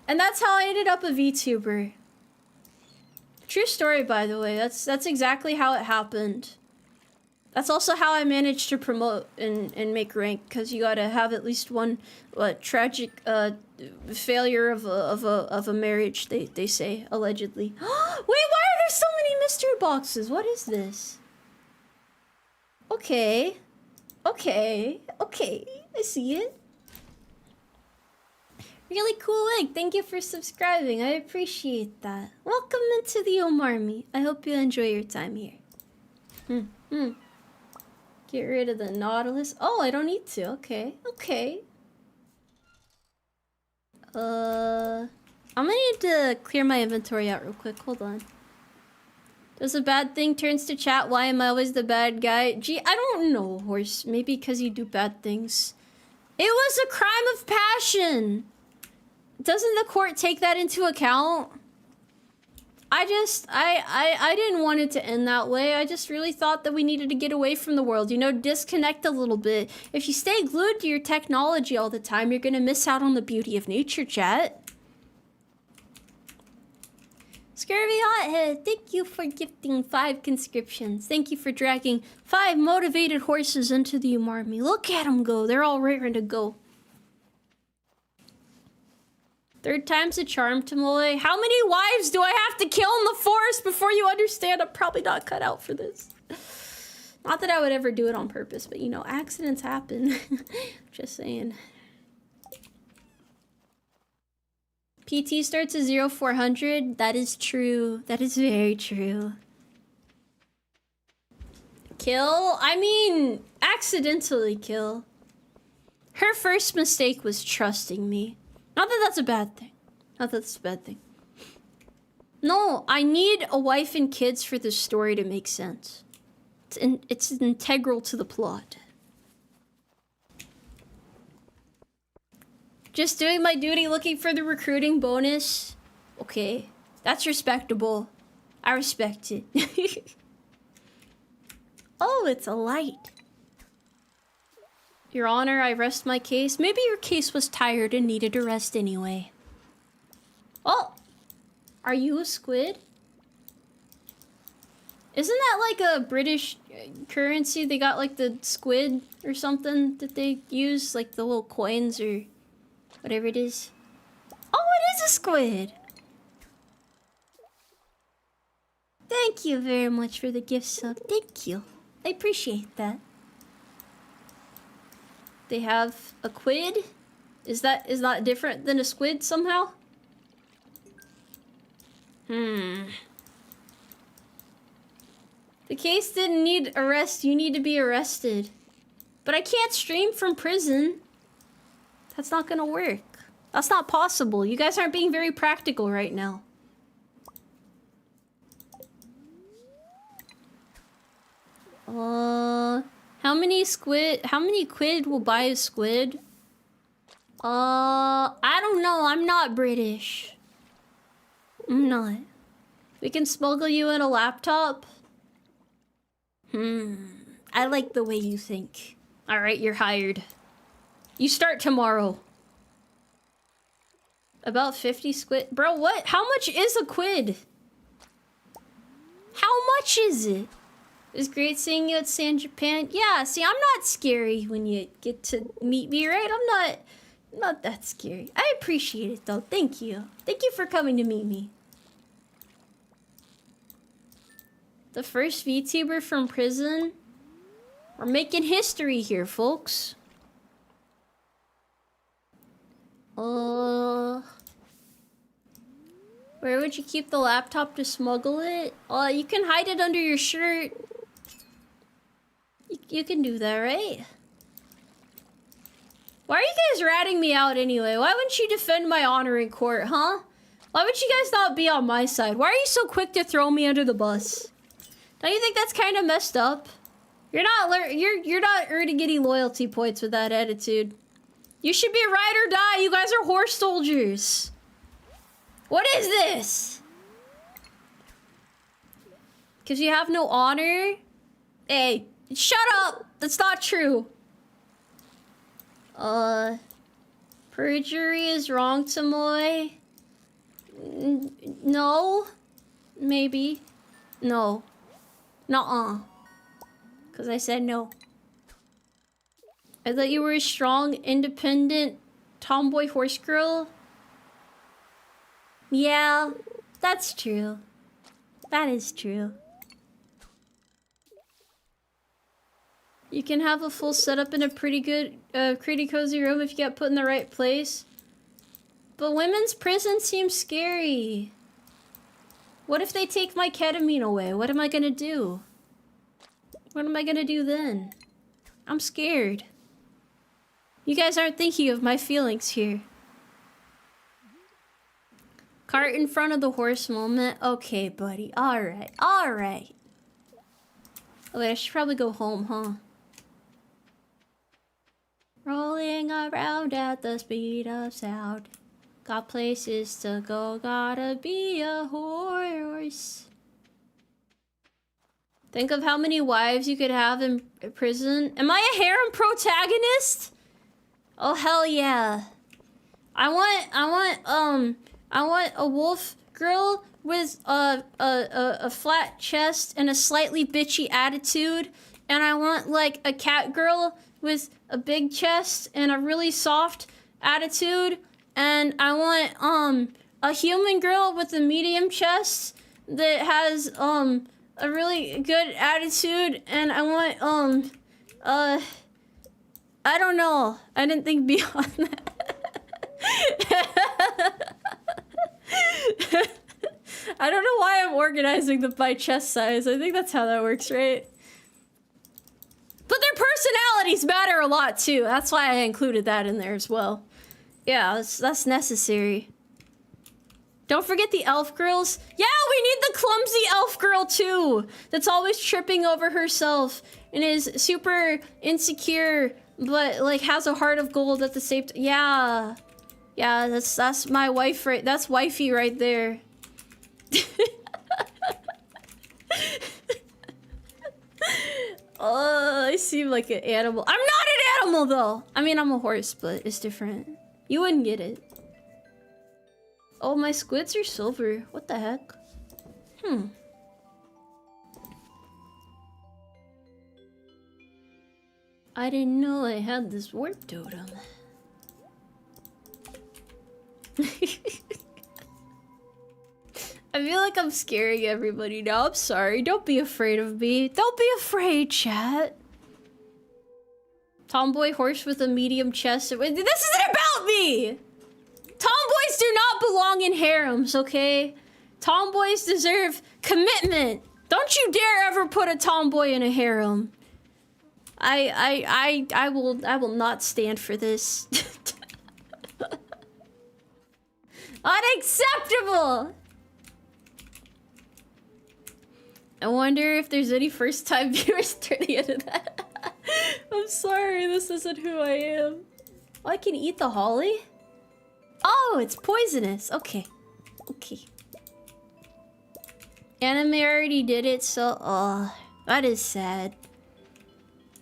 And that's how I ended up a VTuber. True story, by the way. That's exactly how it happened. That's also how I managed to promote and make rank, because you gotta have at least one tragic failure of a marriage, they say, allegedly. Wait, why are there so many mystery boxes? What is this? Okay, I see it. Really cool egg. Thank you for subscribing. I appreciate that. Welcome into the Umarmy. I hope you enjoy your time here. Get rid of the Nautilus. Oh, I don't need to. Okay. I'm gonna need to clear my inventory out real quick. Hold on. Does a bad thing turns to chat? Why am I always the bad guy? Gee, I don't know, horse. Maybe because you do bad things. It was a crime of passion. Doesn't the court take that into account? I didn't want it to end that way. I just really thought that we needed to get away from the world, you know, disconnect a little bit. If you stay glued to your technology all the time, you're gonna miss out on the beauty of nature, chat. Scurvy Hothead, thank you for gifting 5 conscriptions. Thank you for dragging 5 motivated horses into the Umarmy. Look at them go. They're all raring to go. 3rd time's a charm, Tomoe. How many wives do I have to kill in the forest before you understand I'm probably not cut out for this? Not that I would ever do it on purpose, but you know, accidents happen. Just saying. PT starts at 0400. That is true. That is very true. Kill? I mean, accidentally kill. Her first mistake was trusting me. Not that that's a bad thing. Not that that's a bad thing. No, I need a wife and kids for this story to make sense. It's integral to the plot. Just doing my duty looking for the recruiting bonus. Okay, that's respectable. I respect it. Oh, it's a light. Your Honor, I rest my case. Maybe your case was tired and needed a rest anyway. Oh, are you a squid? Isn't that like a British currency? They got like the squid or something that they use, like the little coins or whatever it is. Oh, it is a squid! Thank you very much for the gift sub. Thank you. I appreciate that. They have a quid? Is that different than a squid somehow? The case didn't need arrest. You need to be arrested. But I can't stream from prison. That's not gonna work. That's not possible. You guys aren't being very practical right now. How many quid will buy a squid? I don't know. I'm not British. I'm not. We can smuggle you in a laptop. I like the way you think. All right, you're hired. You start tomorrow. About 50 squid. Bro, what? How much is a quid? How much is it? It was great seeing you at San Japan. Yeah, see, I'm not scary when you get to meet me, right? I'm not that scary. I appreciate it, though. Thank you. Thank you for coming to meet me. The first VTuber from prison? We're making history here, folks. Where would you keep the laptop to smuggle it? You can hide it under your shirt. You can do that, right? Why are you guys ratting me out anyway? Why wouldn't you defend my honor in court, huh? Why would you guys not be on my side? Why are you so quick to throw me under the bus? Don't you think that's kind of messed up? You're not earning any loyalty points with that attitude. You should be ride or die. You guys are horse soldiers. What is this? Because you have no honor? Hey, shut up. That's not true. Perjury is wrong, Tomoe. No. Maybe. No. Nuh-uh. Because I said no. I thought you were a strong, independent, tomboy horse girl. Yeah, that's true. That is true. You can have a full setup in a pretty cozy room if you get put in the right place. But women's prison seems scary. What if they take my ketamine away? What am I gonna do? What am I gonna do then? I'm scared. You guys aren't thinking of my feelings here. Cart in front of the horse moment. Okay, buddy. Alright. Alright. Oh, wait, I should probably go home, huh? Rolling around at the speed of sound. Got places to go, gotta be a horse. Think of how many wives you could have in prison. Am I a harem protagonist? Oh, hell yeah. I want a wolf girl with a flat chest and a slightly bitchy attitude. And I want, like, a cat girl with a big chest and a really soft attitude. And I want, a human girl with a medium chest that has, a really good attitude. And I want, I don't know. I didn't think beyond that. I don't know why I'm organizing them by chest size. I think that's how that works, right? But their personalities matter a lot too. That's why I included that in there as well. Yeah, that's necessary. Don't forget the elf girls. Yeah, we need the clumsy elf girl too. That's always tripping over herself and is super insecure, but like has a heart of gold at the same time. Yeah. Yeah, that's my wife right. That's wifey right there. I seem like an animal. I'm not an animal though. I mean, I'm a horse, but it's different. You wouldn't get it. Oh, my squids are silver. What the heck? I didn't know I had this warp totem. I feel like I'm scaring everybody now. I'm sorry. Don't be afraid of me. Don't be afraid, chat. Tomboy horse with a medium chest. This isn't about me! Tomboys do not belong in harems, okay? Tomboys deserve commitment. Don't you dare ever put a tomboy in a harem. I will not stand for this. Unacceptable! I wonder if there's any first-time viewers through the end of that. I'm sorry, this isn't who I am. Oh, I can eat the holly? Oh, it's poisonous. Okay. Okay. Anime already did it, so... Oh, that is sad.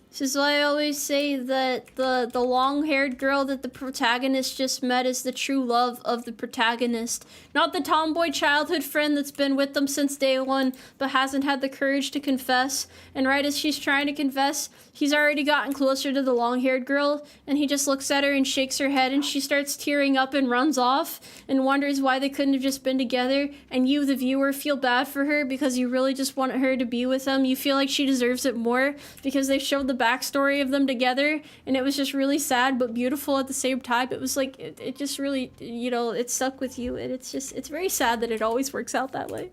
This is why I always say that the long-haired girl that the protagonist just met is the true love of the protagonist. Not the tomboy childhood friend that's been with them since day one, but hasn't had the courage to confess. And right as she's trying to confess, he's already gotten closer to the long-haired girl, and he just looks at her and shakes her head, and she starts tearing up and runs off, and wonders why they couldn't have just been together. And you, the viewer, feel bad for her because you really just wanted her to be with him. You feel like she deserves it more because they showed the backstory of them together, and it was just really sad but beautiful at the same time. It was like it just really, you know, it stuck with you, and it's very sad that it always works out that way.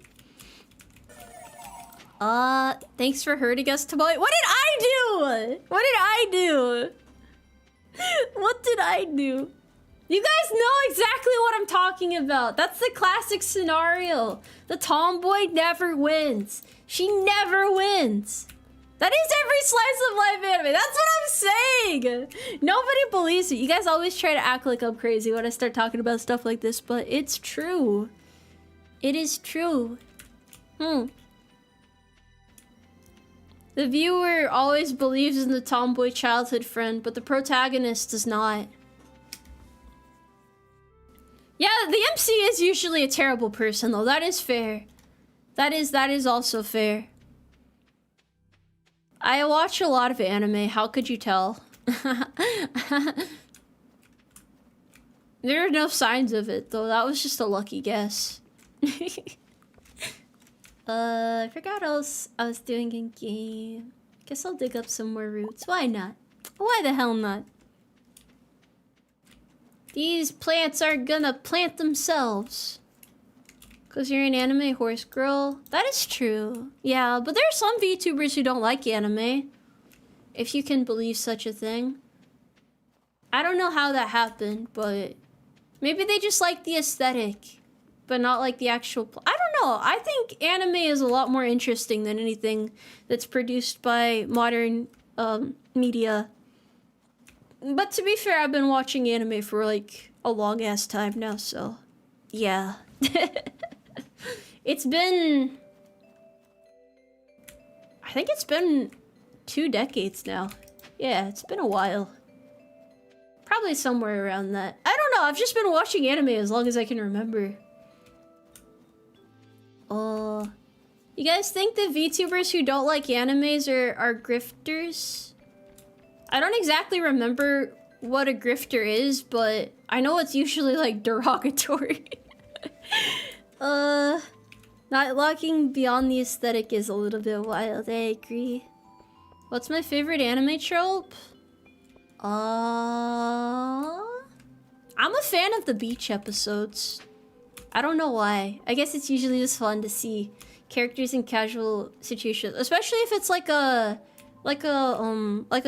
Thanks for hurting us, Tomoe. What did I do? What did I do? What did I do? You guys know exactly what I'm talking about. That's the classic scenario. The tomboy never wins. She never wins. That is every slice of life anime. That's what I'm saying. Nobody believes it. You guys always try to act like I'm crazy when I start talking about stuff like this, but it's true. It is true. The viewer always believes in the tomboy childhood friend, but the protagonist does not. Yeah, the MC is usually a terrible person, though. That is fair. That is also fair. I watch a lot of anime. How could you tell? There are no signs of it, though. That was just a lucky guess. I forgot else I was doing in game. Guess I'll dig up some more roots. Why not? Why the hell not? These plants are gonna plant themselves. Cause you're an anime horse girl. That is true. Yeah, but there are some VTubers who don't like anime. If you can believe such a thing. I don't know how that happened, but maybe they just like the aesthetic, but not like the actual I don't know. I think anime is a lot more interesting than anything that's produced by modern media. But to be fair, I've been watching anime for like a long ass time now, so yeah. It's been, I think it's been 2 decades now. Yeah, it's been a while. Probably somewhere around that. I don't know, I've just been watching anime as long as I can remember. You guys think that VTubers who don't like animes are grifters? I don't exactly remember what a grifter is, but I know it's usually like derogatory. Not looking beyond the aesthetic is a little bit wild, I agree. What's my favorite anime trope? I'm a fan of the beach episodes. I don't know why. I guess it's usually just fun to see characters in casual situations, especially if it's like a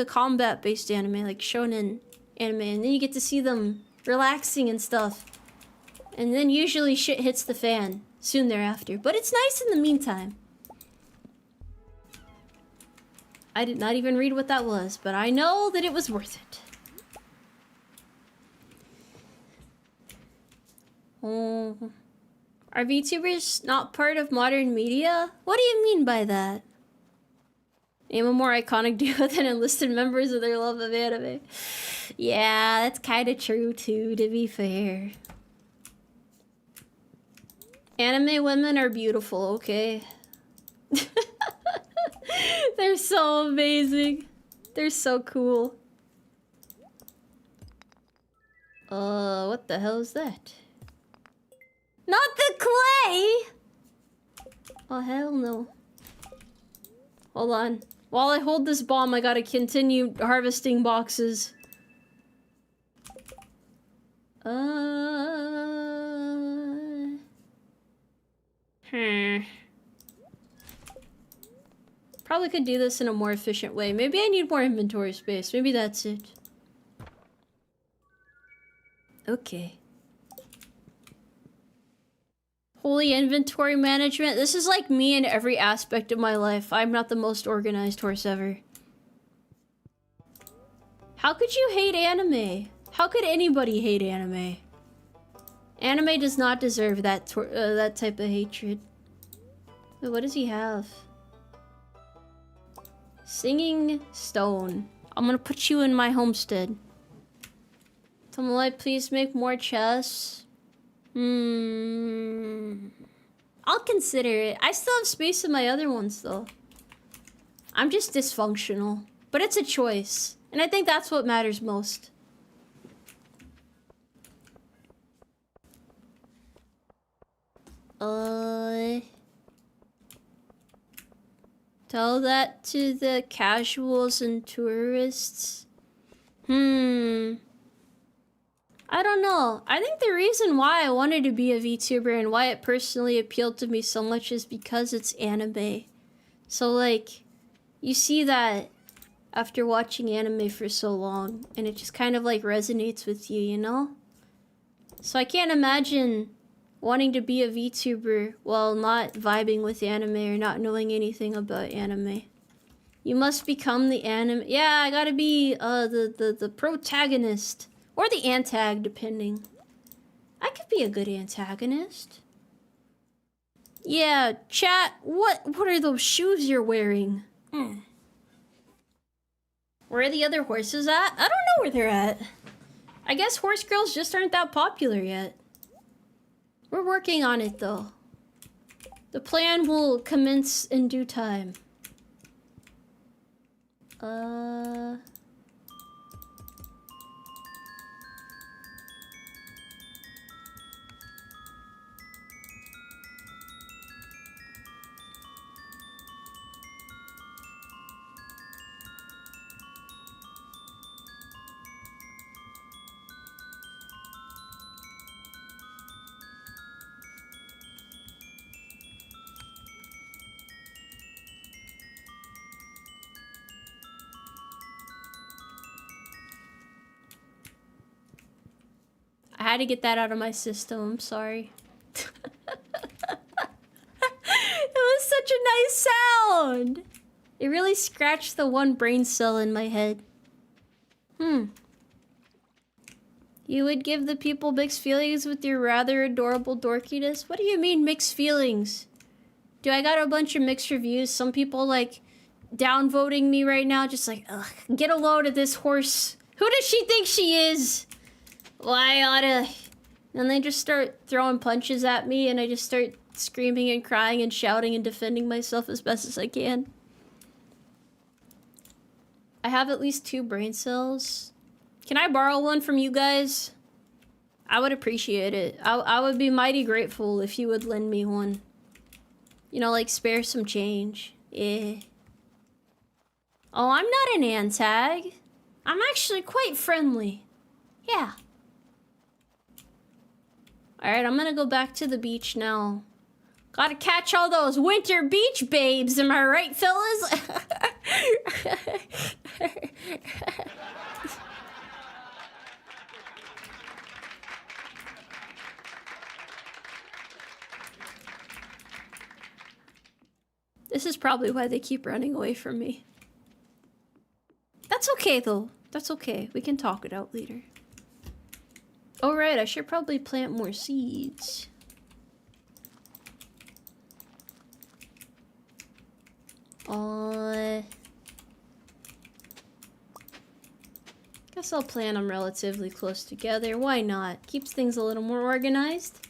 combat-based anime, like shonen anime, and then you get to see them relaxing and stuff. And then usually shit hits the fan soon thereafter, but it's nice in the meantime. I did not even read what that was, but I know that it was worth it. Are VTubers not part of modern media? What do you mean by that? Name a more iconic duo than enlisted members of their love of anime. Yeah, that's kind of true too, to be fair. Anime women are beautiful, okay? They're so amazing. They're so cool. What the hell is that? Not the clay! Oh, hell no. Hold on. While I hold this bomb, I gotta continue harvesting boxes. Probably could do this in a more efficient way. Maybe I need more inventory space. Maybe that's it. Okay. Holy inventory management. This is like me in every aspect of my life. I'm not the most organized horse ever. How could you hate anime? How could anybody hate anime? Anime does not deserve that that type of hatred. Wait, what does he have? Singing stone. I'm gonna put you in my homestead. Tomoe, please make more chests. I'll consider it. I still have space in my other ones though. I'm just dysfunctional. But it's a choice. And I think that's what matters most. Tell that to the casuals and tourists. I don't know. I think the reason why I wanted to be a VTuber and why it personally appealed to me so much is because it's anime. So like, you see that after watching anime for so long, and it just kind of like resonates with you, you know? So I can't imagine wanting to be a VTuber while not vibing with anime or not knowing anything about anime. You must become the anime. Yeah, I gotta be the protagonist. Or the antag, depending. I could be a good antagonist. Yeah, chat, what are those shoes you're wearing? Where are the other horses at? I don't know where they're at. I guess horse girls just aren't that popular yet. We're working on it, though. The plan will commence in due time. I had to get that out of my system, I'm sorry. It was such a nice sound! It really scratched the one brain cell in my head. You would give the people mixed feelings with your rather adorable dorkiness? What do you mean mixed feelings? Do I got a bunch of mixed reviews? Some people like downvoting me right now, just like, ugh, get a load of this horse. Who does she think she is? Well, I oughta... And they just start throwing punches at me, and I just start screaming and crying and shouting and defending myself as best as I can. I have at least 2 brain cells. Can I borrow one from you guys? I would appreciate it. I would be mighty grateful if you would lend me one. You know, like spare some change. Yeah. Oh, I'm not an antag. I'm actually quite friendly. Yeah. Alright, I'm gonna go back to the beach now. Gotta catch all those winter beach babes, am I right, fellas? This is probably why they keep running away from me. That's okay, though. That's okay. We can talk it out later. Oh, right. I should probably plant more seeds. Guess I'll plant them relatively close together. Why not? Keeps things a little more organized.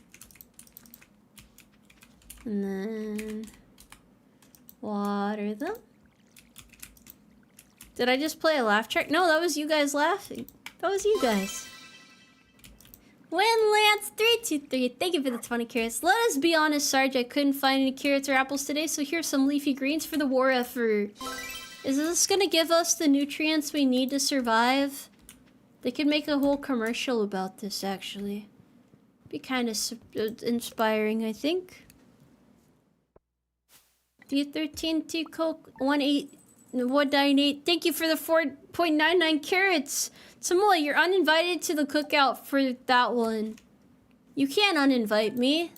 And then... water them. Did I just play a laugh track? No, that was you guys laughing. That was you guys. WinLance323, thank you for the 20 carrots. Let us be honest, Sarge, I couldn't find any carrots or apples today, so here's some leafy greens for the war effort. Is this gonna give us the nutrients we need to survive? They could make a whole commercial about this, actually. Be kind of inspiring, I think. D13 T Coke 198. Thank you for the 4.99 carrots. Tomoe, you're uninvited to the cookout for that one. You can't uninvite me.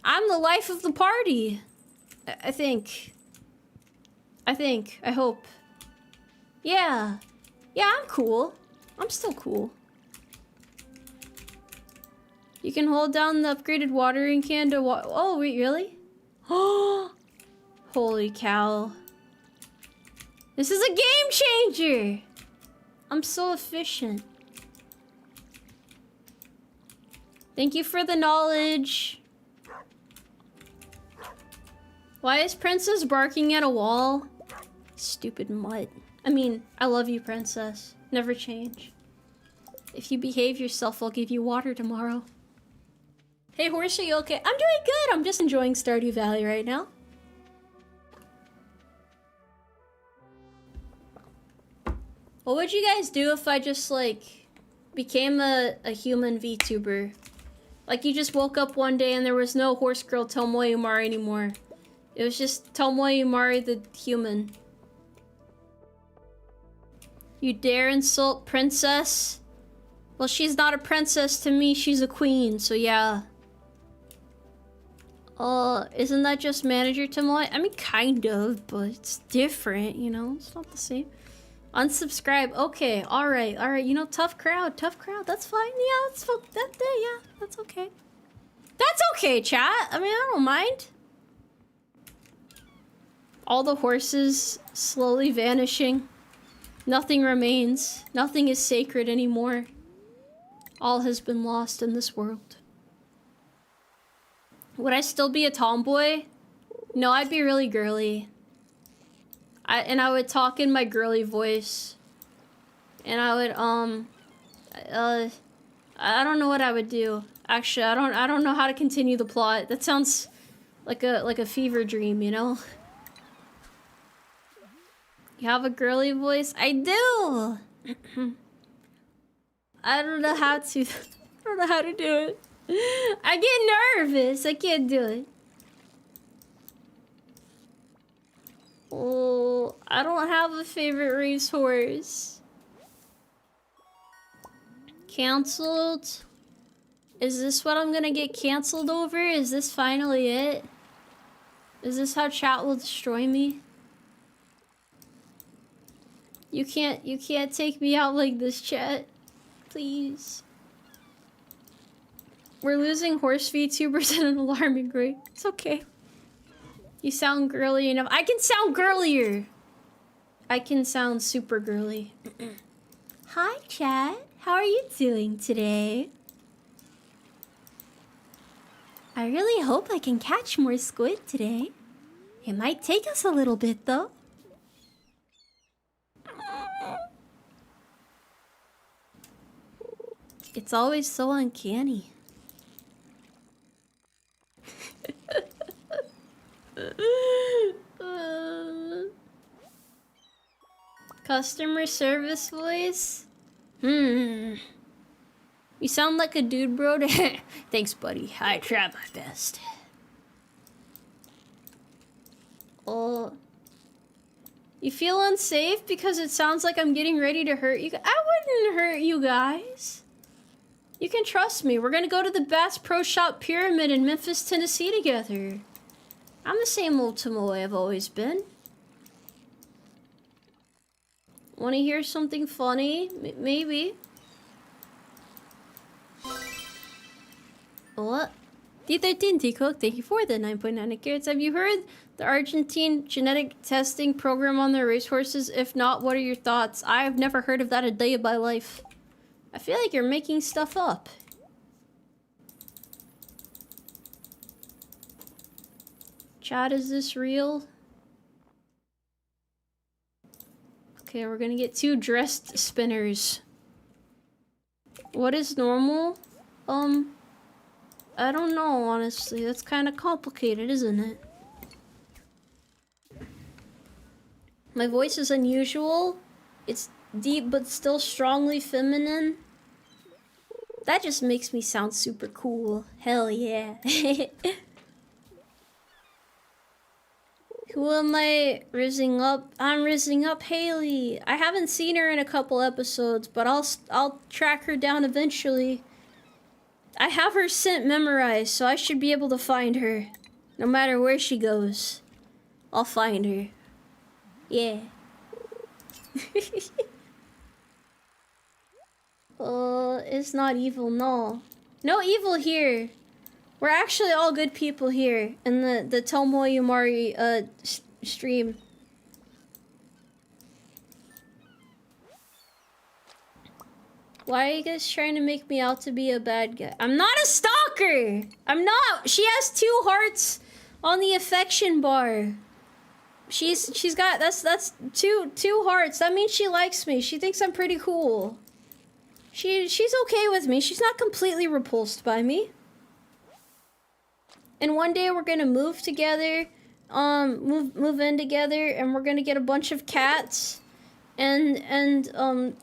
I'm the life of the party. I think. I hope. Yeah. Yeah, I'm cool. I'm still cool. You can hold down the upgraded watering can to oh, wait, really? Oh, holy cow. This is a game changer. I'm so efficient. Thank you for the knowledge. Why is Princess barking at a wall? Stupid mutt. I mean, I love you, Princess. Never change. If you behave yourself, I'll give you water tomorrow. Hey, horse, are you okay? I'm doing good. I'm just enjoying Stardew Valley right now. What would you guys do if I just, like, became a human VTuber? Like, you just woke up one day and there was no horse girl Tomoe Umari anymore. It was just Tomoe Umari the human. You dare insult Princess? Well, she's not a princess to me, she's a queen, so yeah. Isn't that just manager Tomoe? I mean, kind of, but it's different, you know? It's not the same. Unsubscribe. Okay, alright, alright. You know, tough crowd, that's fine. Yeah, that's yeah, that's okay. That's okay, chat. I mean, I don't mind. All the horses slowly vanishing. Nothing remains. Nothing is sacred anymore. All has been lost in this world. Would I still be a tomboy? No, I'd be really girly. I would talk in my girly voice. And I would, I don't know what I would do. Actually, I don't know how to continue the plot. That sounds like a fever dream, you know? You have a girly voice? I do! I don't know how to. I don't know how to do it. I get nervous. I can't do it. Oh, I don't have a favorite racehorse. Cancelled? Is this what I'm gonna get canceled over? Is this finally it? Is this how chat will destroy me? You can't take me out like this, chat. Please. We're losing horse VTubers at an alarming rate. It's okay. You sound girly enough. I can sound girlier. I can sound super girly. Hi, chat. How are you doing today? I really hope I can catch more squid today. It might take us a little bit, though. It's always so uncanny. Customer service voice? You sound like a dude, bro. Thanks, buddy. I try my best. Oh. You feel unsafe because it sounds like I'm getting ready to hurt you? I wouldn't hurt you guys. You can trust me. We're gonna go to the Bass Pro Shop Pyramid in Memphis, Tennessee together. I'm the same old Tomoe I've always been. Wanna hear something funny? Maybe. What? D13 T-Cook, thank you for the 9.9 carrots. Have you heard the Argentine genetic testing program on their racehorses? If not, what are your thoughts? I've never heard of that a day of my life. I feel like you're making stuff up. Chat, is this real? Okay, we're gonna get 2 dressed spinners. What is normal? I don't know, honestly. That's kind of complicated, isn't it? My voice is unusual. It's deep but still strongly feminine. That just makes me sound super cool. Hell yeah. Who am I rizzing up? I'm rizzing up Haley. I haven't seen her in a couple episodes, but I'll track her down eventually. I have her scent memorized, so I should be able to find her. No matter where she goes, I'll find her. Yeah. It's not evil, no. No evil here. We're actually all good people here in the Tomoe Umari stream. Why are you guys trying to make me out to be a bad guy? I'm not a stalker! I'm not! She has 2 hearts on the affection bar. She's got that's two hearts. That means she likes me. She thinks I'm pretty cool. She's okay with me. She's not completely repulsed by me. And one day we're gonna move together, move in together, and we're gonna get a bunch of cats, and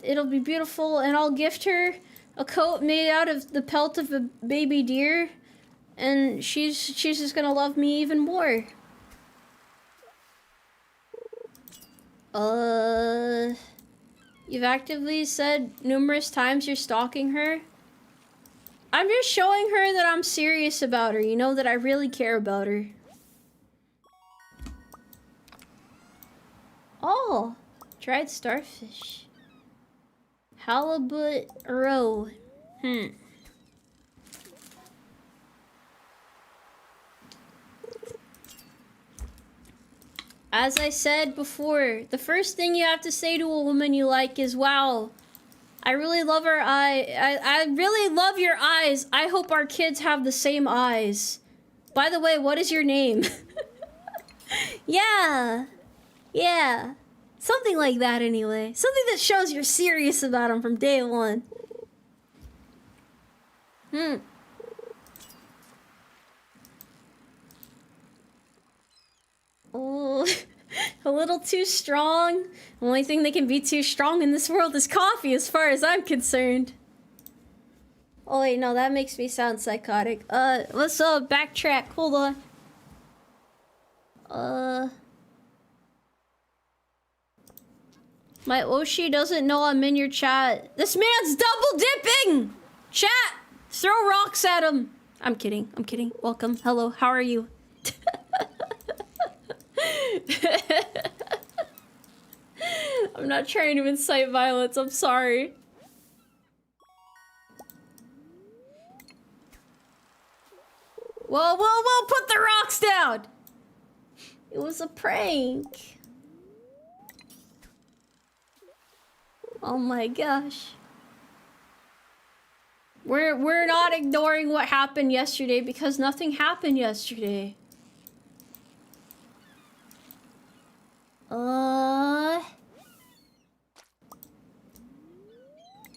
it'll be beautiful. And I'll gift her a coat made out of the pelt of a baby deer, and she's just gonna love me even more. You've actively said numerous times you're stalking her. I'm just showing her that I'm serious about her, you know, that I really care about her. Oh, dried starfish. Halibut roe. As I said before, the first thing you have to say to a woman you like is, wow, I really love her I really love your eyes. I hope our kids have the same eyes. By the way, what is your name? Yeah. Yeah. Something like that anyway. Something that shows you're serious about them from day one. Oh, a little too strong. The only thing that can be too strong in this world is coffee, as far as I'm concerned. Oh wait, no, that makes me sound psychotic. Let's backtrack. Hold on. My Oshi doesn't know I'm in your chat. This man's double dipping! Chat! Throw rocks at him! I'm kidding. I'm kidding. Welcome. Hello. How are you? I'm not trying to incite violence. I'm sorry. Whoa, whoa, whoa, put the rocks down! It was a prank. Oh my gosh. We're not ignoring what happened yesterday because nothing happened yesterday.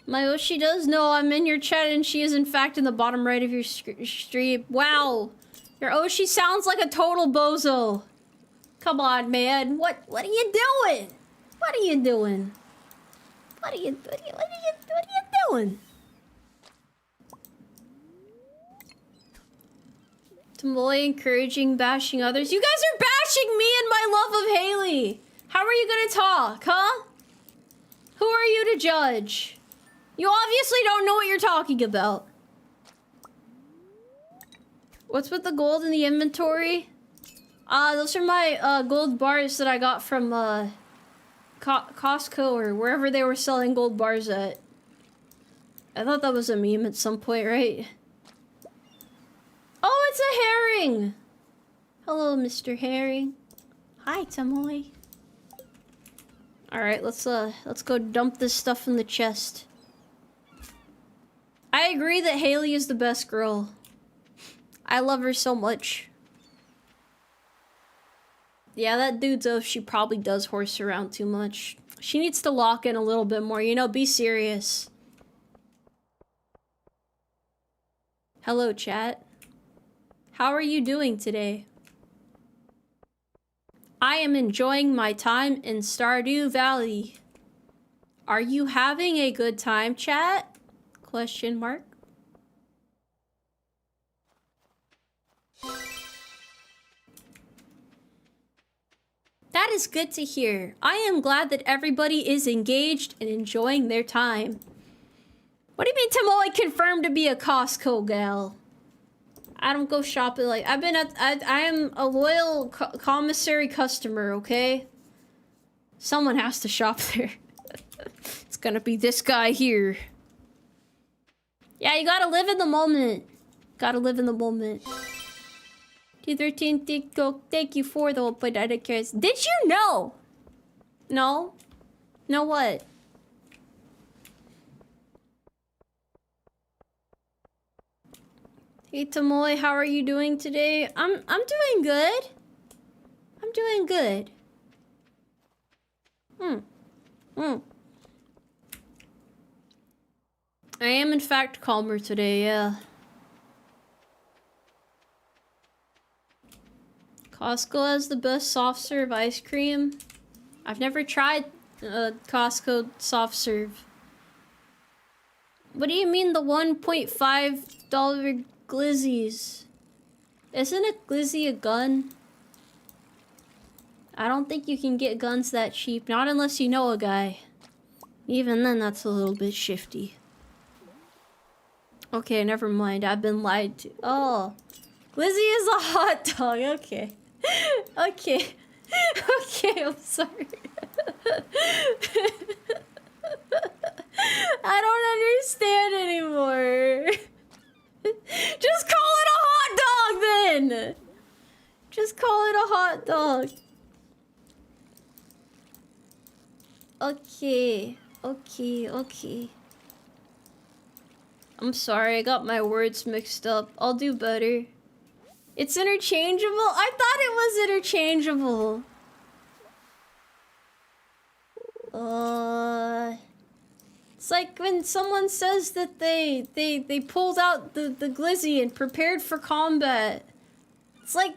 My Oshi does know I'm in your chat and she is in fact in the bottom right of your stream. Wow. Your Oshi sounds like a total bozo. Come on, man. What are you doing? What are you doing? What are you doing? Tomoe encouraging bashing others. You guys are bashing me and my love of Haley. How are you gonna talk, huh? Who are you to judge? You obviously don't know what you're talking about. What's with the gold in the inventory? Those are my gold bars that I got from Costco or wherever they were selling gold bars at. I thought that was a meme at some point, right? Oh, it's a herring! Hello, Mr. Herring. Hi, Tomoe. Alright, let's go dump this stuff in the chest. I agree that Haley is the best girl. I love her so much. Yeah, that dude's she probably does horse around too much. She needs to lock in a little bit more, you know, be serious. Hello, chat. How are you doing today? I am enjoying my time in Stardew Valley. Are you having a good time, chat? Question mark. That is good to hear. I am glad that everybody is engaged and enjoying their time. What do you mean Tomoe confirmed to be a Costco gal? I don't go shopping like... I am a loyal commissary customer, okay? Someone has to shop there. It's gonna be this guy here. Yeah, you gotta live in the moment. Gotta live in the moment. T13, thank you for the whole play. I don't care. Did you know? No? Know what? Hey Tomoe, how are you doing today? I'm doing good. I'm doing good. I am in fact calmer today, yeah. Costco has the best soft serve ice cream. I've never tried Costco soft serve. What do you mean the $1.5 glizzies? Isn't a glizzy a gun? I don't think you can get guns that cheap, not unless you know a guy. Even then, that's a little bit shifty. Okay, never mind. I've been lied to. Oh, glizzy is a hot dog. Okay. Okay. Okay, I'm sorry. I don't understand anymore. Just call it a hot dog then. Just call it a hot dog. Okay. Okay, okay. I'm sorry, I got my words mixed up. I'll do better. It's interchangeable? I thought it was interchangeable. It's like when someone says that they pulled out the glizzy and prepared for combat. It's like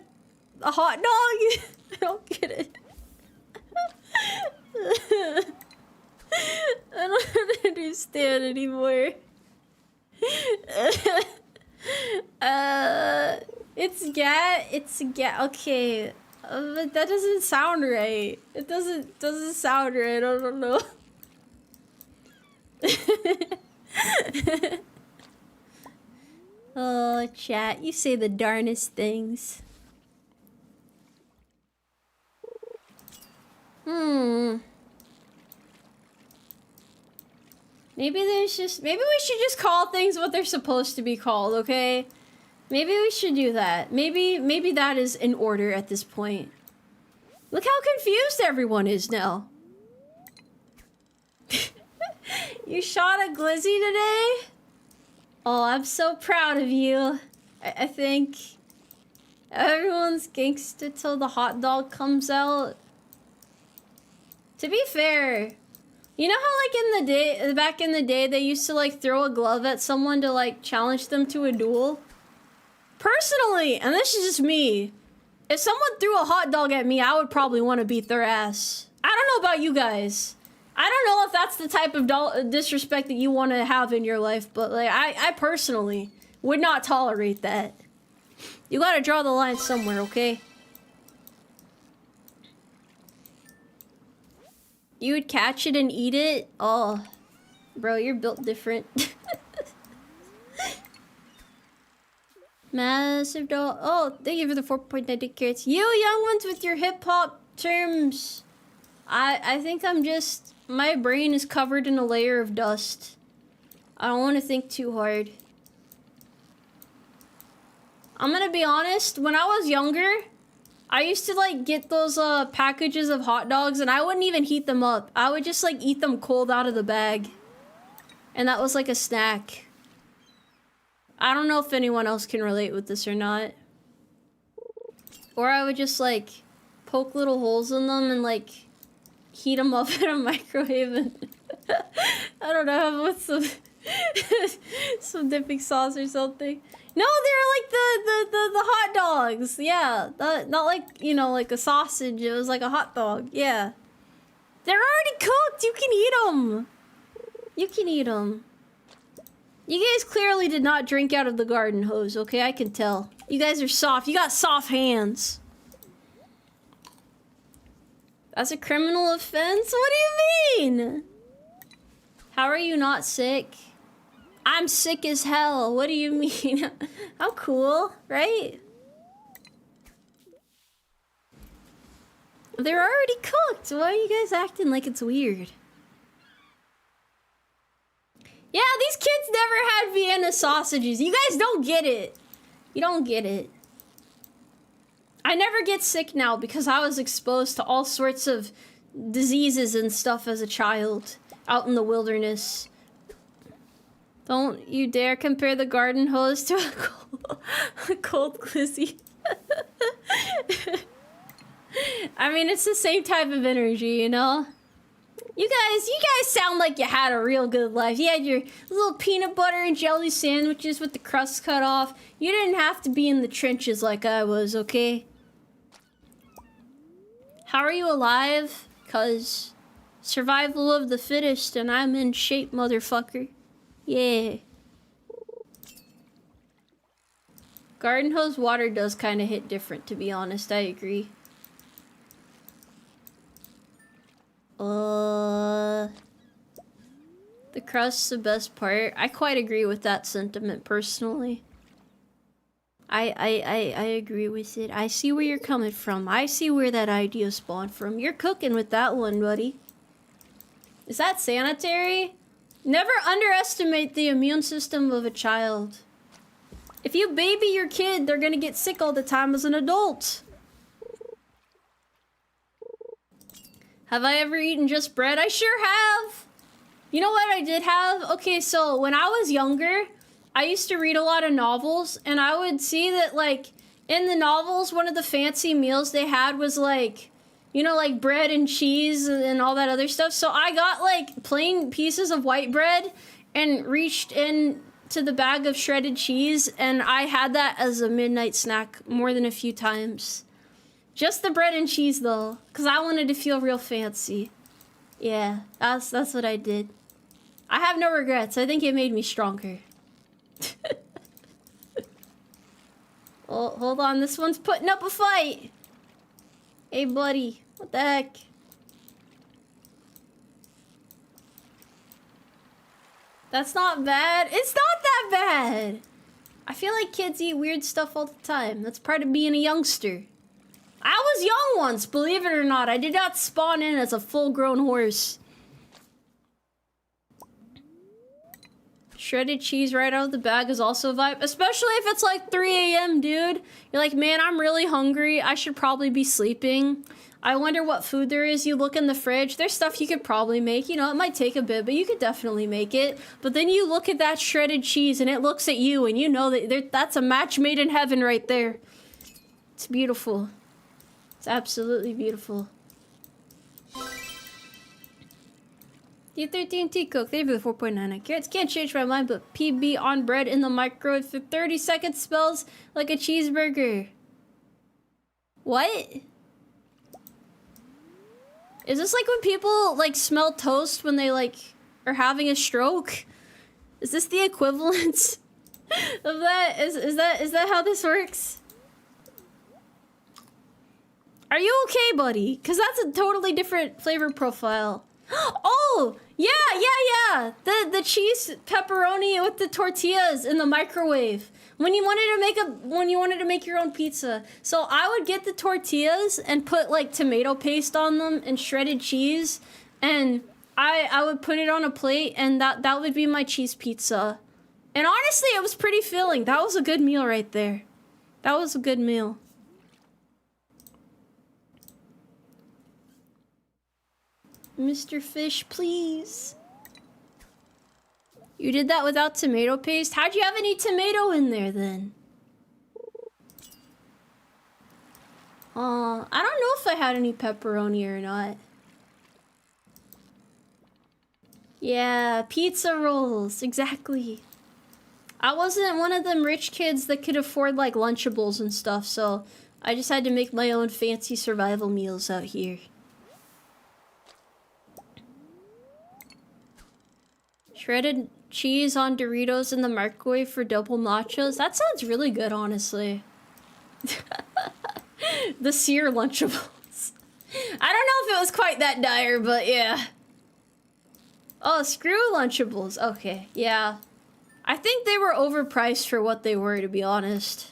a hot dog. I don't get it. I don't understand anymore. It's gat. Okay, but that doesn't sound right. It doesn't sound right. I don't know. Oh, chat, you say the darnest things. Maybe we should just call things what they're supposed to be called, okay? Maybe we should do that. Maybe that is in order at this point. Look how confused everyone is now. You shot a glizzy today? Oh, I'm so proud of you. I think everyone's gangsta till the hot dog comes out. To be fair, you know how like back in the day, they used to like throw a glove at someone to like challenge them to a duel? Personally, and this is just me, if someone threw a hot dog at me, I would probably want to beat their ass. I don't know about you guys. I don't know if that's the type of disrespect that you want to have in your life, but like I personally would not tolerate that. You gotta draw the line somewhere, okay? You would catch it and eat it? Oh, bro, you're built different. Massive doll. Oh, thank you for the 4.90 carrots. You young ones with your hip-hop terms. I think I'm just... My brain is covered in a layer of dust. I don't want to think too hard. I'm gonna be honest, when I was younger, I used to like get those packages of hot dogs and I wouldn't even heat them up. I would just like eat them cold out of the bag. And that was like a snack. I don't know if anyone else can relate with this or not. Or I would just like poke little holes in them and like heat them up in a microwave and I don't know, with some dipping sauce or something. No, they're like the hot dogs. Yeah, not like, you know, like a sausage. It was like a hot dog. Yeah. They're already cooked. You can eat them. You can eat them. You guys clearly did not drink out of the garden hose, okay? I can tell. You guys are soft. You got soft hands. That's a criminal offense? What do you mean? How are you not sick? I'm sick as hell. What do you mean? I'm cool, right? They're already cooked. Why are you guys acting like it's weird? Yeah, these kids never had Vienna sausages. You guys don't get it. You don't get it. I never get sick now because I was exposed to all sorts of diseases and stuff as a child out in the wilderness. Don't you dare compare the garden hose to a cold glizzy. I mean, it's the same type of energy, you know? You guys sound like you had a real good life. You had your little peanut butter and jelly sandwiches with the crust cut off. You didn't have to be in the trenches like I was, okay? How are you alive? 'Cause survival of the fittest and I'm in shape, motherfucker. Yeah. Garden hose water does kind of hit different, to be honest. I agree. The crust's the best part. I quite agree with that sentiment, personally. I agree with it. I see where you're coming from. I see where that idea spawned from. You're cooking with that one, buddy. Is that sanitary? Never underestimate the immune system of a child. If you baby your kid, they're gonna get sick all the time as an adult. Have I ever eaten just bread? I sure have. You know what I did have? Okay, so when I was younger, I used to read a lot of novels, and I would see that, like, in the novels, one of the fancy meals they had was, like, you know, like bread and cheese and all that other stuff. So I got, like, plain pieces of white bread and reached in to the bag of shredded cheese, and I had that as a midnight snack more than a few times. Just the bread and cheese, though, because I wanted to feel real fancy. Yeah, that's what I did. I have no regrets. I think it made me stronger. Oh, hold on. This one's putting up a fight. Hey, buddy. What the heck? That's not bad. It's not that bad. I feel like kids eat weird stuff all the time. That's part of being a youngster. I was young once, believe it or not. I did not spawn in as a full-grown horse. Shredded cheese right out of the bag is also a vibe. Especially if it's like 3 a.m., dude. You're like, man, I'm really hungry. I should probably be sleeping. I wonder what food there is. You look in the fridge. There's stuff you could probably make. You know, it might take a bit, but you could definitely make it. But then you look at that shredded cheese and it looks at you and you know that that's a match made in heaven right there. It's beautiful. It's absolutely beautiful. D13T Coke, thank you for the 4.99 carrots. Can't change my mind, but PB on bread in the microwave for 30 seconds smells like a cheeseburger. What? Is this like when people like smell toast when they like are having a stroke? Is this the equivalent of that? Is that how this works? Are you okay, buddy? Cause that's a totally different flavor profile. Oh, yeah. The cheese pepperoni with the tortillas in the microwave. When you wanted to make your own pizza. So I would get the tortillas and put like tomato paste on them and shredded cheese, and I would put it on a plate, and that would be my cheese pizza. And honestly, it was pretty filling. That was a good meal right there. That was a good meal. Mr. Fish, please. You did that without tomato paste? How'd you have any tomato in there then? I don't know if I had any pepperoni or not. Yeah, pizza rolls, exactly. I wasn't one of them rich kids that could afford like Lunchables and stuff, so I just had to make my own fancy survival meals out here. Shredded cheese on Doritos in the microwave for double nachos. That sounds really good, honestly. The sear Lunchables. I don't know if it was quite that dire, but yeah. Oh, screw Lunchables. Okay, yeah. I think they were overpriced for what they were, to be honest.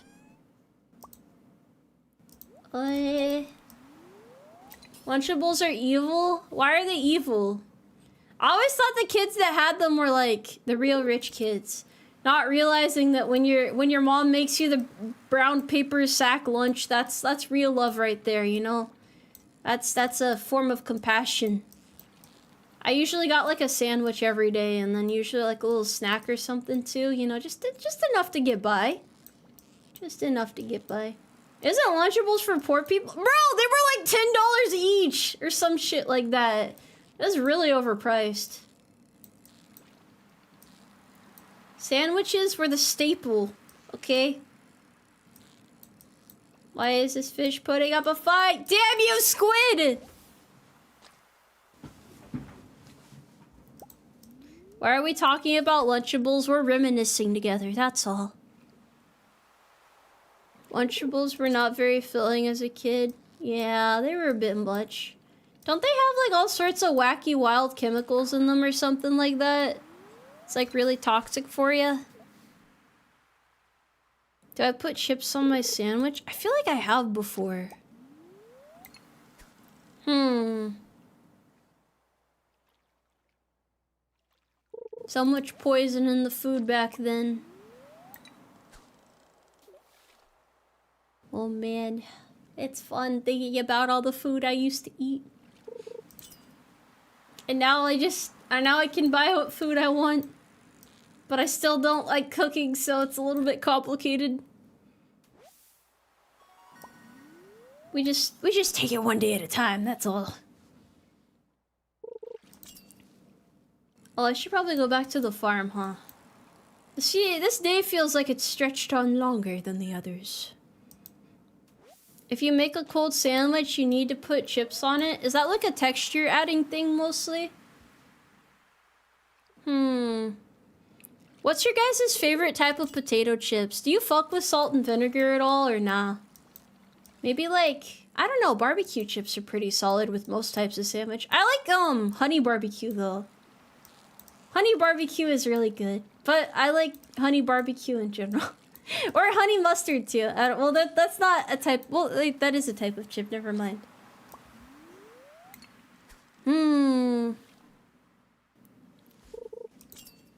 Lunchables are evil? Why are they evil? I always thought the kids that had them were like the real rich kids, not realizing that when your mom makes you the brown paper sack lunch, that's real love right there, you know? That's a form of compassion. I usually got like a sandwich every day, and then usually like a little snack or something too, you know, just enough to get by. Just enough to get by. Isn't Lunchables for poor people? Bro, they were like $10 each or some shit like that. That's really overpriced. Sandwiches were the staple, okay? Why is this fish putting up a fight? Damn you, squid! Why are we talking about Lunchables? We're reminiscing together, that's all. Lunchables were not very filling as a kid. Yeah, they were a bit much. Don't they have like all sorts of wacky wild chemicals in them or something like that? It's like really toxic for you. Do I put chips on my sandwich? I feel like I have before. So much poison in the food back then. Oh man, it's fun thinking about all the food I used to eat. And now I can buy what food I want. But I still don't like cooking, so it's a little bit complicated. We just take it one day at a time, that's all. Oh, I should probably go back to the farm, huh? See, this day feels like it's stretched on longer than the others. If you make a cold sandwich, you need to put chips on it. Is that like a texture adding thing mostly? What's your guys' favorite type of potato chips? Do you fuck with salt and vinegar at all or nah? Maybe like, I don't know, barbecue chips are pretty solid with most types of sandwich. I like honey barbecue though. Honey barbecue is really good, but I like honey barbecue in general. Or honey mustard too. Well, that's not a type. Well, like, that is a type of chip. Never mind.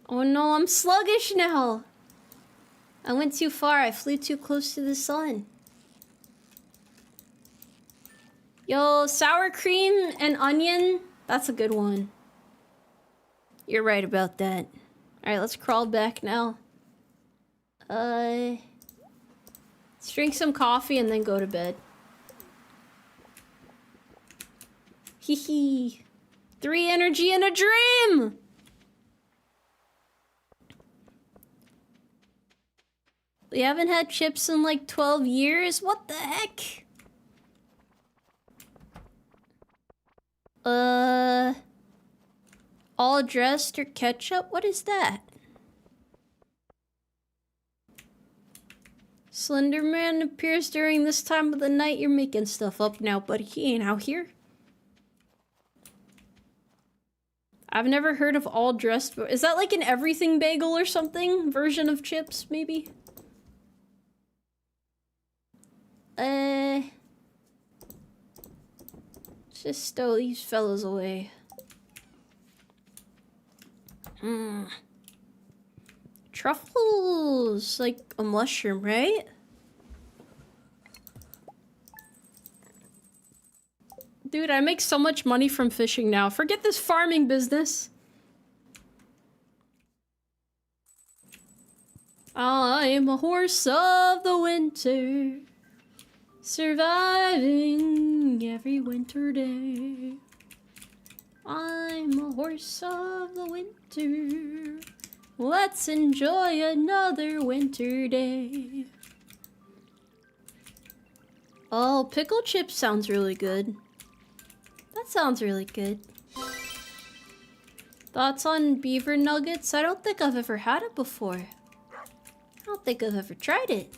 Oh no, I'm sluggish now. I went too far. I flew too close to the sun. Yo, sour cream and onion. That's a good one. You're right about that. Alright, let's crawl back now. Let's drink some coffee and then go to bed. Hee hee. 3 energy in a dream! We haven't had chips in like 12 years? What the heck? All dressed or ketchup? What is that? Slender Man appears during this time of the night. You're making stuff up now, buddy. He ain't out here. I've never heard of all dressed. Is that like an everything bagel or something? Version of chips, maybe? Just stow these fellas away. Truffles, like a mushroom, right? Dude, I make so much money from fishing now. Forget this farming business. I'm a horse of the winter, surviving every winter day. I'm a horse of the winter. Let's enjoy another winter day. Oh, pickle chips sounds really good. That sounds really good. Thoughts on beaver nuggets? I don't think I've ever had it before. I don't think I've ever tried it.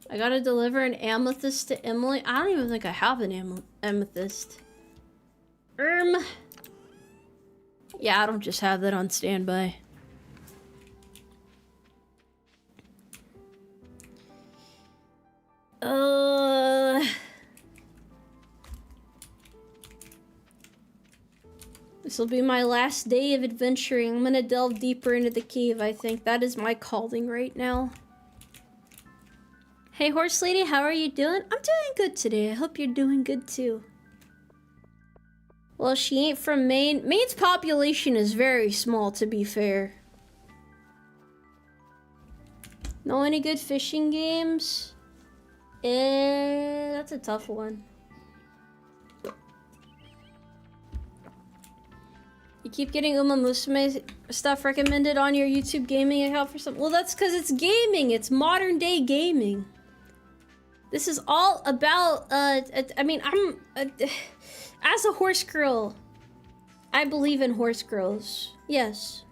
I gotta deliver an amethyst to Emily. I don't even think I have an amethyst. Yeah, I don't just have that on standby. This will be my last day of adventuring. I'm gonna delve deeper into the cave, I think. That is my calling right now. Hey, horse lady, how are you doing? I'm doing good today. I hope you're doing good too. Well, she ain't from Maine. Maine's population is very small, to be fair. Know any good fishing games? That's a tough one. You keep getting Musume stuff recommended on your YouTube gaming account for something. Well, that's because it's gaming. It's modern day gaming. This is all about, I mean, as a horse girl, I believe in horse girls. Yes.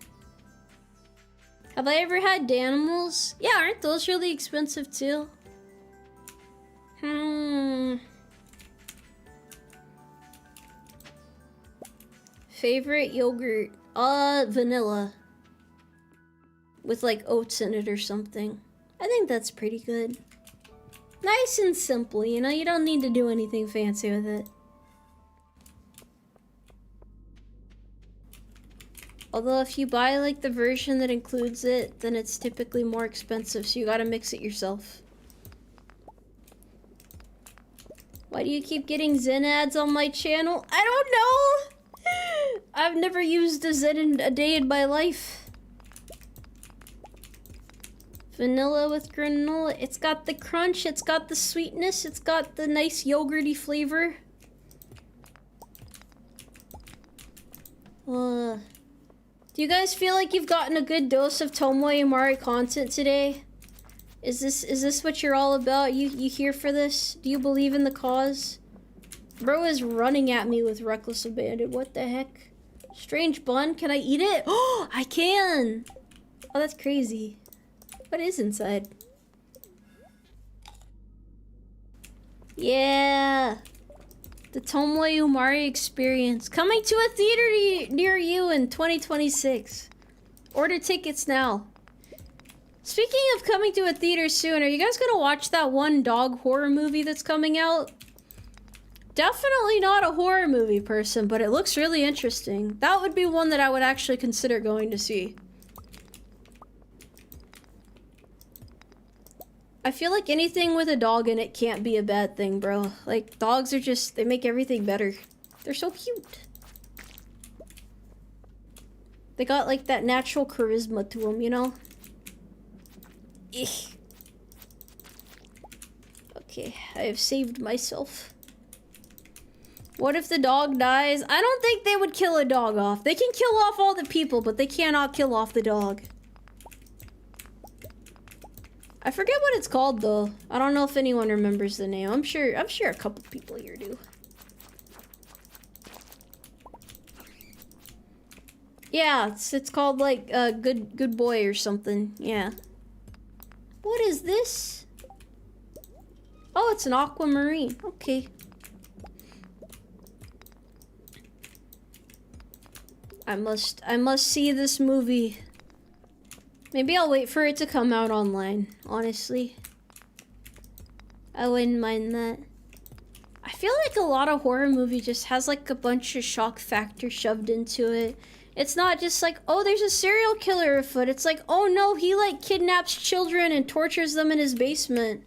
Have I ever had Danimals? Yeah, aren't those really expensive too? Favorite yogurt? Vanilla. With like oats in it or something. I think that's pretty good. Nice and simple, you know? You don't need to do anything fancy with it. Although if you buy like the version that includes it, then it's typically more expensive, so you gotta mix it yourself. Why do you keep getting Zen ads on my channel? I don't know! I've never used a Zen in a day in my life. Vanilla with granola. It's got the crunch, it's got the sweetness, it's got the nice yogurty flavor. Do you guys feel like you've gotten a good dose of Tomoe Umari content today? Is this what you're all about? You here for this? Do you believe in the cause? Bro is running at me with reckless abandon. What the heck? Strange bun, can I eat it? Oh, I can! Oh, that's crazy. What is inside? Yeah! The Tomoe Umari experience. Coming to a theater near you in 2026. Order tickets now. Speaking of coming to a theater soon, are you guys gonna watch that one dog horror movie that's coming out? Definitely not a horror movie person, but it looks really interesting. That would be one that I would actually consider going to see. I feel like anything with a dog in it can't be a bad thing, bro. Like, dogs are just, they make everything better. They're so cute. They got, like, that natural charisma to them, you know? Eek. Okay, I have saved myself. What if the dog dies? I don't think they would kill a dog off. They can kill off all the people, but they cannot kill off the dog. I forget what it's called though. I don't know if anyone remembers the name. I'm sure a couple people here do. Yeah, it's called like good boy or something. Yeah. What is this? Oh, it's an aquamarine. Okay. I must see this movie. Maybe I'll wait for it to come out online, honestly. I wouldn't mind that. I feel like a lot of horror movie just has like a bunch of shock factor shoved into it. It's not just like, oh, there's a serial killer afoot. It's like, oh no, he like kidnaps children and tortures them in his basement.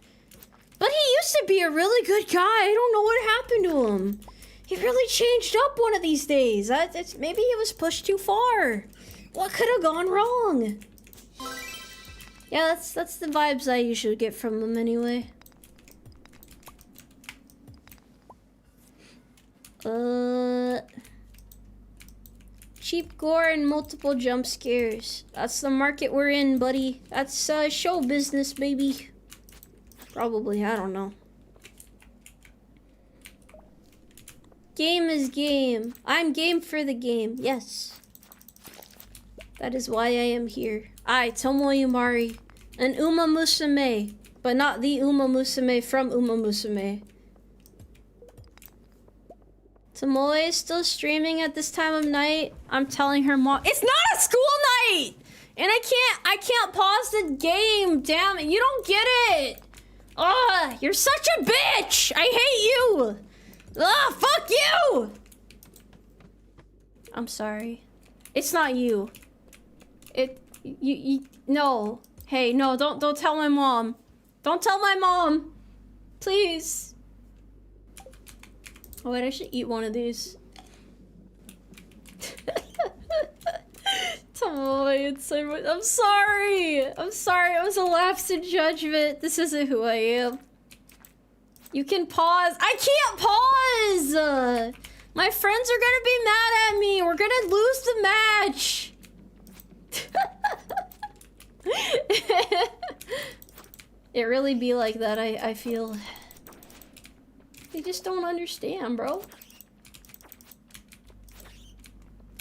But he used to be a really good guy. I don't know what happened to him. He really changed up one of these days. Maybe he was pushed too far. What could have gone wrong? Yeah, that's the vibes I usually get from them anyway. Cheap gore and multiple jump scares. That's the market we're in, buddy. That's show business, baby. Probably, I don't know. Game is game. I'm game for the game, yes. That is why I am here. I, Tomoe Umari, an Uma Musume, but not the Uma Musume from Uma Musume. Tomoe is still streaming at this time of night. I'm telling her mom, it's not a school night! And I can't pause the game, damn it, you don't get it! Ugh, you're such a bitch! I hate you! Ugh, fuck you! I'm sorry. It's not you. No. Hey, no, don't tell my mom. Don't tell my mom. Please. Oh wait, I should eat one of these. Tomoe, it's so much. I'm sorry. I'm sorry. It was a lapse in judgment. This isn't who I am. You can pause. I can't pause. My friends are gonna be mad at me. We're gonna lose the match. It really be like that, I feel. They just don't understand, bro.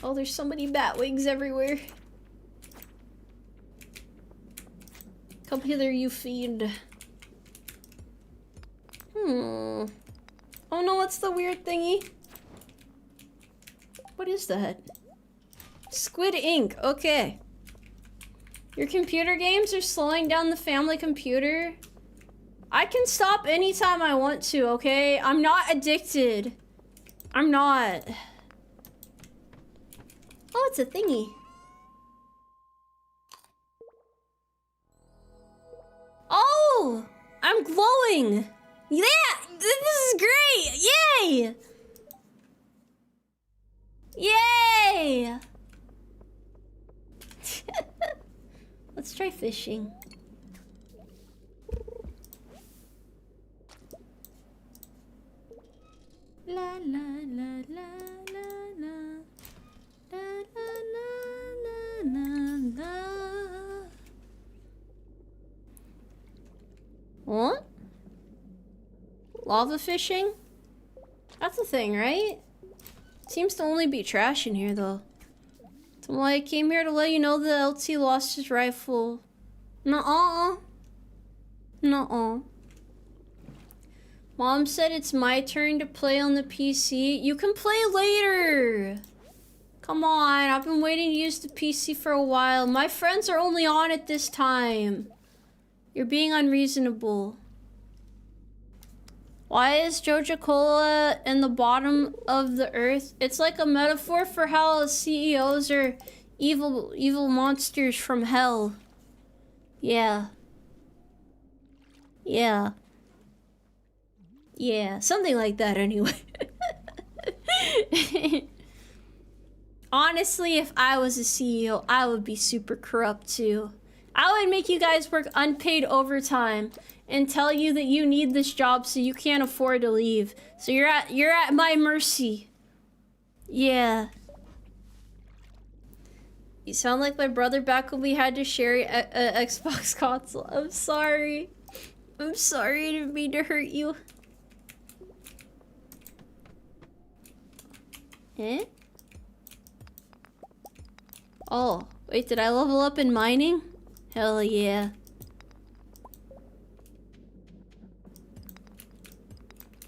Oh, there's so many bat wings everywhere. Come hither, you fiend. Oh no, what's the weird thingy? What is that? Squid ink, okay. Your computer games are slowing down the family computer. I can stop anytime I want to, okay? I'm not addicted. I'm not. Oh, it's a thingy. Oh! I'm glowing! Yeah! This is great! Yay! Yay! Let's try fishing. La la la la la la la la la la la. What? Lava fishing? That's a thing, right? Seems to only be trash in here, though. So I came here to let you know that LT lost his rifle. Nuh-uh. Nuh-uh. Mom said it's my turn to play on the PC. You can play later. Come on, I've been waiting to use the PC for a while. My friends are only on it this time. You're being unreasonable. Why is Joja Cola in the bottom of the earth? It's like a metaphor for how CEOs are evil monsters from hell. Yeah. Yeah. Yeah, something like that anyway. Honestly, if I was a CEO, I would be super corrupt too. I would make you guys work unpaid overtime and tell you that you need this job so you can't afford to leave. So you're at my mercy. Yeah. You sound like my brother back when we had to share a Xbox console. I'm sorry. I'm sorry, I didn't mean to hurt you. Eh? Oh, wait, did I level up in mining? Hell yeah.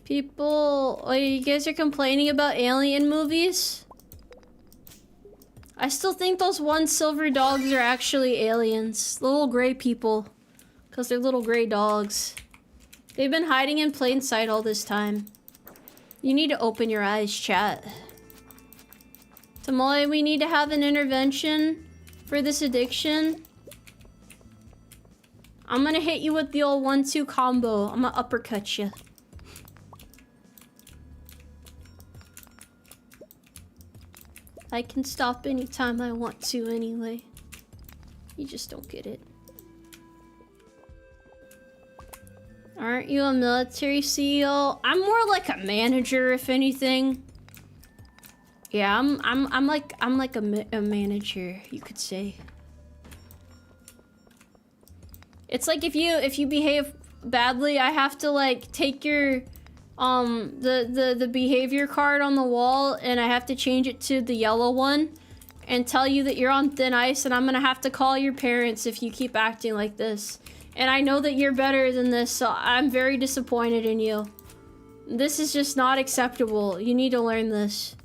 People, oh, you guys are complaining about alien movies? I still think those one silver dogs are actually aliens. Little gray people. Because they're little gray dogs. They've been hiding in plain sight all this time. You need to open your eyes, chat. Tomoe, we need to have an intervention for this addiction. I'm gonna hit you with the old 1-2 combo. I'm gonna uppercut you. I can stop anytime I want to anyway. You just don't get it. Aren't you a military CEO? I'm more like a manager, if anything. Yeah, I'm like a manager, you could say. It's like if you behave badly, I have to like take your the behavior card on the wall and I have to change it to the yellow one and tell you that you're on thin ice and I'm gonna have to call your parents if you keep acting like this. And I know that you're better than this, so I'm very disappointed in you. This is just not acceptable. You need to learn this.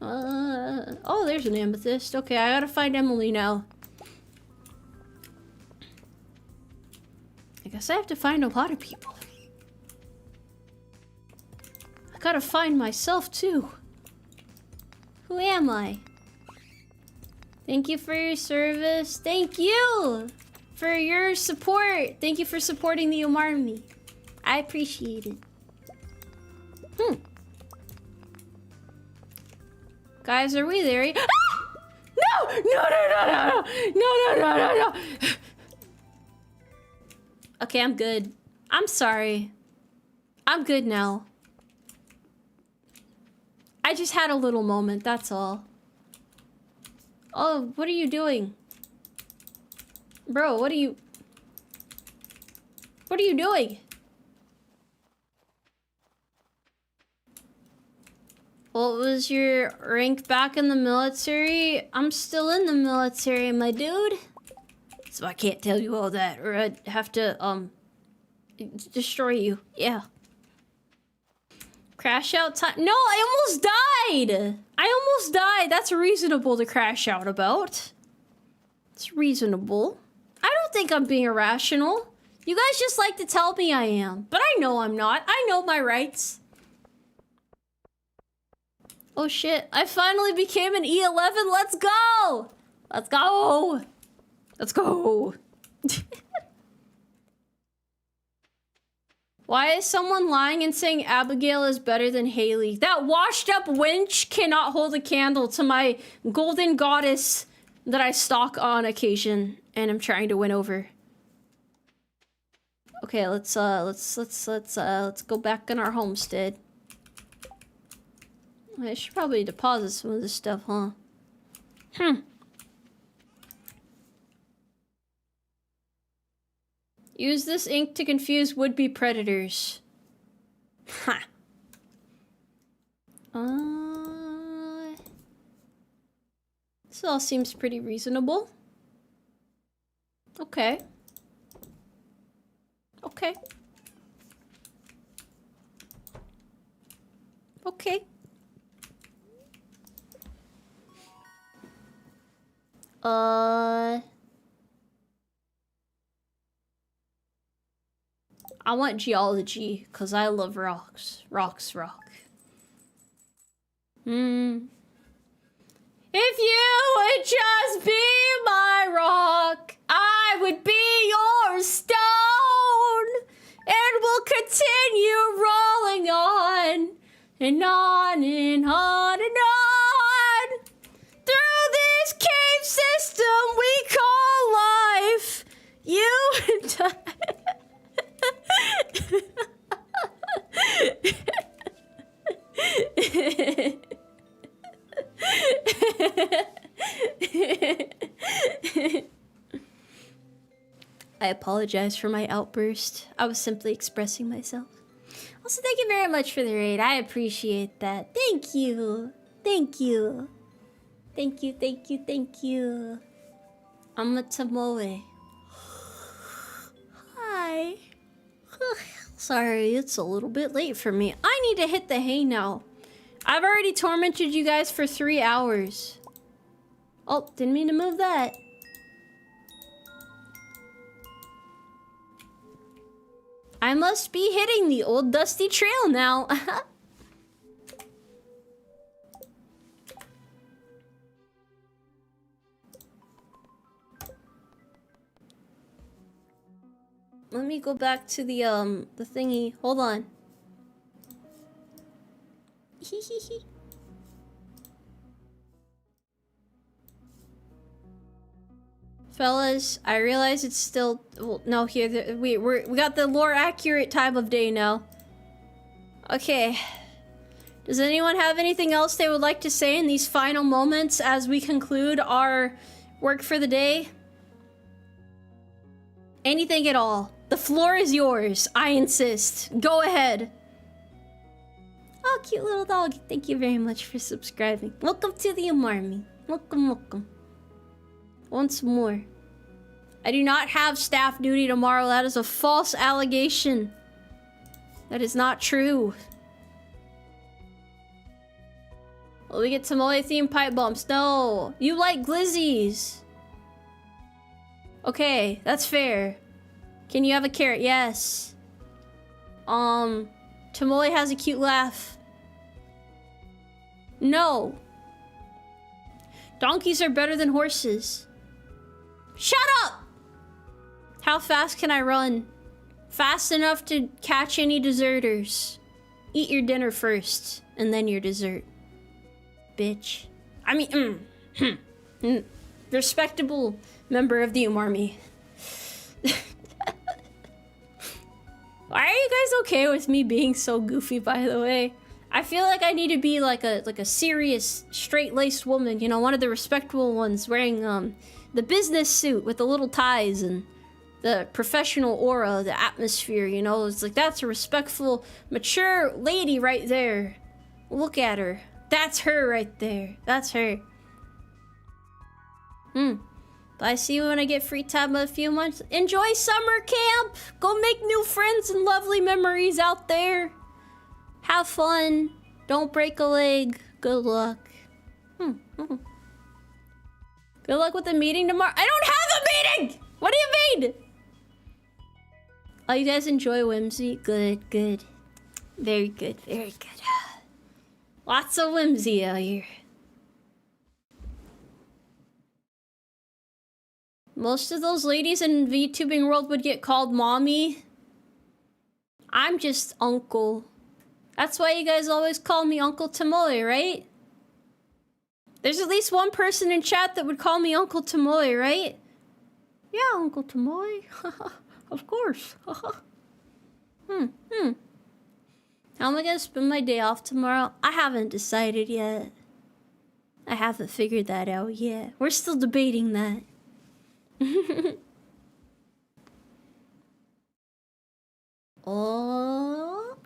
Oh, there's an amethyst. Okay, I gotta find Emily now. I guess I have to find a lot of people. I gotta find myself too. Who am I? Thank you for your service. Thank you for your support. Thank you for supporting the Umarmy. I appreciate it. Guys, are we there? Ah! No! No! Okay, I'm good. I'm sorry. I'm good now. I just had a little moment, that's all. Oh, what are you doing? Bro, what are you doing? What was your rank back in the military? I'm still in the military, my dude. So I can't tell you all that, or I'd have to, destroy you. Yeah. Crash out time. No, I almost died! I almost died. That's reasonable to crash out about. It's reasonable. I don't think I'm being irrational. You guys just like to tell me I am, but I know I'm not. I know my rights. Oh shit, I finally became an E11. Let's go! Let's go! Let's go! Why is someone lying and saying Abigail is better than Haley? That washed up wench cannot hold a candle to my golden goddess that I stalk on occasion and I'm trying to win over. Okay, let's go back in our homestead. I should probably deposit some of this stuff, huh? Use this ink to confuse would-be predators. Ha. This all seems pretty reasonable. Okay. Okay. Okay. I want geology, because I love rocks. Rocks rock. If you would just be my rock, I would be your stone. And we'll continue rolling on and on and on and on. Through this cave system we call life. You and I apologize for my outburst. I was simply expressing myself. Also, thank you very much for the raid. I appreciate that. Thank you. Thank you. Thank you, thank you, thank you. I'm a Tomoe. Hi. Sorry, it's a little bit late for me. I need to hit the hay now. I've already tormented you guys for 3 hours. Oh, didn't mean to move that. I must be hitting the old dusty trail now. Let me go back to the thingy. Hold on. Fellas, I realize it's still... Well, no, here, we got the more accurate time of day now. Okay. Does anyone have anything else they would like to say in these final moments as we conclude our work for the day? Anything at all. The floor is yours. I insist. Go ahead. Oh, cute little dog. Thank you very much for subscribing. Welcome to the Umarmy. Welcome, welcome. Once more. I do not have staff duty tomorrow. That is a false allegation. That is not true. Well, we get Tomoe themed pipe bombs. No. You like glizzies. Okay, that's fair. Can you have a carrot? Yes. Tomoe has a cute laugh. No. Donkeys are better than horses. Shut up! How fast can I run? Fast enough to catch any deserters. Eat your dinner first, and then your dessert. Bitch. I mean, respectable member of the Umarmy. Why are you guys okay with me being so goofy, by the way? I feel like I need to be like a serious, straight-laced woman, you know, one of the respectable ones wearing the business suit with the little ties and the professional aura, the atmosphere, you know? It's like, that's a respectful, mature lady right there. Look at her. That's her right there. That's her. But I see you when I get free time in a few months. Enjoy summer camp! Go make new friends and lovely memories out there. Have fun. Don't break a leg. Good luck. Good luck with the meeting tomorrow. I don't have a meeting! What do you mean? Oh, you guys enjoy whimsy? Good, good. Very good, very good. Lots of whimsy out here. Most of those ladies in VTubing world would get called mommy. I'm just uncle. That's why you guys always call me Uncle Tomoe, right? There's at least one person in chat that would call me Uncle Tomoe, right? Yeah, Uncle Tomoe. Of course. How am I gonna spend my day off tomorrow? I haven't decided yet. I haven't figured that out yet. We're still debating that. Oh.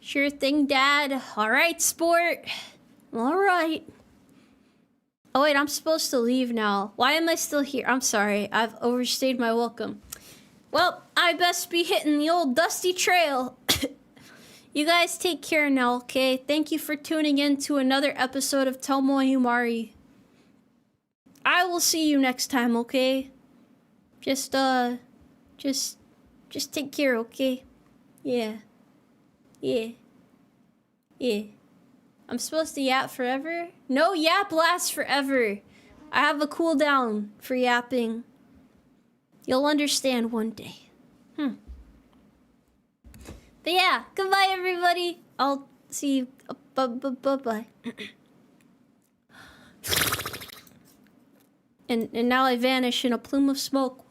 Sure thing, Dad. Alright, sport. Alright. Oh wait, I'm supposed to leave now. Why am I still here? I'm sorry, I've overstayed my welcome. Well, I best be hitting the old dusty trail. You guys take care now, okay? Thank you for tuning in to another episode of Tomoe Umari. I will see you next time, okay? Just Just take care, okay? Yeah. Yeah. Yeah. I'm supposed to yap forever? No, yap lasts forever. I have a cooldown for yapping. You'll understand one day. But yeah, goodbye everybody. I'll see you. Bye-bye. And now I vanish in a plume of smoke.